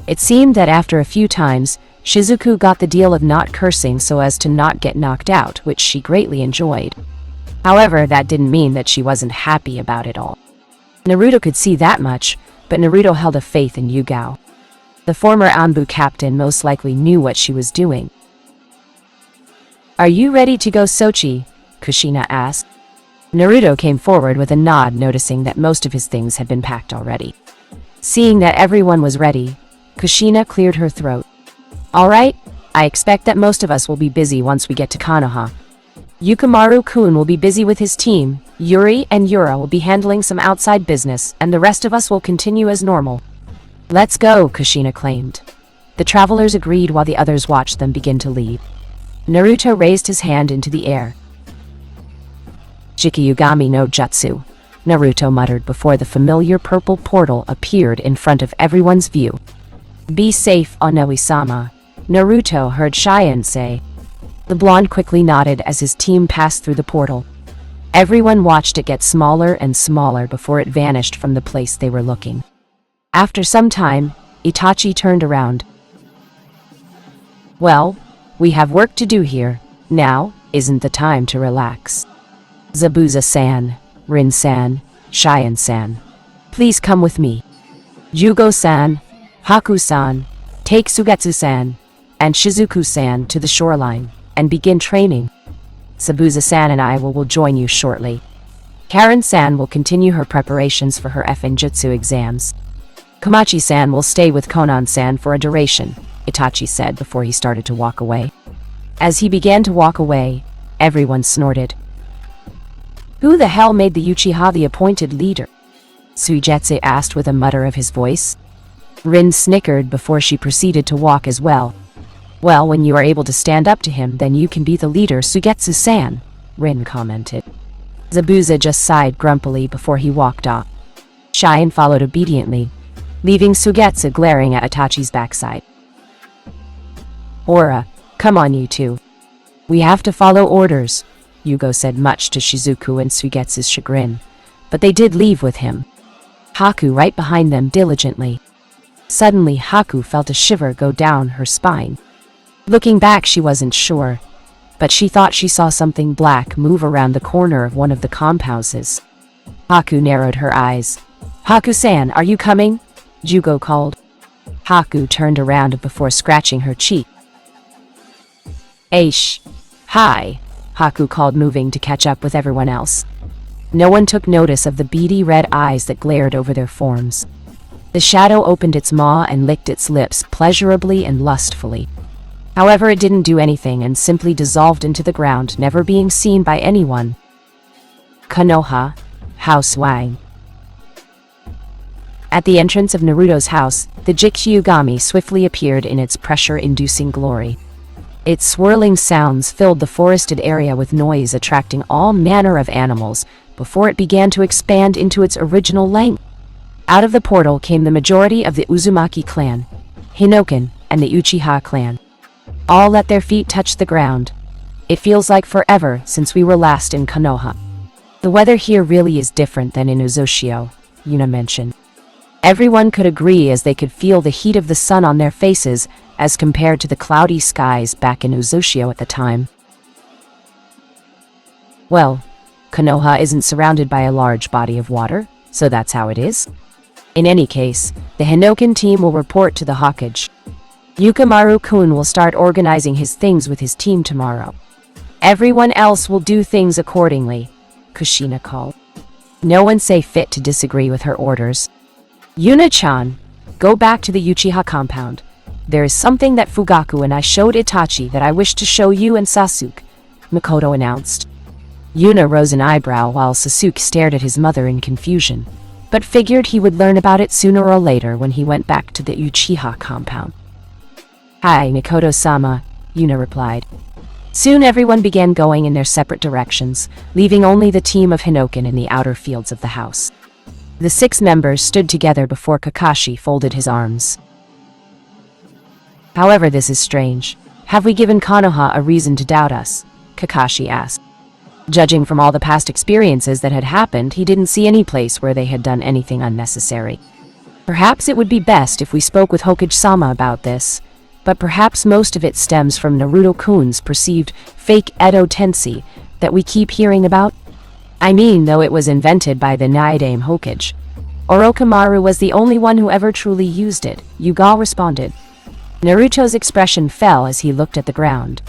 It seemed that after a few times, Shizuku got the deal of not cursing so as to not get knocked out, which she greatly enjoyed. However, that didn't mean that she wasn't happy about it all. Naruto could see that much, but Naruto held a faith in Yugao. The former Anbu captain most likely knew what she was doing. "Are you ready to go, Sochi?" Kushina asked. Naruto came forward with a nod, noticing that most of his things had been packed already. Seeing that everyone was ready, Kushina cleared her throat. "All right, I expect that most of us will be busy once we get to Konoha. Yukimaru-kun will be busy with his team, Yuri and Yura will be handling some outside business, and the rest of us will continue as normal." "Let's go," Kushina claimed. The travelers agreed while the others watched them begin to leave. Naruto raised his hand into the air. "Shikiyugami no Jutsu," Naruto muttered before the familiar purple portal appeared in front of everyone's view. "Be safe, Onoe-sama," Naruto heard Cheyenne say. The blonde quickly nodded as his team passed through the portal. Everyone watched it get smaller and smaller before it vanished from the place they were looking. After some time, Itachi turned around. "Well, we have work to do here. Now isn't the time to relax. Zabuza-san, Rin-san, Cheyenne-san, please come with me. Jugo-san, Haku-san, take Sugetsu-san and Shizuku-san to the shoreline and begin training. Zabuza-san and I will join you shortly. Karen-san will continue her preparations for her Jutsu exams. Komachi-san will stay with Konan-san for a duration," Itachi said before he started to walk away. As he began to walk away, everyone snorted. "Who the hell made the Uchiha the appointed leader?" Suigetsu asked with a mutter of his voice. Rin snickered before she proceeded to walk as well. "Well, when you are able to stand up to him, then you can be the leader, Sugetsu-san," Rin commented. Zabuza just sighed grumpily before he walked off. Cheyenne followed obediently, leaving Sugetsu glaring at Itachi's backside. "Ora, come on you two. We have to follow orders," Yugo said, much to Shizuku and Sugetsu's chagrin, but they did leave with him. Haku right behind them diligently. Suddenly, Haku felt a shiver go down her spine. Looking back, she wasn't sure, but she thought she saw something black move around the corner of one of the comphouses. Haku narrowed her eyes. "Haku-san, are you coming?" Jugo called. Haku turned around before scratching her cheek. "Aish. Hi," Haku called, moving to catch up with everyone else. No one took notice of the beady red eyes that glared over their forms. The shadow opened its maw and licked its lips pleasurably and lustfully. However, it didn't do anything and simply dissolved into the ground, never being seen by anyone. Konoha, House Wang. At the entrance of Naruto's house, the Jikyugami swiftly appeared in its pressure-inducing glory. Its swirling sounds filled the forested area with noise, attracting all manner of animals before it began to expand into its original length. Out of the portal came the majority of the Uzumaki clan, Hinoken, and the Uchiha clan. All let their feet touch the ground. It feels like forever since we were last in Konoha. The weather here really is different than in Uzoshio, Yuna mentioned. Everyone could agree as they could feel the heat of the sun on their faces as compared to the cloudy skies back in Uzoshio at the time. Well, Konoha isn't surrounded by a large body of water, so that's how it is. In any case, the Hinoken team will report to the Hokage. Yukamaru-kun will start organizing his things with his team tomorrow. Everyone else will do things accordingly, Kushina called. No one saw fit to disagree with her orders. Yuna-chan, go back to the Uchiha compound. There is something that Fugaku and I showed Itachi that I wish to show you and Sasuke, Makoto announced. Yuna rose an eyebrow while Sasuke stared at his mother in confusion, but figured he would learn about it sooner or later when he went back to the Uchiha compound. Hi, Makoto-sama, Yuna replied. Soon everyone began going in their separate directions, leaving only the team of Hinoken in the outer fields of the house. The 6 members stood together before Kakashi folded his arms. However, this is strange. Have we given Konoha a reason to doubt us? Kakashi asked. Judging from all the past experiences that had happened, he didn't see any place where they had done anything unnecessary. Perhaps it would be best if we spoke with Hokage-sama about this, but perhaps most of it stems from Naruto-kun's perceived fake Edo Tensei that we keep hearing about. I mean, though it was invented by the Nidaime Hokage. Orochimaru was the only one who ever truly used it, Yuga responded. Naruto's expression fell as he looked at the ground.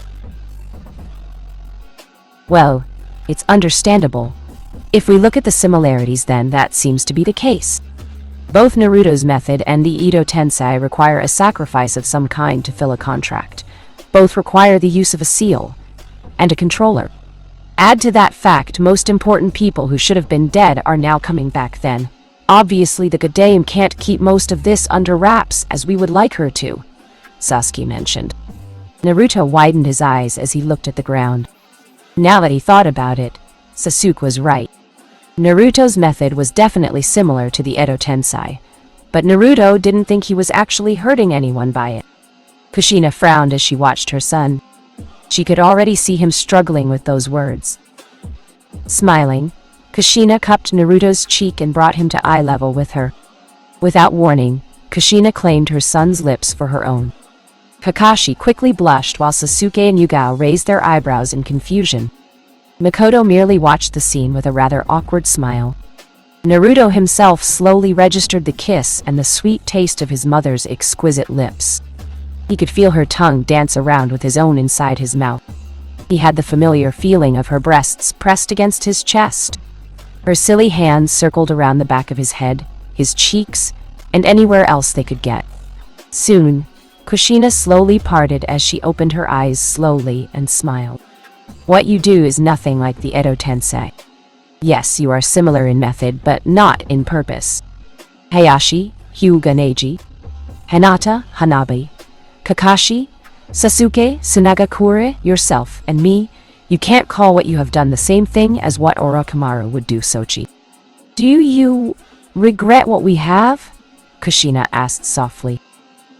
Well, it's understandable. If we look at the similarities, then that seems to be the case. Both Naruto's method and the Edo Tensei require a sacrifice of some kind to fill a contract. Both require the use of a seal and a controller. Add to that fact most important people who should have been dead are now coming back then. Obviously the good dame can't keep most of this under wraps as we would like her to, Sasuke mentioned. Naruto widened his eyes as he looked at the ground. Now that he thought about it, Sasuke was right. Naruto's method was definitely similar to the Edo Tensei, but Naruto didn't think he was actually hurting anyone by it. Kushina frowned as she watched her son. She could already see him struggling with those words. Smiling, Kushina cupped Naruto's cheek and brought him to eye level with her. Without warning, Kushina claimed her son's lips for her own. Kakashi quickly blushed while Sasuke and Yugao raised their eyebrows in confusion. Makoto merely watched the scene with a rather awkward smile. Naruto himself slowly registered the kiss and the sweet taste of his mother's exquisite lips. He could feel her tongue dance around with his own inside his mouth. He had the familiar feeling of her breasts pressed against his chest. Her silly hands circled around the back of his head, his cheeks, and anywhere else they could get. Soon, Kushina slowly parted as she opened her eyes slowly and smiled. What you do is nothing like the Edo Tensei. Yes, you are similar in method, but not in purpose. Hayashi, Hyuga Neji, Hinata, Hanabi, Kakashi, Sasuke, Tsunagakure, yourself, and me, you can't call what you have done the same thing as what Orochimaru would do, Sochi. Do you regret what we have? Kushina asked softly.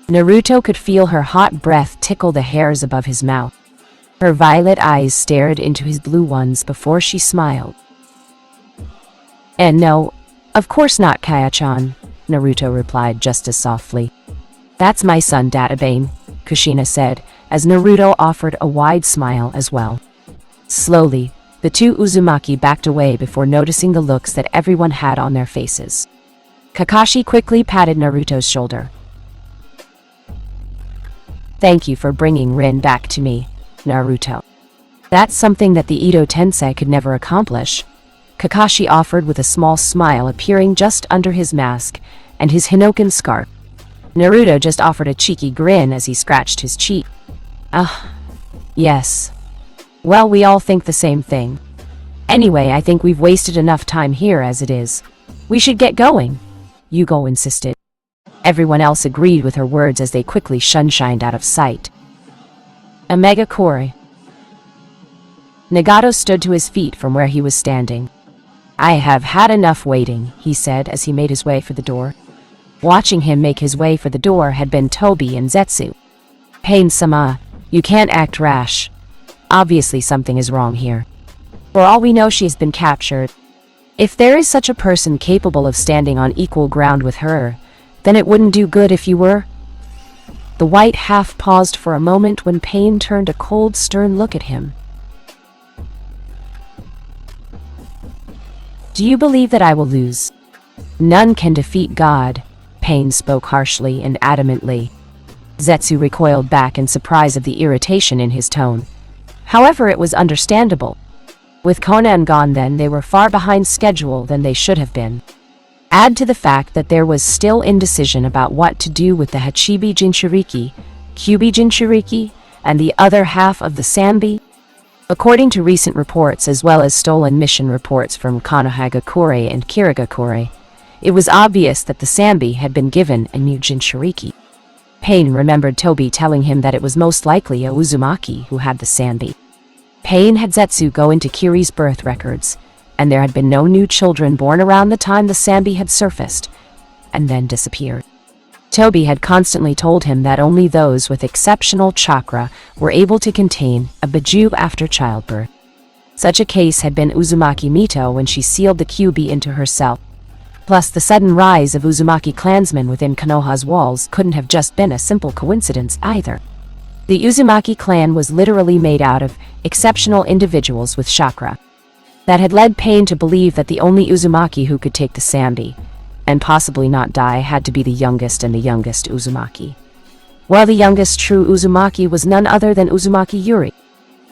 Naruto could feel her hot breath tickle the hairs above his mouth. Her violet eyes stared into his blue ones before she smiled. And no, of course not, Kaya-chan, Naruto replied just as softly. That's my son, Databane, Kushina said, as Naruto offered a wide smile as well. Slowly, the 2 Uzumaki backed away before noticing the looks that everyone had on their faces. Kakashi quickly patted Naruto's shoulder. Thank you for bringing Rin back to me, Naruto. That's something that the Edo Tensei could never accomplish, Kakashi offered with a small smile appearing just under his mask and his Hinoken scarf. Naruto just offered a cheeky grin as he scratched his cheek. Yes. Well, we all think the same thing. Anyway, I think we've wasted enough time here as it is. We should get going, Yugo insisted. Everyone else agreed with her words as they quickly shunshined out of sight. Omega Kore. Nagato stood to his feet from where he was standing. I have had enough waiting, he said as he made his way for the door. Watching him make his way for the door had been Toby and Zetsu. Pain-sama, you can't act rash. Obviously something is wrong here. For all we know, she has been captured. If there is such a person capable of standing on equal ground with her, then it wouldn't do good if you were. The white half paused for a moment when Pain turned a cold, stern look at him. Do you believe that I will lose? None can defeat God, Pain spoke harshly and adamantly. Zetsu recoiled back in surprise of the irritation in his tone. However, it was understandable. With Conan gone then, they were far behind schedule than they should have been. Add to the fact that there was still indecision about what to do with the Hachibi Jinchuriki, Kyubi Jinchuriki, and the other half of the Sanbi. According to recent reports as well as stolen mission reports from Konohagakure and Kirigakure, it was obvious that the Sanbi had been given a new Jinchuriki. Pain remembered Toby telling him that it was most likely a Uzumaki who had the Sanbi. Pain had Zetsu go into Kiri's birth records, and there had been no new children born around the time the Sanbi had surfaced, and then disappeared. Toby had constantly told him that only those with exceptional chakra were able to contain a Biju after childbirth. Such a case had been Uzumaki Mito when she sealed the Kyubi into herself. Plus, the sudden rise of Uzumaki clansmen within Konoha's walls couldn't have just been a simple coincidence either. The Uzumaki clan was literally made out of exceptional individuals with chakra. That had led Pain to believe that the only Uzumaki who could take the Sanbi, and possibly not die, had to be the youngest and the youngest Uzumaki. Well, the youngest true Uzumaki was none other than Uzumaki Yuri,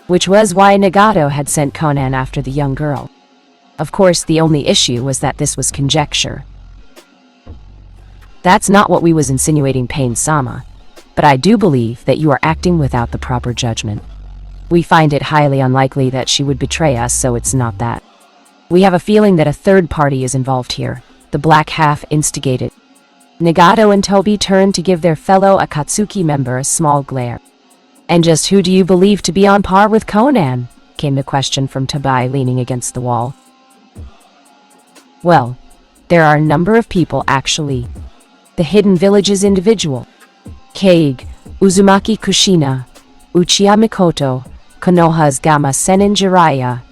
which was why Nagato had sent Conan after the young girl. Of course, the only issue was that this was conjecture. That's not what we was insinuating, Pain-sama, but I do believe that you are acting without the proper judgment. We find it highly unlikely that she would betray us, so it's not that. We have a feeling that a third party is involved here. The black half instigated. Nagato and Toby turned to give their fellow Akatsuki member a small glare. And just who do you believe to be on par with Conan? Came the question from Toby, leaning against the wall. Well, there are a number of people actually. The Hidden Village's individual. Kage, Uzumaki Kushina, Uchiha Mikoto, Konoha's Gama Senin Jiraiya,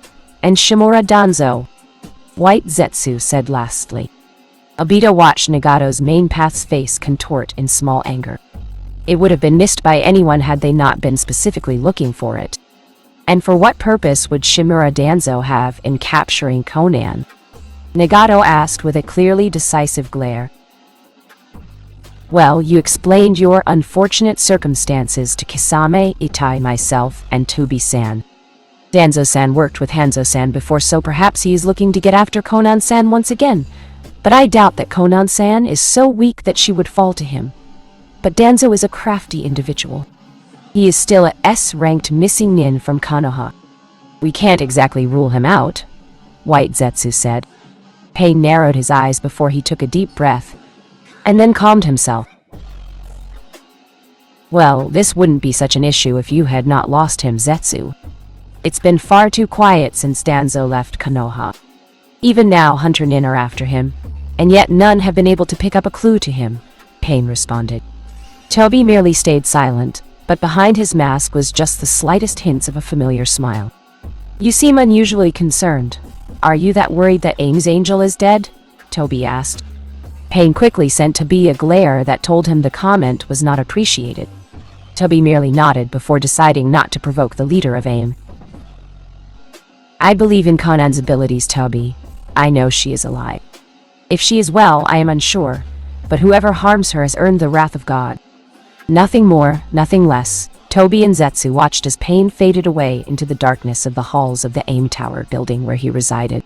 and Shimura Danzo. White Zetsu said lastly. Obito watched Nagato's main path's face contort in small anger. It would have been missed by anyone had they not been specifically looking for it. And for what purpose would Shimura Danzo have in capturing Conan? Nagato asked with a clearly decisive glare. Well, you explained your unfortunate circumstances to Kisame, Itai, myself, and Tobi-san. Danzo-san worked with Hanzo-san before, so perhaps he is looking to get after Conan-san once again. But I doubt that Conan-san is so weak that she would fall to him. But Danzo is a crafty individual. He is still a S-ranked missing nin from Konoha. We can't exactly rule him out, White Zetsu said. Pain narrowed his eyes before he took a deep breath, and then calmed himself. Well, this wouldn't be such an issue if you had not lost him, Zetsu. It's been far too quiet since Danzo left Konoha. Even now, Hunter Nin are after him, and yet none have been able to pick up a clue to him, Pain responded. Toby merely stayed silent, but behind his mask was just the slightest hints of a familiar smile. You seem unusually concerned. Are you that worried that Aim's angel is dead? Toby asked. Pain quickly sent Toby a glare that told him the comment was not appreciated. Toby merely nodded before deciding not to provoke the leader of Aim. I believe in Conan's abilities, Toby. I know she is alive. If she is well, I am unsure, but whoever harms her has earned the wrath of God. Nothing more, nothing less. Toby and Zetsu watched as Pain faded away into the darkness of the halls of the Aim Tower building where he resided.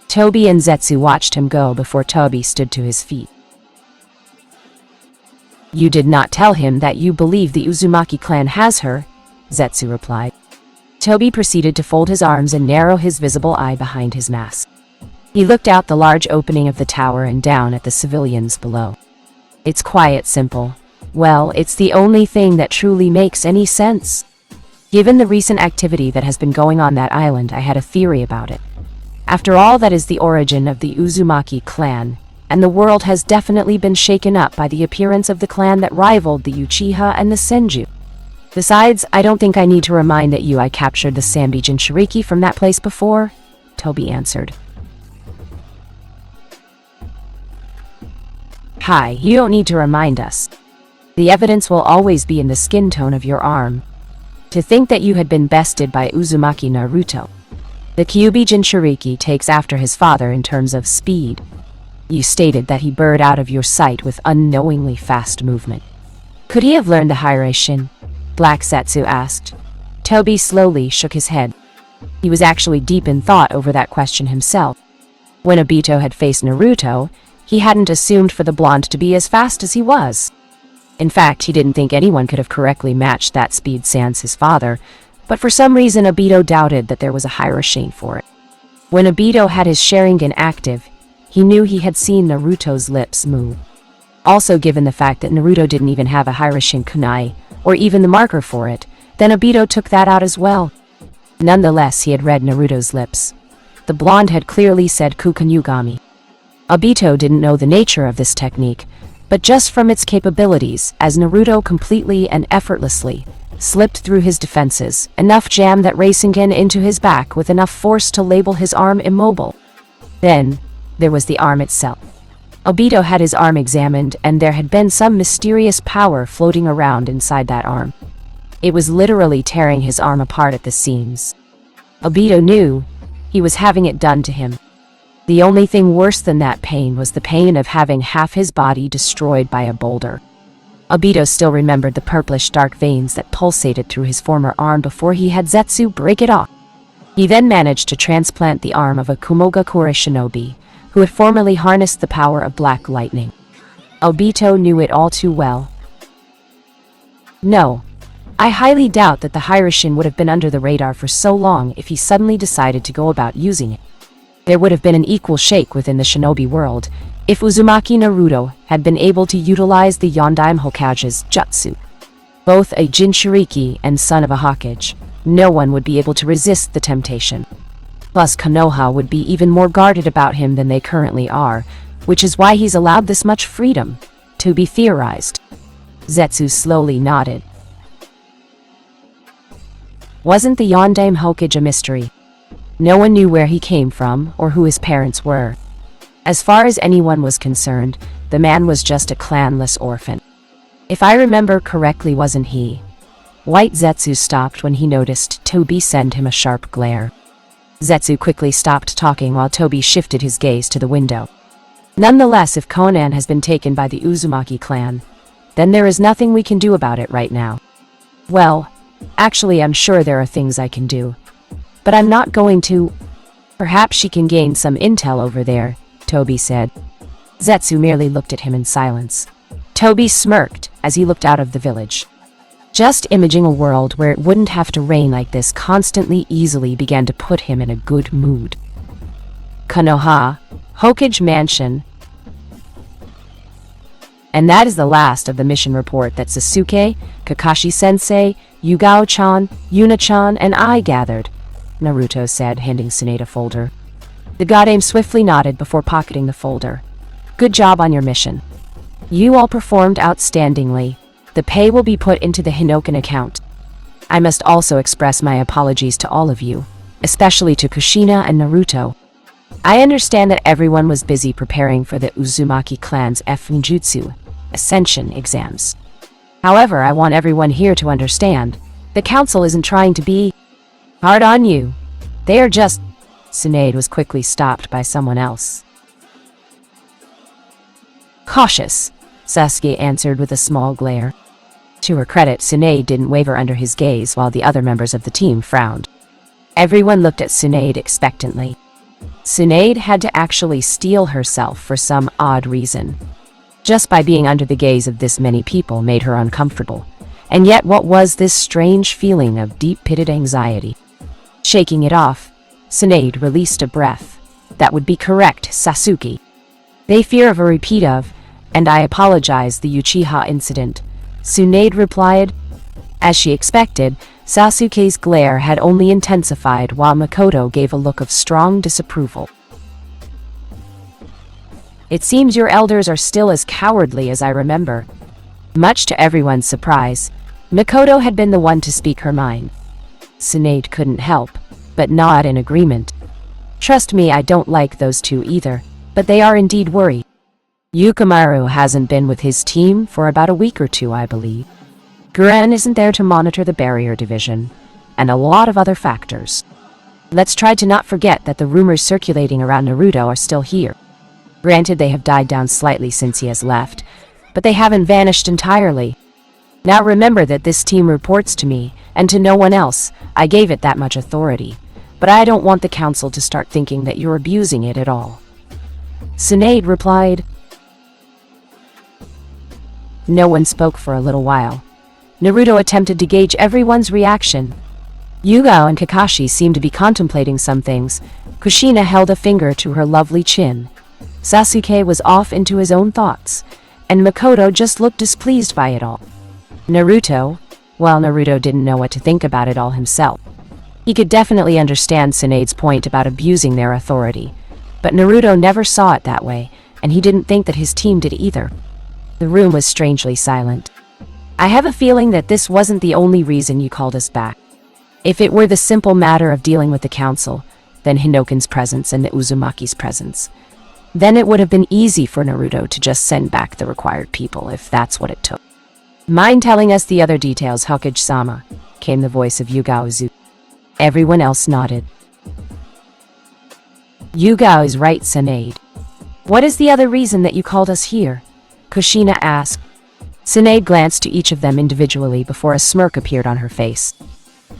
Toby and Zetsu watched him go before Toby stood to his feet. You did not tell him that you believe the Uzumaki clan has her, Zetsu replied. Toby proceeded to fold his arms and narrow his visible eye behind his mask. He looked out the large opening of the tower and down at the civilians below. It's quiet, simple. Well, it's the only thing that truly makes any sense. Given the recent activity that has been going on that island, I had a theory about it. After all, that is the origin of the Uzumaki clan, and the world has definitely been shaken up by the appearance of the clan that rivaled the Uchiha and the Senju. Besides, I don't think I need to remind that I captured the Sanbi Jinchuriki from that place before, Toby answered. Hi, you don't need to remind us. The evidence will always be in the skin tone of your arm. To think that you had been bested by Uzumaki Naruto. The Kyuubi Jinchuriki takes after his father in terms of speed. You stated that he burrowed out of your sight with unknowingly fast movement. Could he have learned the Hiraishin? Black Zetsu asked. Toby slowly shook his head. He was actually deep in thought over that question himself. When Obito had faced Naruto, he hadn't assumed for the blonde to be as fast as he was. In fact, he didn't think anyone could have correctly matched that speed sans his father, but for some reason Obito doubted that there was a Hiraishin for it. When Obito had his Sharingan active, he knew he had seen Naruto's lips move. Also, given the fact that Naruto didn't even have a Hiraishin kunai, or even the marker for it, then Obito took that out as well. Nonetheless, he had read Naruto's lips. The blonde had clearly said Kukenugami. Obito didn't know the nature of this technique, but just from its capabilities, as Naruto completely and effortlessly slipped through his defenses, enough jammed that Rasengan into his back with enough force to label his arm immobile. Then, there was the arm itself. Obito had his arm examined, and there had been some mysterious power floating around inside that arm. It was literally tearing his arm apart at the seams. Obito knew he was having it done to him. The only thing worse than that pain was the pain of having half his body destroyed by a boulder. Obito still remembered the purplish dark veins that pulsated through his former arm before he had Zetsu break it off. He then managed to transplant the arm of a Kumogakure shinobi, who had formerly harnessed the power of black lightning. Obito knew it all too well. No, I highly doubt that the Hiraishin would have been under the radar for so long if he suddenly decided to go about using it. There would have been an equal shake within the shinobi world if Uzumaki Naruto had been able to utilize the Yondaime Hokage's jutsu. Both a Jinchuriki and son of a Hokage, no one would be able to resist the temptation. Plus, Konoha would be even more guarded about him than they currently are, which is why he's allowed this much freedom, to be theorized. Zetsu slowly nodded. Wasn't the Yondaime Hokage a mystery? No one knew where he came from or who his parents were. As far as anyone was concerned, the man was just a clanless orphan. If I remember correctly, wasn't he? White Zetsu stopped when he noticed Toby send him a sharp glare. Zetsu quickly stopped talking while Toby shifted his gaze to the window. Nonetheless, if Konan has been taken by the Uzumaki clan, then there is nothing we can do about it right now. Well, actually, I'm sure there are things I can do. But I'm not going to. Perhaps she can gain some intel over there, Toby said. Zetsu merely looked at him in silence. Toby smirked as he looked out of the village. Just imaging a world where it wouldn't have to rain like this constantly easily began to put him in a good mood. Konoha, Hokage Mansion. And that is the last of the mission report that Sasuke, Kakashi-sensei, Yugao-chan, Yuna-chan, and I gathered, Naruto said, handing Tsunade a folder. The Godame swiftly nodded before pocketing the folder. Good job on your mission. You all performed outstandingly. The pay will be put into the Hinokan account. I must also express my apologies to all of you, especially to Kushina and Naruto. I understand that everyone was busy preparing for the Uzumaki clan's Fuinjutsu Ascension exams. However, I want everyone here to understand, the council isn't trying to be hard on you. They are just... Tsunade was quickly stopped by someone else. Cautious, Sasuke answered with a small glare. To her credit, Tsunade didn't waver under his gaze while the other members of the team frowned. Everyone looked at Tsunade expectantly. Tsunade had to actually steel herself for some odd reason. Just by being under the gaze of this many people made her uncomfortable. And yet what was this strange feeling of deep-pitted anxiety? Shaking it off, Tsunade released a breath. That would be correct, Sasuke. They fear of a repeat of, and I apologize, the Uchiha incident. Tsunade replied. As she expected, Sasuke's glare had only intensified while Makoto gave a look of strong disapproval. It seems your elders are still as cowardly as I remember. Much to everyone's surprise, Makoto had been the one to speak her mind. Tsunade couldn't help but nod in agreement. Trust me, I don't like those two either, but they are indeed worried. Yukimaru hasn't been with his team for about a week or two, I believe. Guren isn't there to monitor the barrier division, and a lot of other factors. Let's try to not forget that the rumors circulating around Naruto are still here. Granted, they have died down slightly since he has left, but they haven't vanished entirely. Now remember that this team reports to me, and to no one else. I gave it that much authority, but I don't want the council to start thinking that you're abusing it at all. Tsunade replied. No one spoke for a little while. Naruto attempted to gauge everyone's reaction. Yugao and Kakashi seemed to be contemplating some things. Kushina held a finger to her lovely chin. Sasuke was off into his own thoughts, and Makoto just looked displeased by it all. Naruto didn't know what to think about it all himself. He could definitely understand Tsunade's point about abusing their authority, but Naruto never saw it that way, and he didn't think that his team did either. The room was strangely silent. I have a feeling that this wasn't the only reason you called us back. If it were the simple matter of dealing with the council, then Hinoken's presence and the Uzumaki's presence, then it would have been easy for Naruto to just send back the required people if that's what it took. Mind telling us the other details, Hokage-sama? Came the voice of Yugao Uzu. Everyone else nodded. Yugao is right, Tsunade. What is the other reason that you called us here? Kushina asked. Tsunade glanced to each of them individually before a smirk appeared on her face.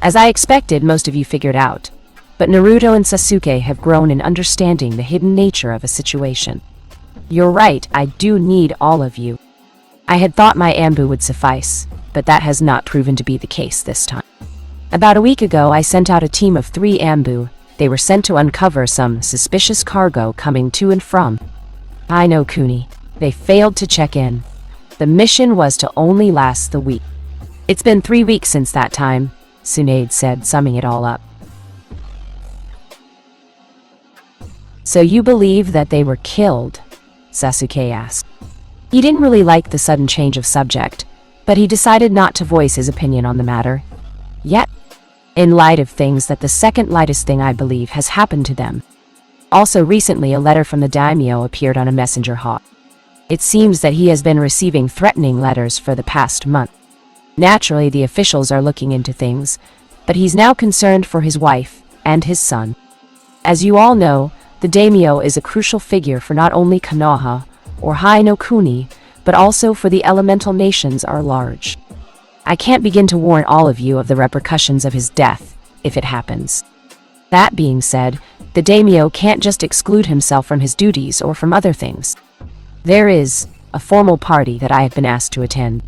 As I expected, most of you figured out, but Naruto and Sasuke have grown in understanding the hidden nature of a situation. You're right, I do need all of you. I had thought my Anbu would suffice, but that has not proven to be the case this time. About a week ago, I sent out a team of 3 Anbu. They were sent to uncover some suspicious cargo coming to and from Aino Kuni. They failed to check in. The mission was to only last the week. It's been 3 weeks since that time, Tsunade said, summing it all up. So you believe that they were killed? Sasuke asked. He didn't really like the sudden change of subject, but he decided not to voice his opinion on the matter. Yet, in light of things, that the second lightest thing I believe has happened to them. Also recently, a letter from the daimyo appeared on a messenger hawk. It seems that he has been receiving threatening letters for the past month. Naturally, the officials are looking into things, but he's now concerned for his wife and his son. As you all know, the daimyo is a crucial figure for not only Konoha or Hai no Kuni, but also for the elemental nations are large. I can't begin to warn all of you of the repercussions of his death, if it happens. That being said, the daimyo can't just exclude himself from his duties or from other things. There is a formal party that I have been asked to attend.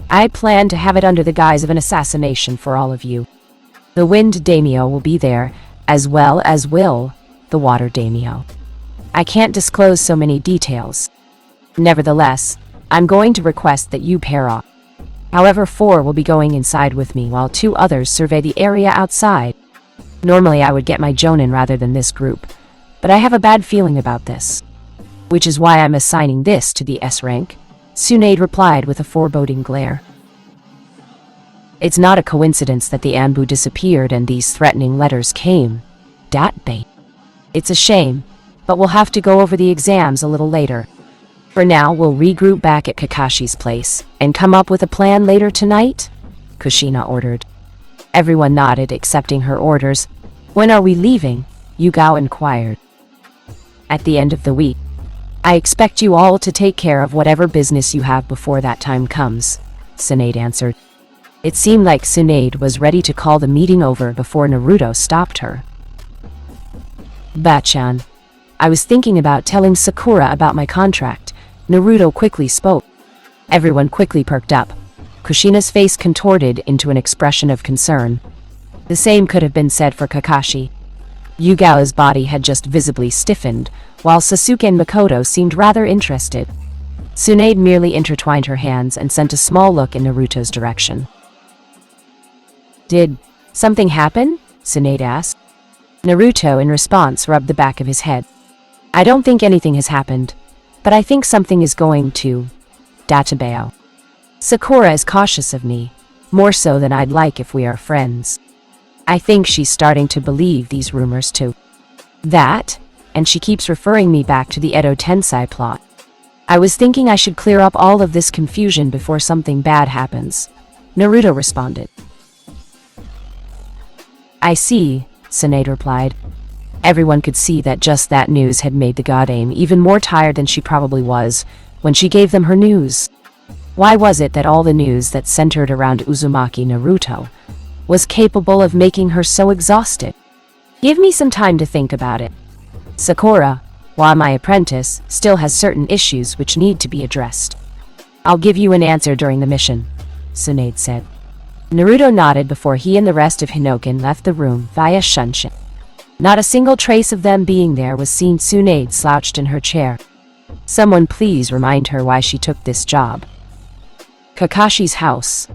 I plan to have it under the guise of an assassination for all of you. The Wind Daimyo will be there, as well as will the Water Daimyo. I can't disclose so many details. Nevertheless, I'm going to request that you pair off. However, 4 will be going inside with me while 2 others survey the area outside. Normally I would get my Jonin rather than this group, but I have a bad feeling about this. Which is why I'm assigning this to the S rank, Tsunade replied with a foreboding glare. It's not a coincidence that the Anbu disappeared and these threatening letters came. Bait. It's a shame, but we'll have to go over the exams a little later. For now, we'll regroup back at Kakashi's place and come up with a plan later tonight, Kushina ordered. Everyone nodded, accepting her orders. When are we leaving? Yugao inquired. At the end of the week. I expect you all to take care of whatever business you have before that time comes, Tsunade answered. It seemed like Tsunade was ready to call the meeting over before Naruto stopped her. Bachan, I was thinking about telling Sakura about my contract, Naruto quickly spoke. Everyone quickly perked up. Kushina's face contorted into an expression of concern. The same could have been said for Kakashi. Yugao's body had just visibly stiffened, while Sasuke and Makoto seemed rather interested. Tsunade merely intertwined her hands and sent a small look in Naruto's direction. Did something happen? Tsunade asked. Naruto, in response, rubbed the back of his head. I don't think anything has happened, but I think something is going to. Databao. Sakura is cautious of me, more so than I'd like if we are friends. I think she's starting to believe these rumors too. That, and she keeps referring me back to the Edo Tensei plot. I was thinking I should clear up all of this confusion before something bad happens. Naruto responded. I see, Tsunade replied. Everyone could see that just that news had made the Godame even more tired than she probably was when she gave them her news. Why was it that all the news that centered around Uzumaki Naruto was capable of making her so exhausted? Give me some time to think about it. Sakura, while my apprentice, still has certain issues which need to be addressed. I'll give you an answer during the mission, Tsunade said. Naruto nodded before he and the rest of Hinoken left the room via Shunshin. Not a single trace of them being there was seen. Tsunade slouched in her chair. Someone please remind her why she took this job. Kakashi's house.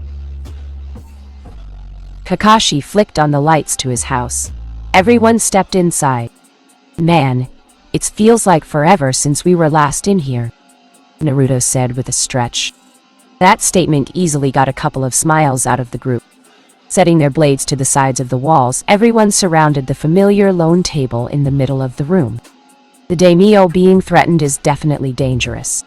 Kakashi flicked on the lights to his house. Everyone stepped inside. Man, it feels like forever since we were last in here, Naruto said with a stretch. That statement easily got a couple of smiles out of the group. Setting their blades to the sides of the walls, everyone surrounded the familiar lone table in the middle of the room. The daimyo being threatened is definitely dangerous.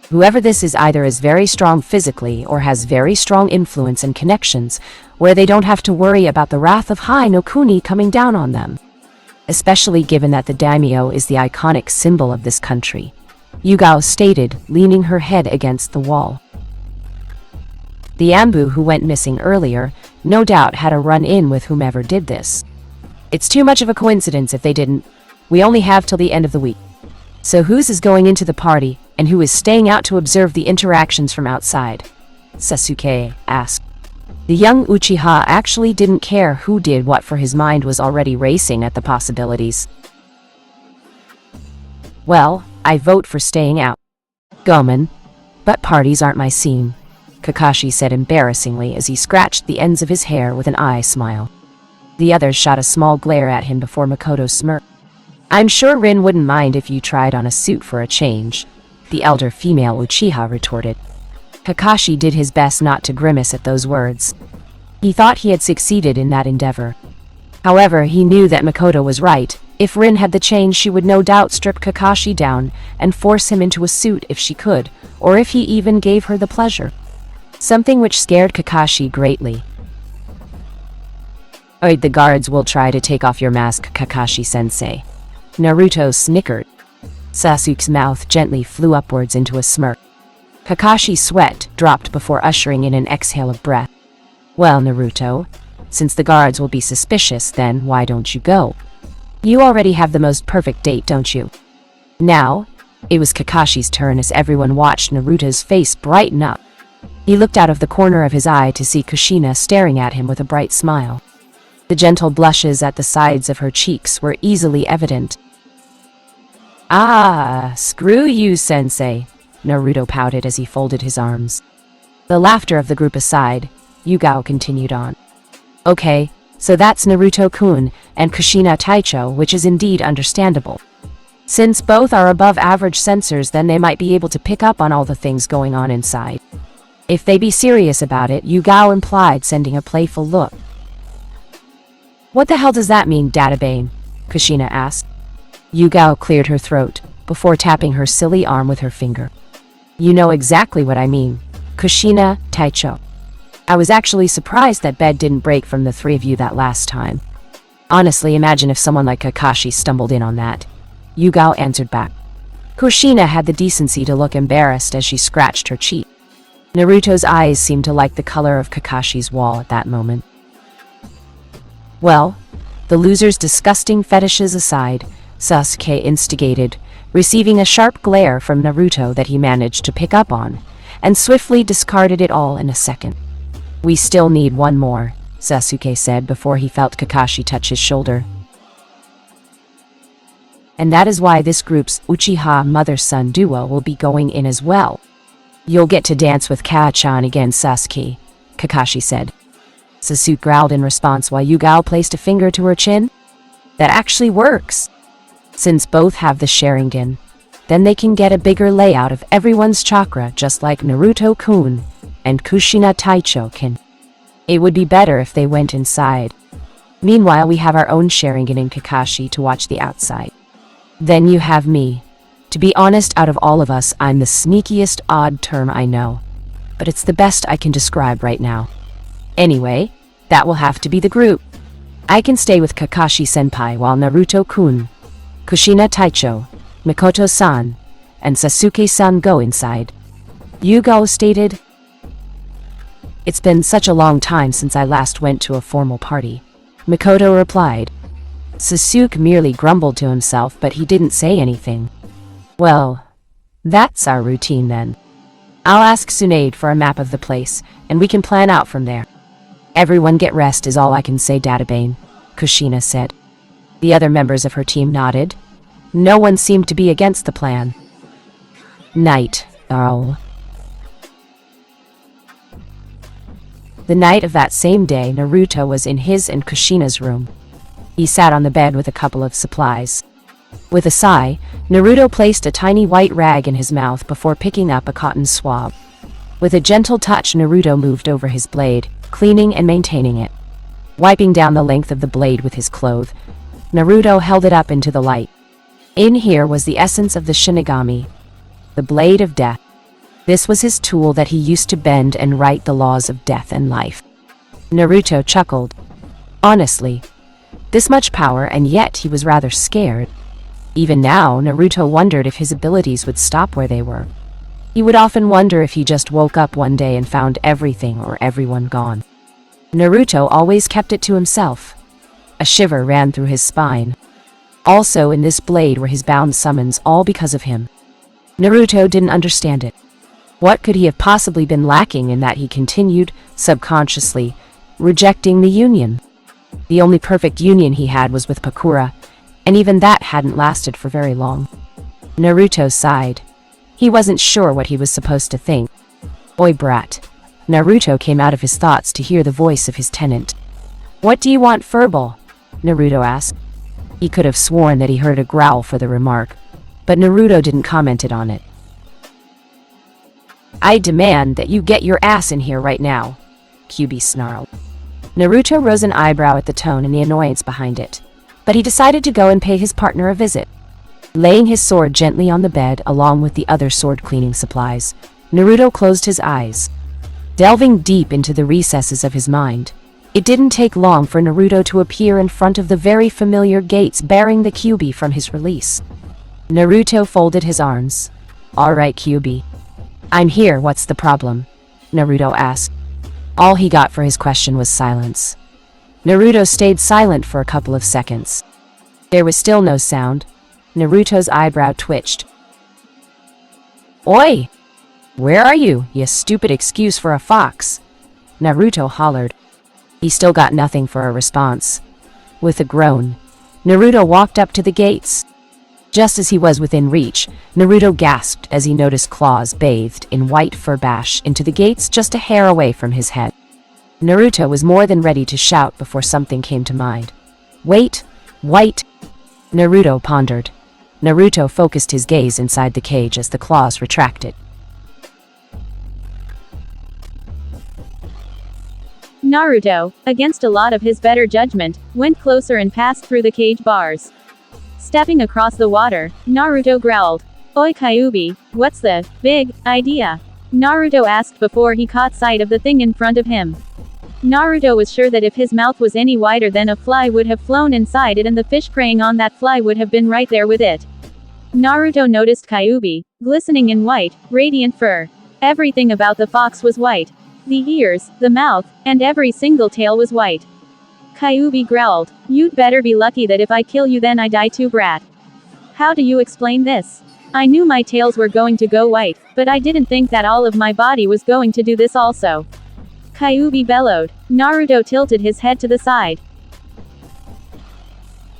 Whoever this is either is very strong physically or has very strong influence and connections where they don't have to worry about the wrath of Hai no Kuni coming down on them. Especially given that the daimyo is the iconic symbol of this country, Yugao stated, leaning her head against the wall. The Ambu who went missing earlier no doubt had a run-in with whomever did this. It's too much of a coincidence if they didn't. We only have till the end of the week. So whose is going into the party, and who is staying out to observe the interactions from outside? Sasuke asked. The young Uchiha actually didn't care who did what, for his mind was already racing at the possibilities. Well, I vote for staying out. Gomen. But parties aren't my scene, Kakashi said embarrassingly as he scratched the ends of his hair with an eye smile. The others shot a small glare at him before Makoto smirked. I'm sure Rin wouldn't mind if you tried on a suit for a change, the elder female Uchiha retorted. Kakashi did his best not to grimace at those words. He thought he had succeeded in that endeavor. However, he knew that Makoto was right. If Rin had the change, she would no doubt strip Kakashi down and force him into a suit if she could, or if he even gave her the pleasure. Something which scared Kakashi greatly. The guards will try to take off your mask, Kakashi-sensei. Naruto snickered. Sasuke's mouth gently flew upwards into a smirk. Kakashi's sweat dropped before ushering in an exhale of breath. Well, Naruto, since the guards will be suspicious, then why don't you go? You already have the most perfect date, don't you? Now, it was Kakashi's turn as everyone watched Naruto's face brighten up. He looked out of the corner of his eye to see Kushina staring at him with a bright smile. The gentle blushes at the sides of her cheeks were easily evident. Ah, screw you, sensei, Naruto pouted as he folded his arms. The laughter of the group aside, Yugao continued on. Okay, so that's Naruto-kun and Kushina Taicho, which is indeed understandable. Since both are above average sensors, then they might be able to pick up on all the things going on inside. If they be serious about it, Yugao implied, sending a playful look. What the hell does that mean, Databane? Kushina asked. Yugao cleared her throat, before tapping her silly arm with her finger. You know exactly what I mean, Kushina Taicho. I was actually surprised that bed didn't break from the three of you that last time. Honestly, imagine if someone like Kakashi stumbled in on that. Yugao answered back. Kushina had the decency to look embarrassed as she scratched her cheek. Naruto's eyes seemed to like the color of Kakashi's wall at that moment. Well, the loser's disgusting fetishes aside, Sasuke instigated, receiving a sharp glare from Naruto that he managed to pick up on, and swiftly discarded it all in a second. We still need one more, Sasuke said before he felt Kakashi touch his shoulder. And that is why this group's Uchiha mother-son duo will be going in as well. You'll get to dance with Kaa-chan again, Sasuke, Kakashi said. Sasuke growled in response while Yugao placed a finger to her chin. That actually works. Since both have the Sharingan, then they can get a bigger layout of everyone's chakra just like Naruto-kun and Kushina Taicho can. It would be better if they went inside. Meanwhile, we have our own Sharingan in Kakashi to watch the outside. Then you have me. To be honest, out of all of us, I'm the sneakiest odd term I know. But it's the best I can describe right now. Anyway, that will have to be the group. I can stay with Kakashi-senpai while Naruto-kun, Kushina Taicho, Mikoto-san, and Sasuke-san go inside. Yugao stated. It's been such a long time since I last went to a formal party. Mikoto replied. Sasuke merely grumbled to himself, but he didn't say anything. Well, that's our routine then. I'll ask Tsunade for a map of the place, and we can plan out from there. Everyone get rest is all I can say, Databane, Kushina said. The other members of her team nodded. No one seemed to be against the plan. Night. Oh. The night of that same day, Naruto was in his and Kushina's room. He sat on the bed with a couple of supplies. With a sigh, Naruto placed a tiny white rag in his mouth before picking up a cotton swab. With a gentle touch, Naruto moved over his blade, cleaning and maintaining it. Wiping down the length of the blade with his cloth, Naruto held it up into the light. In here was the essence of the shinigami, the blade of death. This was his tool that he used to bend and right the laws of death and life. Naruto chuckled. Honestly, this much power, and yet he was rather scared. Even now, Naruto wondered if his abilities would stop where they were. He would often wonder if he just woke up one day and found everything or everyone gone. Naruto always kept it to himself. A shiver ran through his spine. Also, in this blade were his bound summons, all because of him. Naruto didn't understand it. What could he have possibly been lacking in that he continued, subconsciously, rejecting the union? The only perfect union he had was with Pakura, and even that hadn't lasted for very long. Naruto sighed. He wasn't sure what he was supposed to think. Oi, brat. Naruto came out of his thoughts to hear the voice of his tenant. What do you want, furball? Naruto asked. He could have sworn that he heard a growl for the remark, but Naruto didn't comment on it. I demand that you get your ass in here right now, Kyuubi snarled. Naruto rose an eyebrow at the tone and the annoyance behind it, but he decided to go and pay his partner a visit. Laying his sword gently on the bed along with the other sword cleaning supplies, Naruto closed his eyes. Delving deep into the recesses of his mind, it didn't take long for Naruto to appear in front of the very familiar gates bearing the Kyuubi from his release. Naruto folded his arms. All right, Kyuubi. I'm here, what's the problem? Naruto asked. All he got for his question was silence. Naruto stayed silent for a couple of seconds. There was still no sound. Naruto's eyebrow twitched. Oi! Where are you, you stupid excuse for a fox? Naruto hollered. He still got nothing for a response. With a groan, Naruto walked up to the gates. Just as he was within reach, Naruto gasped as he noticed claws bathed in white fur bash into the gates just a hair away from his head. Naruto was more than ready to shout before something came to mind. Wait, white! Naruto pondered. Naruto focused his gaze inside the cage as the claws retracted. Naruto, against a lot of his better judgment, went closer and passed through the cage bars. Stepping across the water, Naruto growled. Oi Kyuubi, what's the big idea? Naruto asked before he caught sight of the thing in front of him. Naruto was sure that if his mouth was any wider, then a fly would have flown inside it and the fish preying on that fly would have been right there with it. Naruto noticed Kyuubi, glistening in white, radiant fur. Everything about the fox was white. The ears, the mouth, and every single tail was white. Kyuubi growled. You'd better be lucky that if I kill you then I die too, brat. How do you explain this? I knew my tails were going to go white, but I didn't think that all of my body was going to do this also. Kyuubi bellowed. Naruto tilted his head to the side.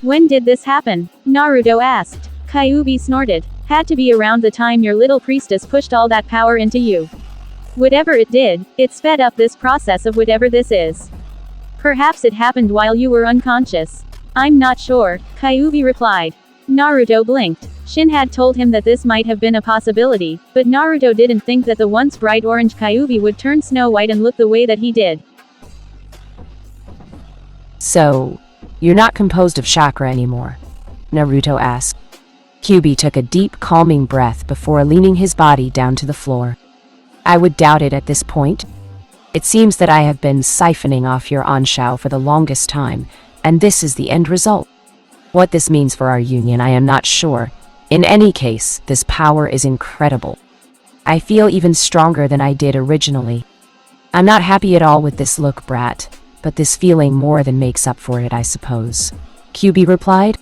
When did this happen? Naruto asked. Kyuubi snorted. Had to be around the time your little priestess pushed all that power into you. Whatever it did, it sped up this process of whatever this is. Perhaps it happened while you were unconscious. I'm not sure, Kyuubi replied. Naruto blinked. Shin had told him that this might have been a possibility, but Naruto didn't think that the once bright orange Kyuubi would turn Snow White and look the way that he did. So, you're not composed of chakra anymore? Naruto asked. Kyuubi took a deep, calming breath before leaning his body down to the floor. I would doubt it at this point. It seems that I have been siphoning off your Anshao for the longest time, and this is the end result. What this means for our union, I am not sure. In any case, this power is incredible. I feel even stronger than I did originally. I'm not happy at all with this look, brat, but this feeling more than makes up for it, I suppose. Kyuubi replied.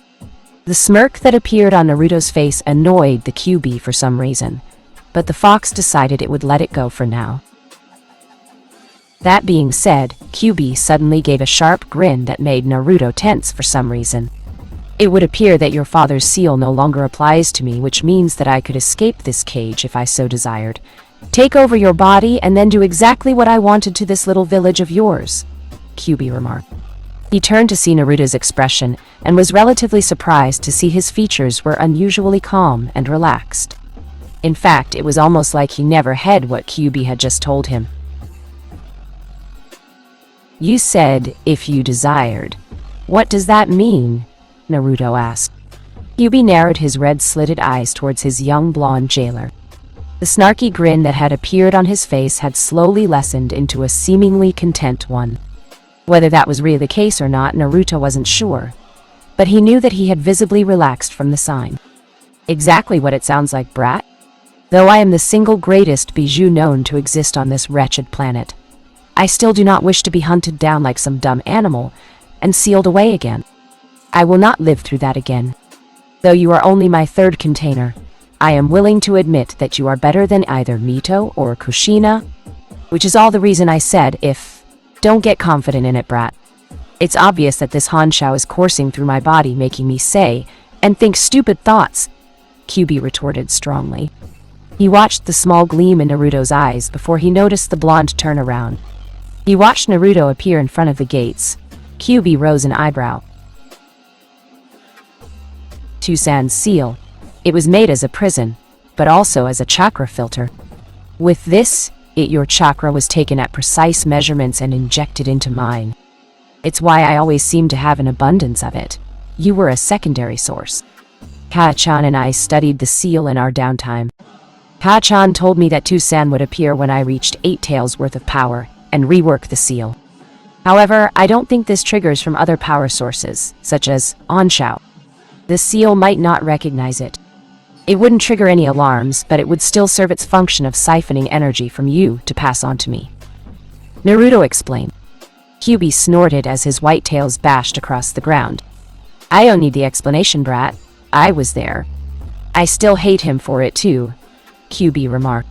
The smirk that appeared on Naruto's face annoyed the Kyuubi for some reason, but the fox decided it would let it go for now. That being said, Kyuubi suddenly gave a sharp grin that made Naruto tense for some reason. It would appear that your father's seal no longer applies to me, which means that I could escape this cage if I so desired. Take over your body and then do exactly what I wanted to this little village of yours, Kyuubi remarked. He turned to see Naruto's expression and was relatively surprised to see his features were unusually calm and relaxed. In fact, it was almost like he never heard what Kyuubi had just told him. You said, if you desired. What does that mean? Naruto asked. Kyuubi narrowed his red-slitted eyes towards his young blonde jailer. The snarky grin that had appeared on his face had slowly lessened into a seemingly content one. Whether that was really the case or not, Naruto wasn't sure, but he knew that he had visibly relaxed from the sign. Exactly what it sounds like, brat. Though I am the single greatest bijou known to exist on this wretched planet, I still do not wish to be hunted down like some dumb animal and sealed away again. I will not live through that again. Though you are only my third container, I am willing to admit that you are better than either Mito or Kushina, which is all the reason I said if. Don't get confident in it, brat. It's obvious that this Hanshao is coursing through my body, making me say and think stupid thoughts, Kyuubi retorted strongly. He watched the small gleam in Naruto's eyes before he noticed the blonde turn around. He watched Naruto appear in front of the gates. Kyuubi rose an eyebrow. Tusan's seal. It was made as a prison, but also as a chakra filter. With this, your chakra was taken at precise measurements and injected into mine. It's why I always seem to have an abundance of it. You were a secondary source. Ka-chan and I studied the seal in our downtime. Ka-chan told me that Tusan would appear when I reached 8 taels worth of power and rework the seal. However, I don't think this triggers from other power sources, such as Anshao. The seal might not recognize it. It wouldn't trigger any alarms, but it would still serve its function of siphoning energy from you to pass on to me. Naruto explained. Kyuubi snorted as his white tails bashed across the ground. I don't need the explanation, brat. I was there. I still hate him for it too, Kyuubi remarked.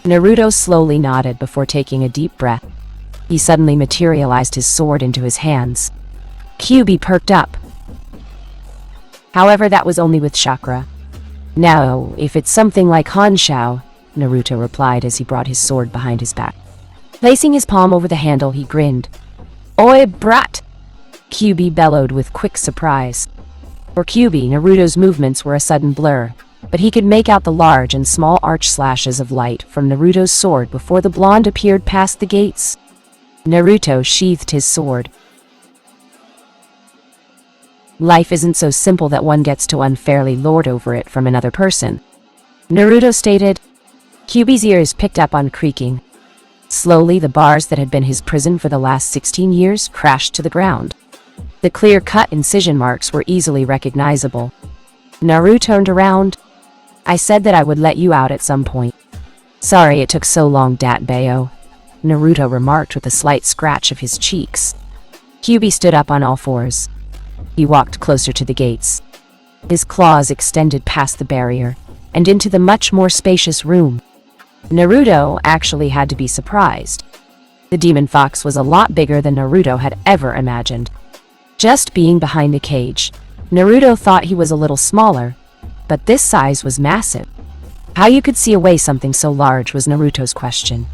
Naruto slowly nodded before taking a deep breath. He suddenly materialized his sword into his hands. Kyuubi perked up. However, that was only with chakra. Now, if it's something like Hanshao, Naruto replied as he brought his sword behind his back. Placing his palm over the handle, he grinned. Oi, brat! Kyuubi bellowed with quick surprise. For Kyuubi, Naruto's movements were a sudden blur, but he could make out the large and small arch slashes of light from Naruto's sword before the blonde appeared past the gates. Naruto sheathed his sword. Life isn't so simple that one gets to unfairly lord over it from another person, Naruto stated. Kyuubi's ears picked up on creaking. Slowly, the bars that had been his prison for the last 16 years crashed to the ground. The clear-cut incision marks were easily recognizable. Naruto turned around. I said that I would let you out at some point. Sorry it took so long, Dat Bayo, Naruto remarked with a slight scratch of his cheeks. Kyuubi stood up on all fours. He walked closer to the gates. His claws extended past the barrier and into the much more spacious room. Naruto actually had to be surprised. The demon fox was a lot bigger than Naruto had ever imagined. Just being behind the cage, Naruto thought he was a little smaller, but this size was massive. How you could see away something so large was Naruto's question.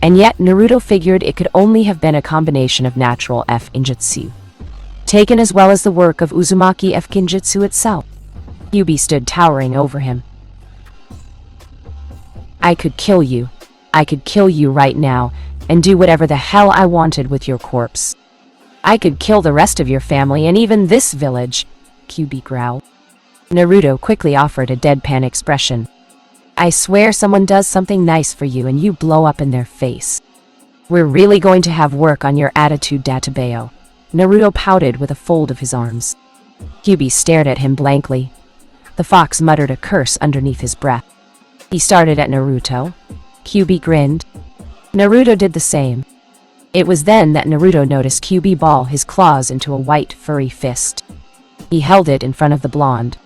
And yet Naruto figured it could only have been a combination of natural F-injutsu, taken as well as the work of Uzumaki F-kinjutsu itself. Kyuubi stood towering over him. I could kill you. I could kill you right now, and do whatever the hell I wanted with your corpse. I could kill the rest of your family and even this village, Kyuubi growled. Naruto quickly offered a deadpan expression. I swear someone does something nice for you and you blow up in their face. We're really going to have work on your attitude, Databeo. Naruto pouted with a fold of his arms. Kyuubi stared at him blankly. The fox muttered a curse underneath his breath. He started at Naruto. Kyuubi grinned. Naruto did the same. It was then that Naruto noticed Kyuubi ball his claws into a white, furry fist. He held it in front of the blonde.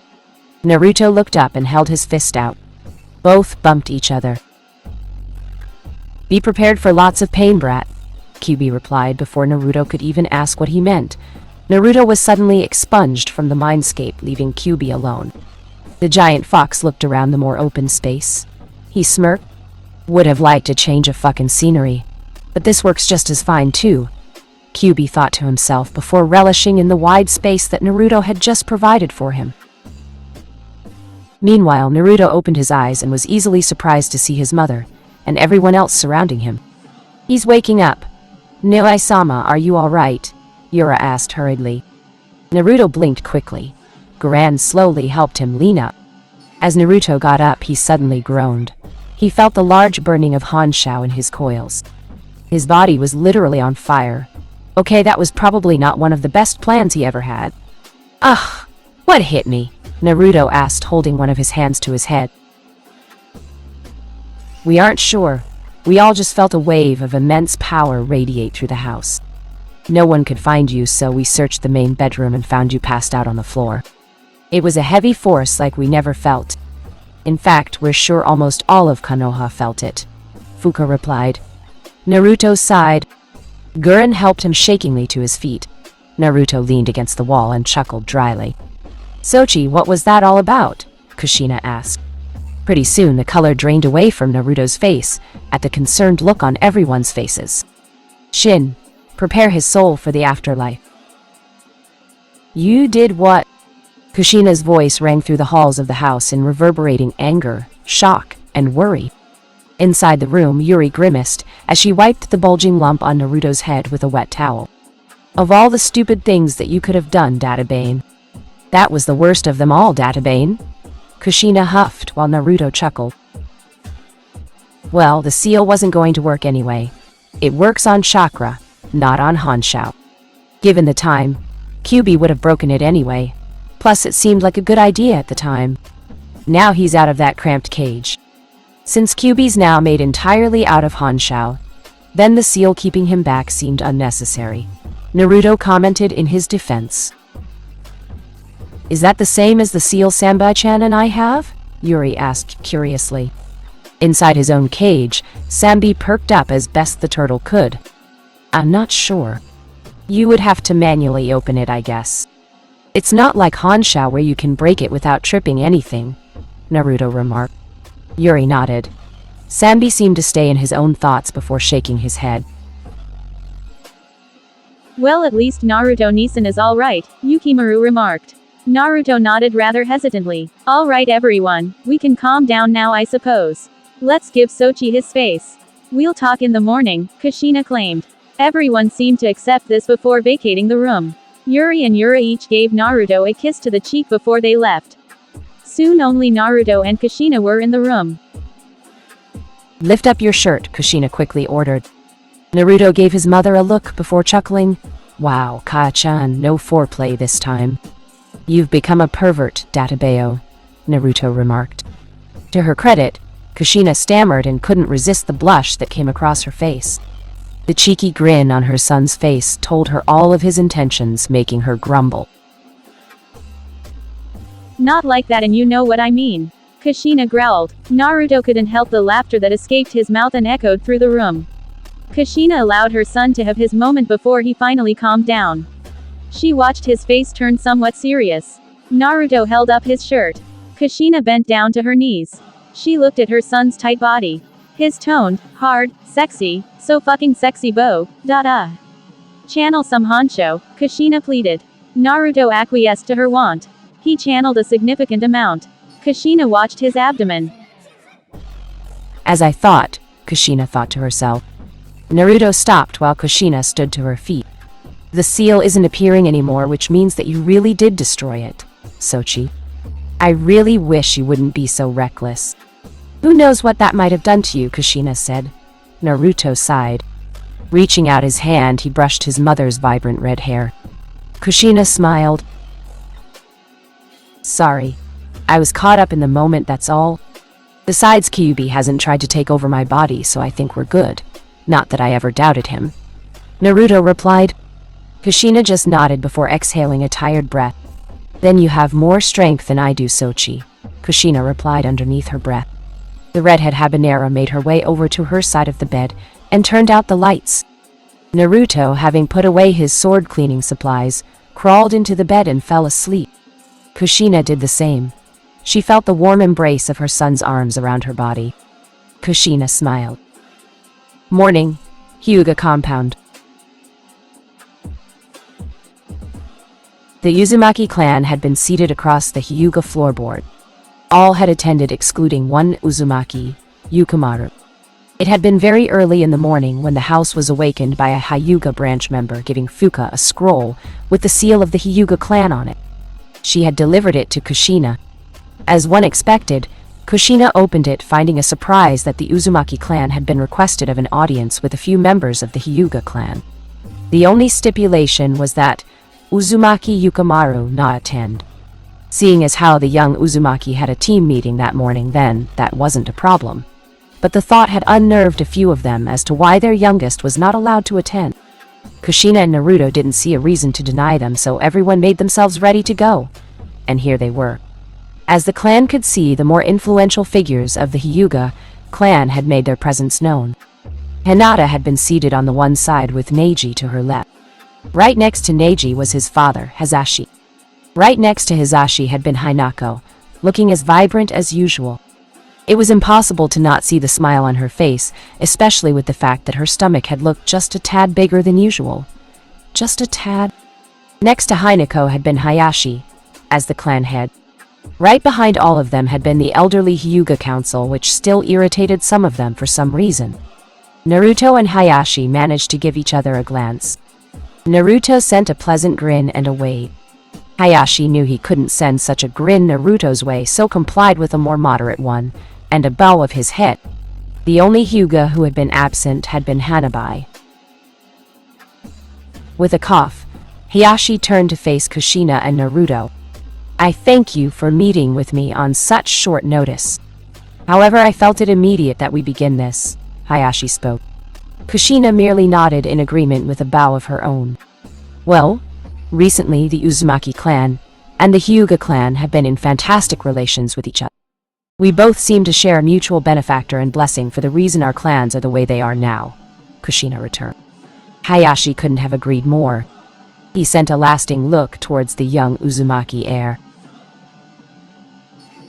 Naruto looked up and held his fist out. Both bumped each other. Be prepared for lots of pain, brat, Kyuubi replied before Naruto could even ask what he meant. Naruto was suddenly expunged from the mindscape, leaving Kyuubi alone. The giant fox looked around the more open space. He smirked. Would have liked a change of fucking scenery. But this works just as fine too, Kyuubi thought to himself before relishing in the wide space that Naruto had just provided for him. Meanwhile, Naruto opened his eyes and was easily surprised to see his mother and everyone else surrounding him. He's waking up. Noe-sama, are you all right? Yura asked hurriedly. Naruto blinked quickly. Guran slowly helped him lean up. As Naruto got up, he suddenly groaned. He felt the large burning of Hanshao in his coils. His body was literally on fire. Okay, that was probably not one of the best plans he ever had. Ugh, what hit me? Naruto asked, holding one of his hands to his head. We aren't sure. We all just felt a wave of immense power radiate through the house. No one could find you, so we searched the main bedroom and found you passed out on the floor. It was a heavy force like we never felt. In fact, we're sure almost all of Konoha felt it, Fuka replied. Naruto sighed. Guren helped him shakingly to his feet. Naruto leaned against the wall and chuckled dryly. Sochi, what was that all about? Kushina asked. Pretty soon the color drained away from Naruto's face at the concerned look on everyone's faces. Shin, prepare his soul for the afterlife. You did what? Kushina's voice rang through the halls of the house in reverberating anger, shock, and worry. Inside the room, Yuri grimaced as she wiped the bulging lump on Naruto's head with a wet towel. Of all the stupid things that you could have done, Databane. That was the worst of them all, Databane. Kushina huffed while Naruto chuckled. Well, the seal wasn't going to work anyway. It works on chakra, not on Hanshao. Given the time, Kyuubi would have broken it anyway. Plus, it seemed like a good idea at the time. Now he's out of that cramped cage. Since Kyuubi's now made entirely out of Hanshao, then the seal keeping him back seemed unnecessary. Naruto commented in his defense. Is that the same as the seal Sambai-chan and I have? Yuri asked curiously. Inside his own cage, Sambi perked up as best the turtle could. I'm not sure. You would have to manually open it, I guess. It's not like Hanshao where you can break it without tripping anything, Naruto remarked. Yuri nodded. Sambi seemed to stay in his own thoughts before shaking his head. Well, at least Naruto-Nisan is alright, Yukimaru remarked. Naruto nodded rather hesitantly. Alright everyone, we can calm down now I suppose. Let's give Sochi his space. We'll talk in the morning, Kushina claimed. Everyone seemed to accept this before vacating the room. Yuri and Yura each gave Naruto a kiss to the cheek before they left. Soon only Naruto and Kushina were in the room. Lift up your shirt, Kushina quickly ordered. Naruto gave his mother a look before chuckling. Wow, Kaa-chan, no foreplay this time. You've become a pervert, Databeo, Naruto remarked. To her credit, Kushina stammered and couldn't resist the blush that came across her face. The cheeky grin on her son's face told her all of his intentions, making her grumble. Not like that, and you know what I mean. Kushina growled. Naruto couldn't help the laughter that escaped his mouth and echoed through the room. Kushina allowed her son to have his moment before he finally calmed down. She watched his face turn somewhat serious. Naruto held up his shirt. Kushina bent down to her knees. She looked at her son's tight body. His toned, hard, sexy, so fucking sexy bow, Channel some honcho, Kushina pleaded. Naruto acquiesced to her want. He channeled a significant amount. Kushina watched his abdomen. As I thought, Kushina thought to herself. Naruto stopped while Kushina stood to her feet. The seal isn't appearing anymore, which means that you really did destroy it, Sochi. I really wish you wouldn't be so reckless. Who knows what that might have done to you, Kushina said. Naruto sighed. Reaching out his hand, he brushed his mother's vibrant red hair. Kushina smiled. Sorry. I was caught up in the moment, that's all. Besides, Kyuubi hasn't tried to take over my body, so I think we're good. Not that I ever doubted him. Naruto replied. Kushina just nodded before exhaling a tired breath. Then you have more strength than I do, Sochi, Kushina replied underneath her breath. The redhead habanera made her way over to her side of the bed and turned out the lights. Naruto, having put away his sword cleaning supplies, crawled into the bed and fell asleep. Kushina did the same. She felt the warm embrace of her son's arms around her body. Kushina smiled. Morning, Hyuga compound. The Uzumaki clan had been seated across the Hyuga floorboard. All had attended excluding one Uzumaki, Yukimaru. It had been very early in the morning when the house was awakened by a Hyuga branch member giving Fuka a scroll with the seal of the Hyuga clan on it. She had delivered it to Kushina. As one expected, Kushina opened it, finding a surprise that the Uzumaki clan had been requested of an audience with a few members of the Hyuga clan. The only stipulation was that Uzumaki Yukimaru not attend. Seeing as how the young Uzumaki had a team meeting that morning, then that wasn't a problem. But the thought had unnerved a few of them as to why their youngest was not allowed to attend. Kushina and Naruto didn't see a reason to deny them, so everyone made themselves ready to go. And here they were. As the clan could see, the more influential figures of the Hyuga clan had made their presence known. Hinata had been seated on the one side with Neji to her left. Right next to Neji was his father, Hizashi. Right next to Hizashi had been Hinako, looking as vibrant as usual. It was impossible to not see the smile on her face, especially with the fact that her stomach had looked just a tad bigger than usual. Just a tad. Next to Hinako had been Hayashi, as the clan head. Right behind all of them had been the elderly Hyuga council, which still irritated some of them for some reason. Naruto and Hayashi managed to give each other a glance. Naruto sent a pleasant grin and a wave. Hayashi knew he couldn't send such a grin Naruto's way, so complied with a more moderate one, and a bow of his head. The only Hyuga who had been absent had been Hanabi. With a cough, Hayashi turned to face Kushina and Naruto. I thank you for meeting with me on such short notice. However, I felt it immediate that we begin this, Hayashi spoke. Kushina merely nodded in agreement with a bow of her own. Well, recently the Uzumaki clan and the Hyuga clan have been in fantastic relations with each other. We both seem to share a mutual benefactor and blessing for the reason our clans are the way they are now, Kushina returned. Hayashi couldn't have agreed more. He sent a lasting look towards the young Uzumaki heir.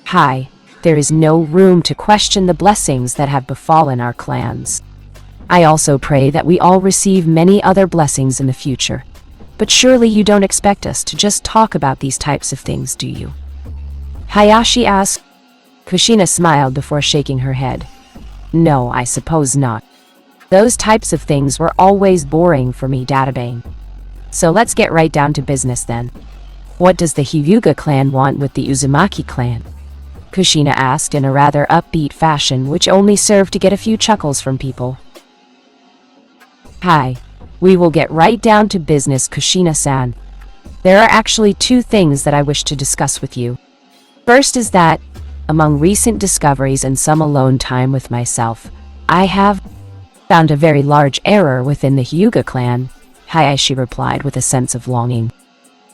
Hi, there is no room to question the blessings that have befallen our clans. I also pray that we all receive many other blessings in the future. But surely you don't expect us to just talk about these types of things, do you? Hayashi asked. Kushina smiled before shaking her head. No, I suppose not. Those types of things were always boring for me, Databane. So let's get right down to business then. What does the Hyuga clan want with the Uzumaki clan? Kushina asked in a rather upbeat fashion, which only served to get a few chuckles from people. Hi. We will get right down to business, Kushina-san. There are actually two things that I wish to discuss with you. First is that, among recent discoveries and some alone time with myself, I have found a very large error within the Hyuga clan, Hayashi replied with a sense of longing.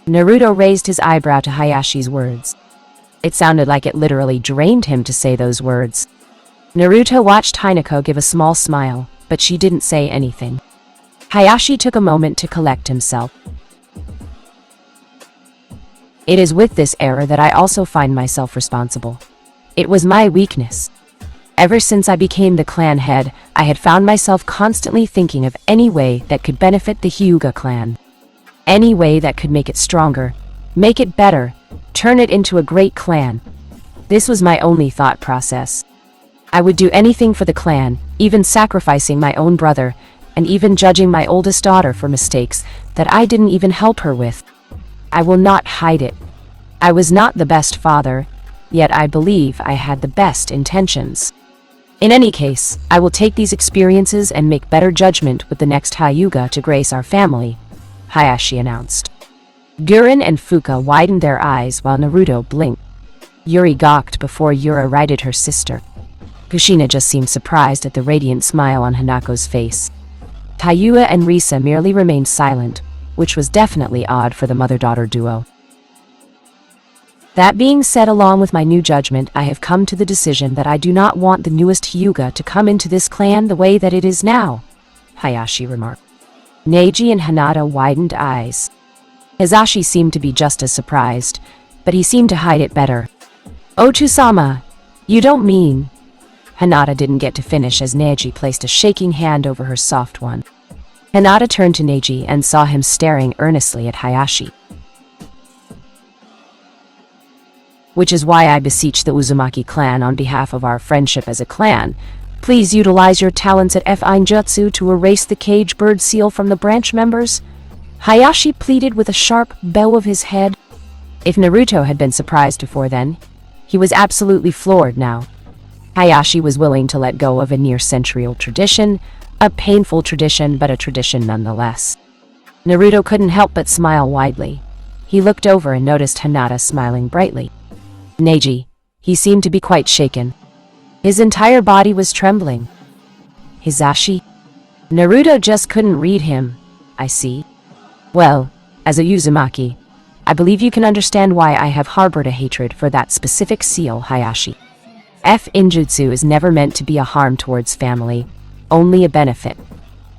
Naruto raised his eyebrow to Hayashi's words. It sounded like it literally drained him to say those words. Naruto watched Hinako give a small smile, but she didn't say anything. Hayashi took a moment to collect himself. It is with this error that I also find myself responsible. It was my weakness. Ever since I became the clan head, I had found myself constantly thinking of any way that could benefit the Hyuga clan. Any way that could make it stronger, make it better, turn it into a great clan. This was my only thought process. I would do anything for the clan, even sacrificing my own brother, and even judging my oldest daughter for mistakes that I didn't even help her with. I will not hide it. I was not the best father, yet I believe I had the best intentions. In any case, I will take these experiences and make better judgment with the next Hyuga to grace our family, Hayashi announced. Guren and Fuka widened their eyes while Naruto blinked. Yuri gawked before Yura righted her sister. Kushina just seemed surprised at the radiant smile on Hanako's face. Tayuya and Risa merely remained silent, which was definitely odd for the mother-daughter duo. That being said, along with my new judgment, I have come to the decision that I do not want the newest Hyuga to come into this clan the way that it is now, Hayashi remarked. Neji and Hinata widened eyes. Hizashi seemed to be just as surprised, but he seemed to hide it better. Otu-sama, you don't mean... Hinata didn't get to finish as Neji placed a shaking hand over her soft one. Hinata turned to Neji and saw him staring earnestly at Hayashi. Which is why I beseech the Uzumaki clan on behalf of our friendship as a clan. Please utilize your talents at F-Injutsu to erase the cage bird seal from the branch members. Hayashi pleaded with a sharp bow of his head. If Naruto had been surprised before then, he was absolutely floored now. Hayashi was willing to let go of a near-century tradition, a painful tradition, but a tradition nonetheless. Naruto couldn't help but smile widely. He looked over and noticed Hinata smiling brightly. Neji, he seemed to be quite shaken. His entire body was trembling. Hizashi? Naruto just couldn't read him, I see. Well, as a Uzumaki, I believe you can understand why I have harbored a hatred for that specific seal, Hayashi. F-Injutsu is never meant to be a harm towards family, only a benefit.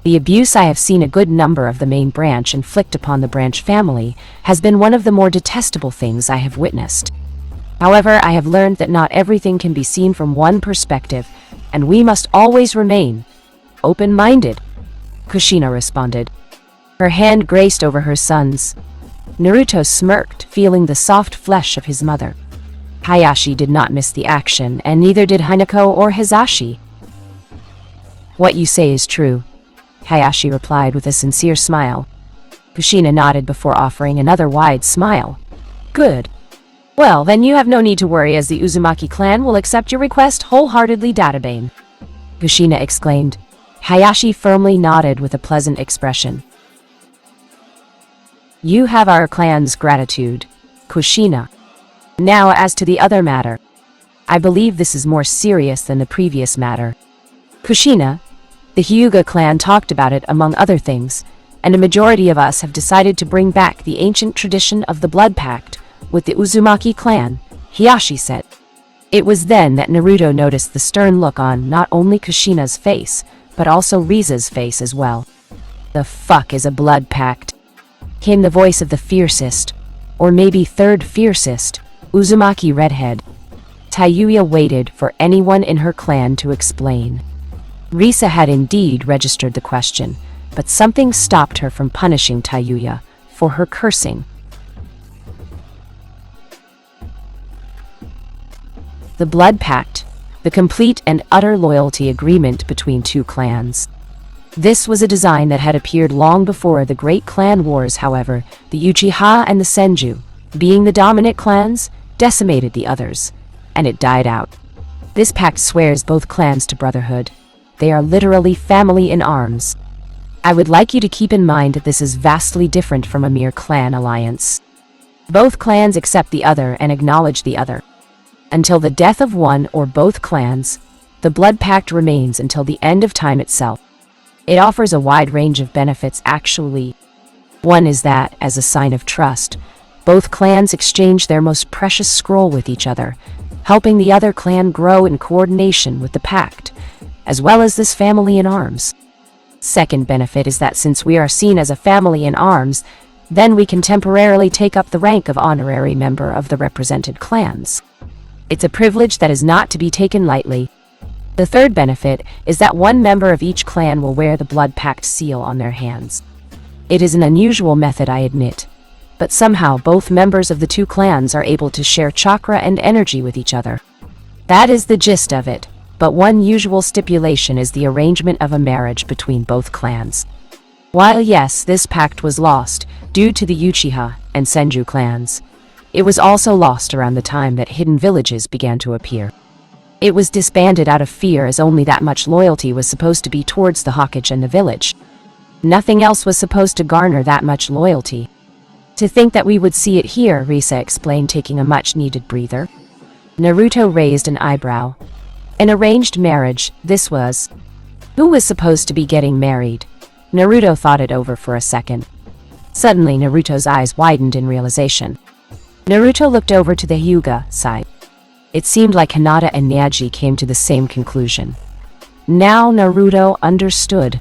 The abuse I have seen a good number of the main branch inflict upon the branch family has been one of the more detestable things I have witnessed. However, I have learned that not everything can be seen from one perspective, and we must always remain open-minded, Kushina responded. Her hand graced over her son's. Naruto smirked, feeling the soft flesh of his mother. Hayashi did not miss the action, and neither did Hinako or Hizashi. What you say is true, Hayashi replied with a sincere smile. Kushina nodded before offering another wide smile. Good. Well, then you have no need to worry, as the Uzumaki clan will accept your request wholeheartedly, Databane, Kushina exclaimed. Hayashi firmly nodded with a pleasant expression. You have our clan's gratitude, Kushina. Now, as to the other matter. I believe this is more serious than the previous matter. Kushina, the Hyuga clan talked about it among other things, and a majority of us have decided to bring back the ancient tradition of the Blood Pact with the Uzumaki clan, Hiyashi said. It was then that Naruto noticed the stern look on not only Kushina's face, but also Risa's face as well. The fuck is a blood pact? Came the voice of the fiercest, or maybe third fiercest, Uzumaki redhead. Tayuya waited for anyone in her clan to explain. Risa had indeed registered the question, but something stopped her from punishing Tayuya for her cursing. The Blood Pact, the complete and utter loyalty agreement between two clans. This was a design that had appeared long before the Great Clan Wars. However, the Uchiha and the Senju, being the dominant clans, decimated the others, and it died out. This pact swears both clans to brotherhood. They are literally family in arms. I would like you to keep in mind that this is vastly different from a mere clan alliance. Both clans accept the other and acknowledge the other. Until the death of one or both clans, the Blood Pact remains until the end of time itself. It offers a wide range of benefits actually. One is that, as a sign of trust, both clans exchange their most precious scroll with each other, helping the other clan grow in coordination with the pact, as well as this family in arms. Second benefit is that since we are seen as a family in arms, then we can temporarily take up the rank of honorary member of the represented clans. It's a privilege that is not to be taken lightly. The third benefit is that one member of each clan will wear the blood pact seal on their hands. It is an unusual method, I admit, but somehow both members of the two clans are able to share chakra and energy with each other. That is the gist of it, but one usual stipulation is the arrangement of a marriage between both clans. While yes, this pact was lost due to the Uchiha and Senju clans, it was also lost around the time that hidden villages began to appear. It was disbanded out of fear, as only that much loyalty was supposed to be towards the Hokage and the village. Nothing else was supposed to garner that much loyalty. To think that we would see it here, Risa explained, taking a much-needed breather. Naruto raised an eyebrow. An arranged marriage, this was. Who was supposed to be getting married? Naruto thought it over for a second. Suddenly, Naruto's eyes widened in realization. Naruto looked over to the Hyuga side. It seemed like Hinata and Neji came to the same conclusion. Now Naruto understood.